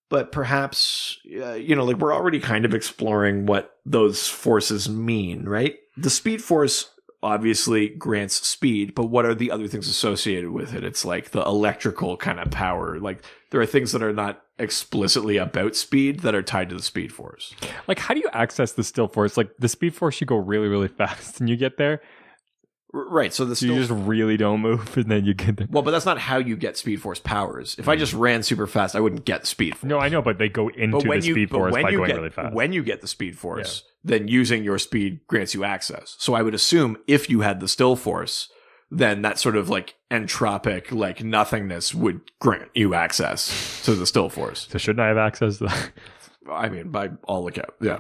But perhaps, like we're already kind of exploring what those forces mean, right? The Speed Force obviously grants speed, but what are the other things associated with it? It's like the electrical kind of power. Like there are things that are not explicitly about speed that are tied to the Speed Force. Like, how do you access the Still Force? Like, the Speed Force, you go really, really fast and you get there. Right, so you just really don't move and then you get there. Well, but that's not how you get Speed Force powers. If I just ran super fast, I wouldn't get Speed Force. No, I know, but they go into the Speed Force by going really fast. When you get the Speed Force, then using your speed grants you access. So I would assume if you had the Still Force, then that sort of like entropic, like nothingness would grant you access to the Still Force. So shouldn't I have access to that? I mean, by all accounts, yeah.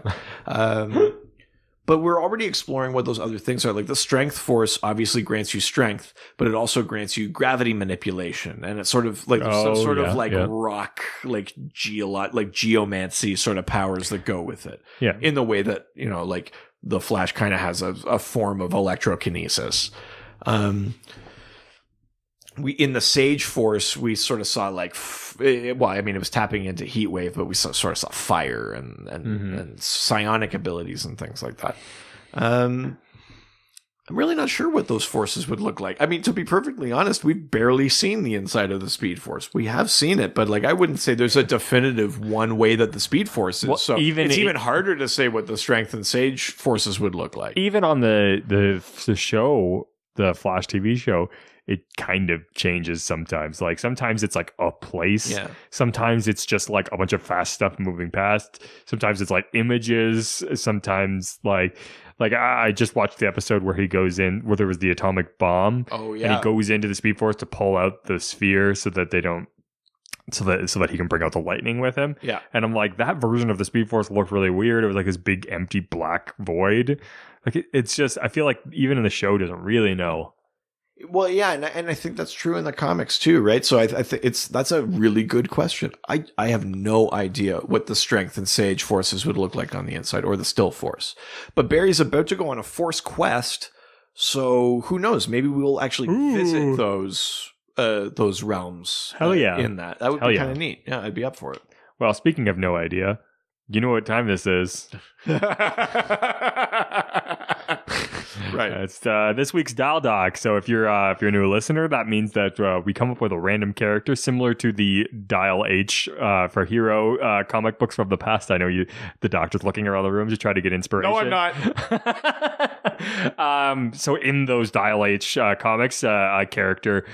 But we're already exploring what those other things are. Like the Strength Force obviously grants you strength, but it also grants you gravity manipulation. And it's sort of like some sort of like rock, like geomancy sort of powers that go with it. Yeah. In the way that, you know, like the Flash kind of has a form of electrokinesis. In the Sage Force, we sort of saw like, it was tapping into Heat Wave, but we sort of saw fire and psionic abilities and things like that. I'm really not sure what those forces would look like. I mean, to be perfectly honest, we've barely seen the inside of the Speed Force. We have seen it, but like I wouldn't say there's a definitive one way that the Speed Force is. Well, so it's even harder to say what the Strength and Sage forces would look like. Even on the show, the Flash TV show, it kind of changes sometimes. Like sometimes it's like a place. Yeah. Sometimes it's just like a bunch of fast stuff moving past. Sometimes it's like images. Sometimes like I just watched the episode where he goes in, where there was the atomic bomb. Oh yeah. And he goes into the Speed Force to pull out the sphere so that they don't, so that he can bring out the lightning with him. Yeah. And I'm like, that version of the Speed Force looked really weird. It was like this big empty black void. Like it's just, I feel like even in the show doesn't really know. Well, yeah, and I think that's true in the comics too, right? So I think that's a really good question. I have no idea what the Strength and Sage forces would look like on the inside, or the Still Force. But Barry's about to go on a Force quest, so who knows? Maybe we'll actually visit those realms. Hell yeah! In that would be kind of neat. Yeah, I'd be up for it. Well, speaking of no idea, you know what time this is? Right. It's this week's Dial Doc. So if you're a new listener, that means that we come up with a random character similar to the Dial H for Hero comic books from the past. I know the Doctor's looking around the room to try to get inspiration. No, I'm not. So in those Dial H comics, a character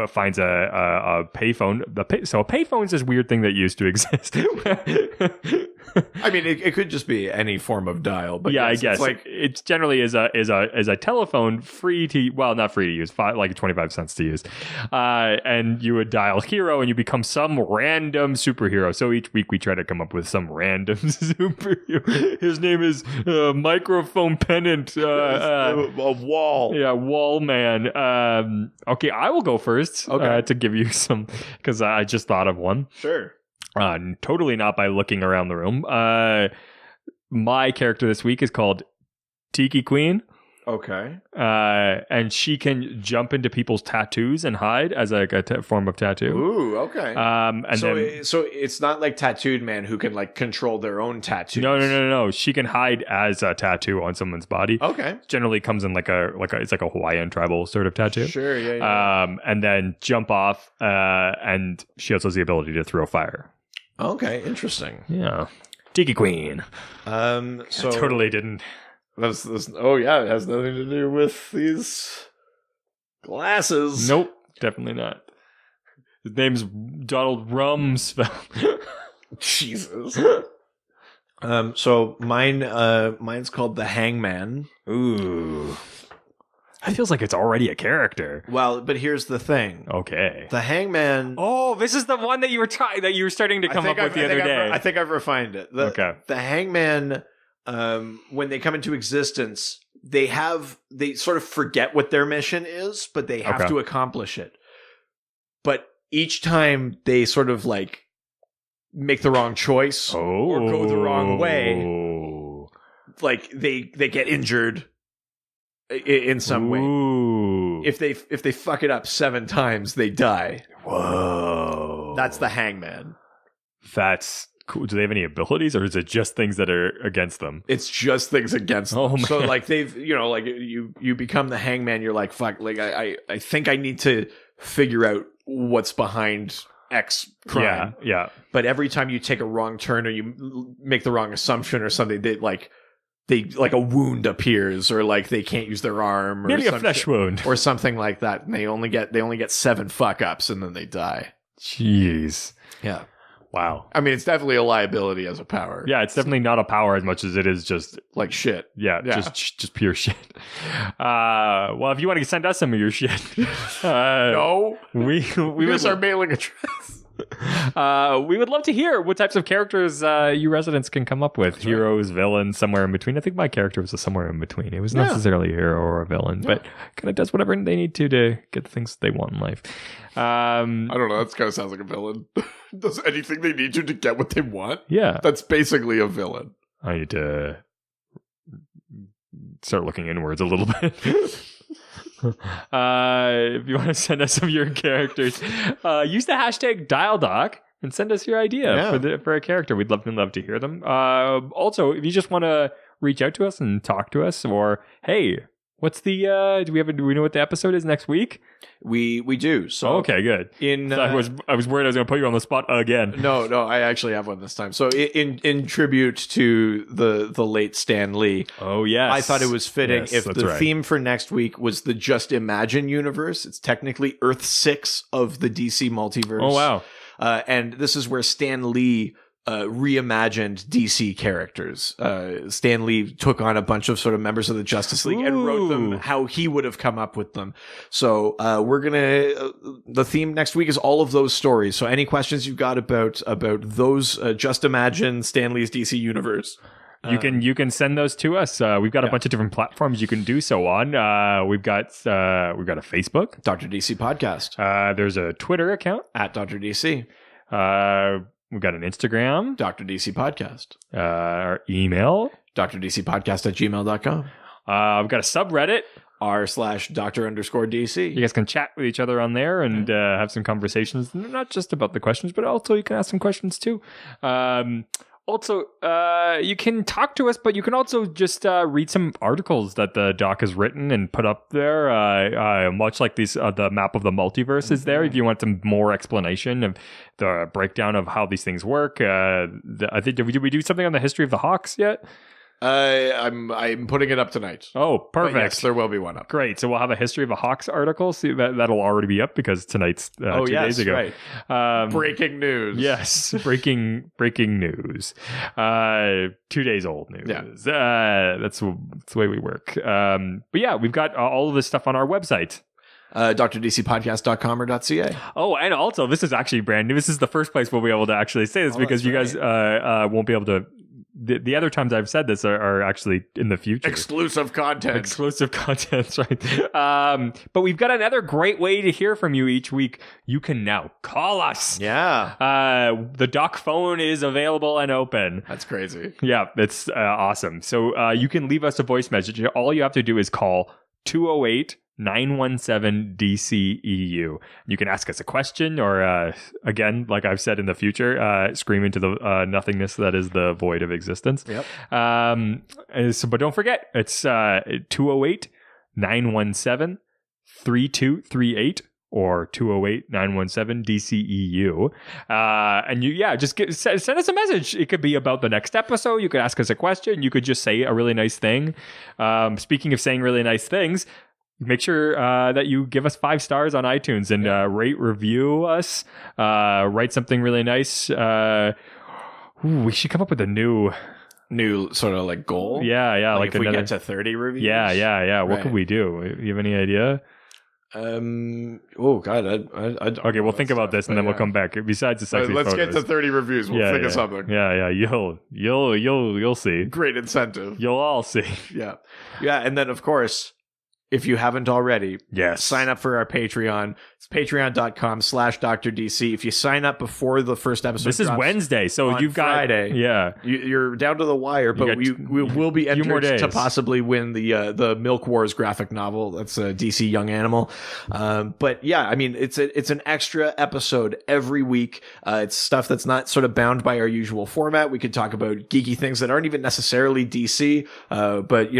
finds a payphone. So a payphone is this weird thing that used to exist. I mean, it could just be any form of dial, but yeah, yes, I guess like it generally is a telephone, not free to use, like 25 cents to use, and you would dial Hero and you become some random superhero. So each week we try to come up with some random superhero. His name is Microphone Pennant, a wall. Yeah, Wall Man. Okay, I will go first. To give you some, because I just thought of one. Sure. Totally not by looking around the room. My character this week is called Tiki Queen. Okay. And she can jump into people's tattoos and hide as like a form of tattoo. Ooh, okay. And so it's not like Tattooed Man who can like control their own tattoos. No. She can hide as a tattoo on someone's body. Okay. Generally comes in it's like a Hawaiian tribal sort of tattoo. Sure, yeah. And then jump off, and she also has the ability to throw fire. Okay, interesting. Yeah. Tiki Queen. So I totally didn't. It has nothing to do with these glasses. Nope, definitely not. His name's Donald Rumsfeld. Jesus. So mine's called the Hangman. Ooh. That feels like it's already a character. Well, but here's the thing. Okay. The Hangman. Oh, this is the one that you were starting to come up with the other day. I think I've refined it. The Hangman, when they come into existence, they sort of forget what their mission is, but they have to accomplish it. But each time they sort of like make the wrong choice or go the wrong way, like they get injured in some way. If they fuck it up 7 times, they die. Whoa. That's the Hangman. That's cool. Do they have any abilities, or is it just things that are against them? It's just things against them. Oh, man. So like they've, like you become the Hangman, you're like, fuck, like I think I need to figure out what's behind X crime. Yeah. But every time you take a wrong turn or you make the wrong assumption or something, they like a wound appears, or like they can't use their arm, or Maybe a flesh wound, or something like that, and they only get 7 fuck ups and then they die. Jeez. Yeah. Wow. I mean, it's definitely a liability as a power. Yeah, it's definitely not a power as much as it is just like shit. Yeah. Just pure shit. Well, if you want to send us some of your shit, no, here's our mailing address. We would love to hear what types of characters you residents can come up with. That's heroes, villains, somewhere in between. I think my character was somewhere in between. It was not necessarily a hero or a villain, but kind of does whatever they need to get the things they want in life. I don't know. That kind of sounds like a villain. Does anything they need to get what they want? Yeah. That's basically a villain. I need to start looking inwards a little bit. If you want to send us some of your characters, use the hashtag DialDoc and send us your idea for a character. We'd love to hear them. Also, if you just want to reach out to us and talk to us, or hey, what's the do we know what the episode is next week? We do. So okay, good. I was worried I was going to put you on the spot again. No, I actually have one this time. So in tribute to the late Stan Lee. Oh yes, I thought it was fitting if the theme for next week was the Just Imagine universe. It's technically Earth 6 of the DC multiverse. Oh wow. And this is where Stan Lee reimagined DC characters. Stan Lee took on a bunch of sort of members of the Justice League and wrote them how he would have come up with them. So we're gonna the theme next week is all of those stories. So any questions you've got about those Just Imagine Stan Lee's DC universe, you can send those to us. We've got a bunch of different platforms you can do so on. We've got a Facebook, Dr. DC Podcast. There's a Twitter account at Dr. DC. We've got an Instagram, Dr. DC Podcast. Our email, drdcpodcast@gmail.com. We've got a subreddit, r/Dr_DC. You guys can chat with each other on there and have some conversations, not just about the questions, but also you can ask some questions too. Also, you can talk to us, but you can also just read some articles that the doc has written and put up there. Much like these, the map of the multiverse is there. If you want some more explanation of the breakdown of how these things work, I think did we do something on the history of the Hawks yet? I'm putting it up tonight. Oh, perfect. But yes, there will be one up. Great. So we'll have a history of a Hawks article. See that'll already be up because tonight's 2 days ago. Right. Breaking news. Yes, breaking news. 2 days old news. Yeah. That's the way we work. But yeah, we've got all of this stuff on our website. drdcpodcast.com or .ca. Oh, and also this is actually brand new. This is the first place we'll be able to actually say this because you guys won't be able to. The other times I've said this are actually in the future. Exclusive content, right? But we've got another great way to hear from you each week. You can now call us. Yeah. The doc phone is available and open. That's crazy. Yeah, it's awesome. So you can leave us a voice message. All you have to do is call 208-917-DCEU. You can ask us a question or, again, like I've said in the future, scream into the nothingness that is the void of existence. Yep. But don't forget, it's 208-917-3238 or 208-917-DCEU. And just send us a message. It could be about the next episode. You could ask us a question. You could just say a really nice thing. Speaking of saying really nice things, make sure that you give us 5 stars on iTunes and rate, review us. Write something really nice. We should come up with a new sort of like goal. Yeah. Like if we get to 30 reviews. Yeah. What could we do? You have any idea? Oh God. Okay, we'll think about this and then we'll come back. Besides the sexy let's photos. get to 30 reviews. We'll think of something. Yeah. You'll see. Great incentive. You'll all see. Yeah. And then of course, if you haven't already, yes, sign up for our Patreon. It's patreon.com/DrDC. If you sign up before the first episode, this is Wednesday, so you've got Friday. Yeah, you're down to the wire, but we will be entered to possibly win the Milk Wars graphic novel. That's a DC Young Animal. But yeah, I mean, it's an extra episode every week. It's stuff that's not sort of bound by our usual format. We could talk about geeky things that aren't even necessarily DC. But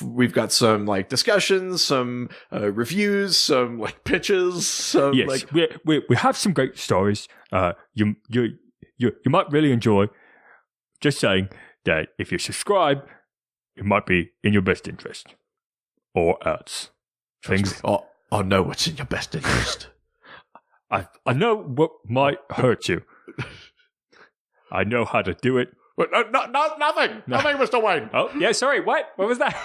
we've got some like discussions questions, some reviews, some like pitches. Some Yes, like we have some great stories. You might really enjoy. Just saying that if you subscribe, it might be in your best interest, or else things. I know what's in your best interest. I know what might hurt you. I know how to do it. But nothing, Mr. Wayne. Oh, yeah, sorry. What was that?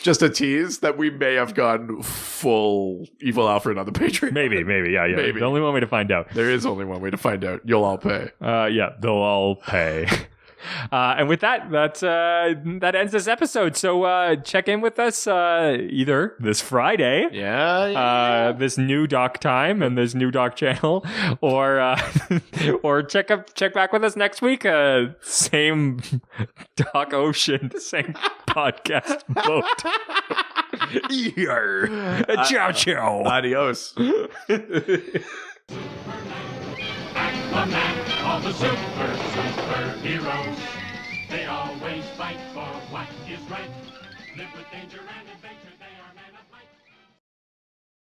Just a tease that we may have gone full Evil Alfred on the Patreon. Maybe, yeah. Maybe. The only one way to find out. There is only one way to find out. You'll all pay. Yeah, they'll all pay. And with that ends this episode. So check in with us either this Friday, this new doc time and this new doc channel, or check back with us next week. Same doc ocean, same podcast boat. Ciao, ciao. Adios. The man, all the superheroes. They always fight for what is right. Live with danger and adventure. They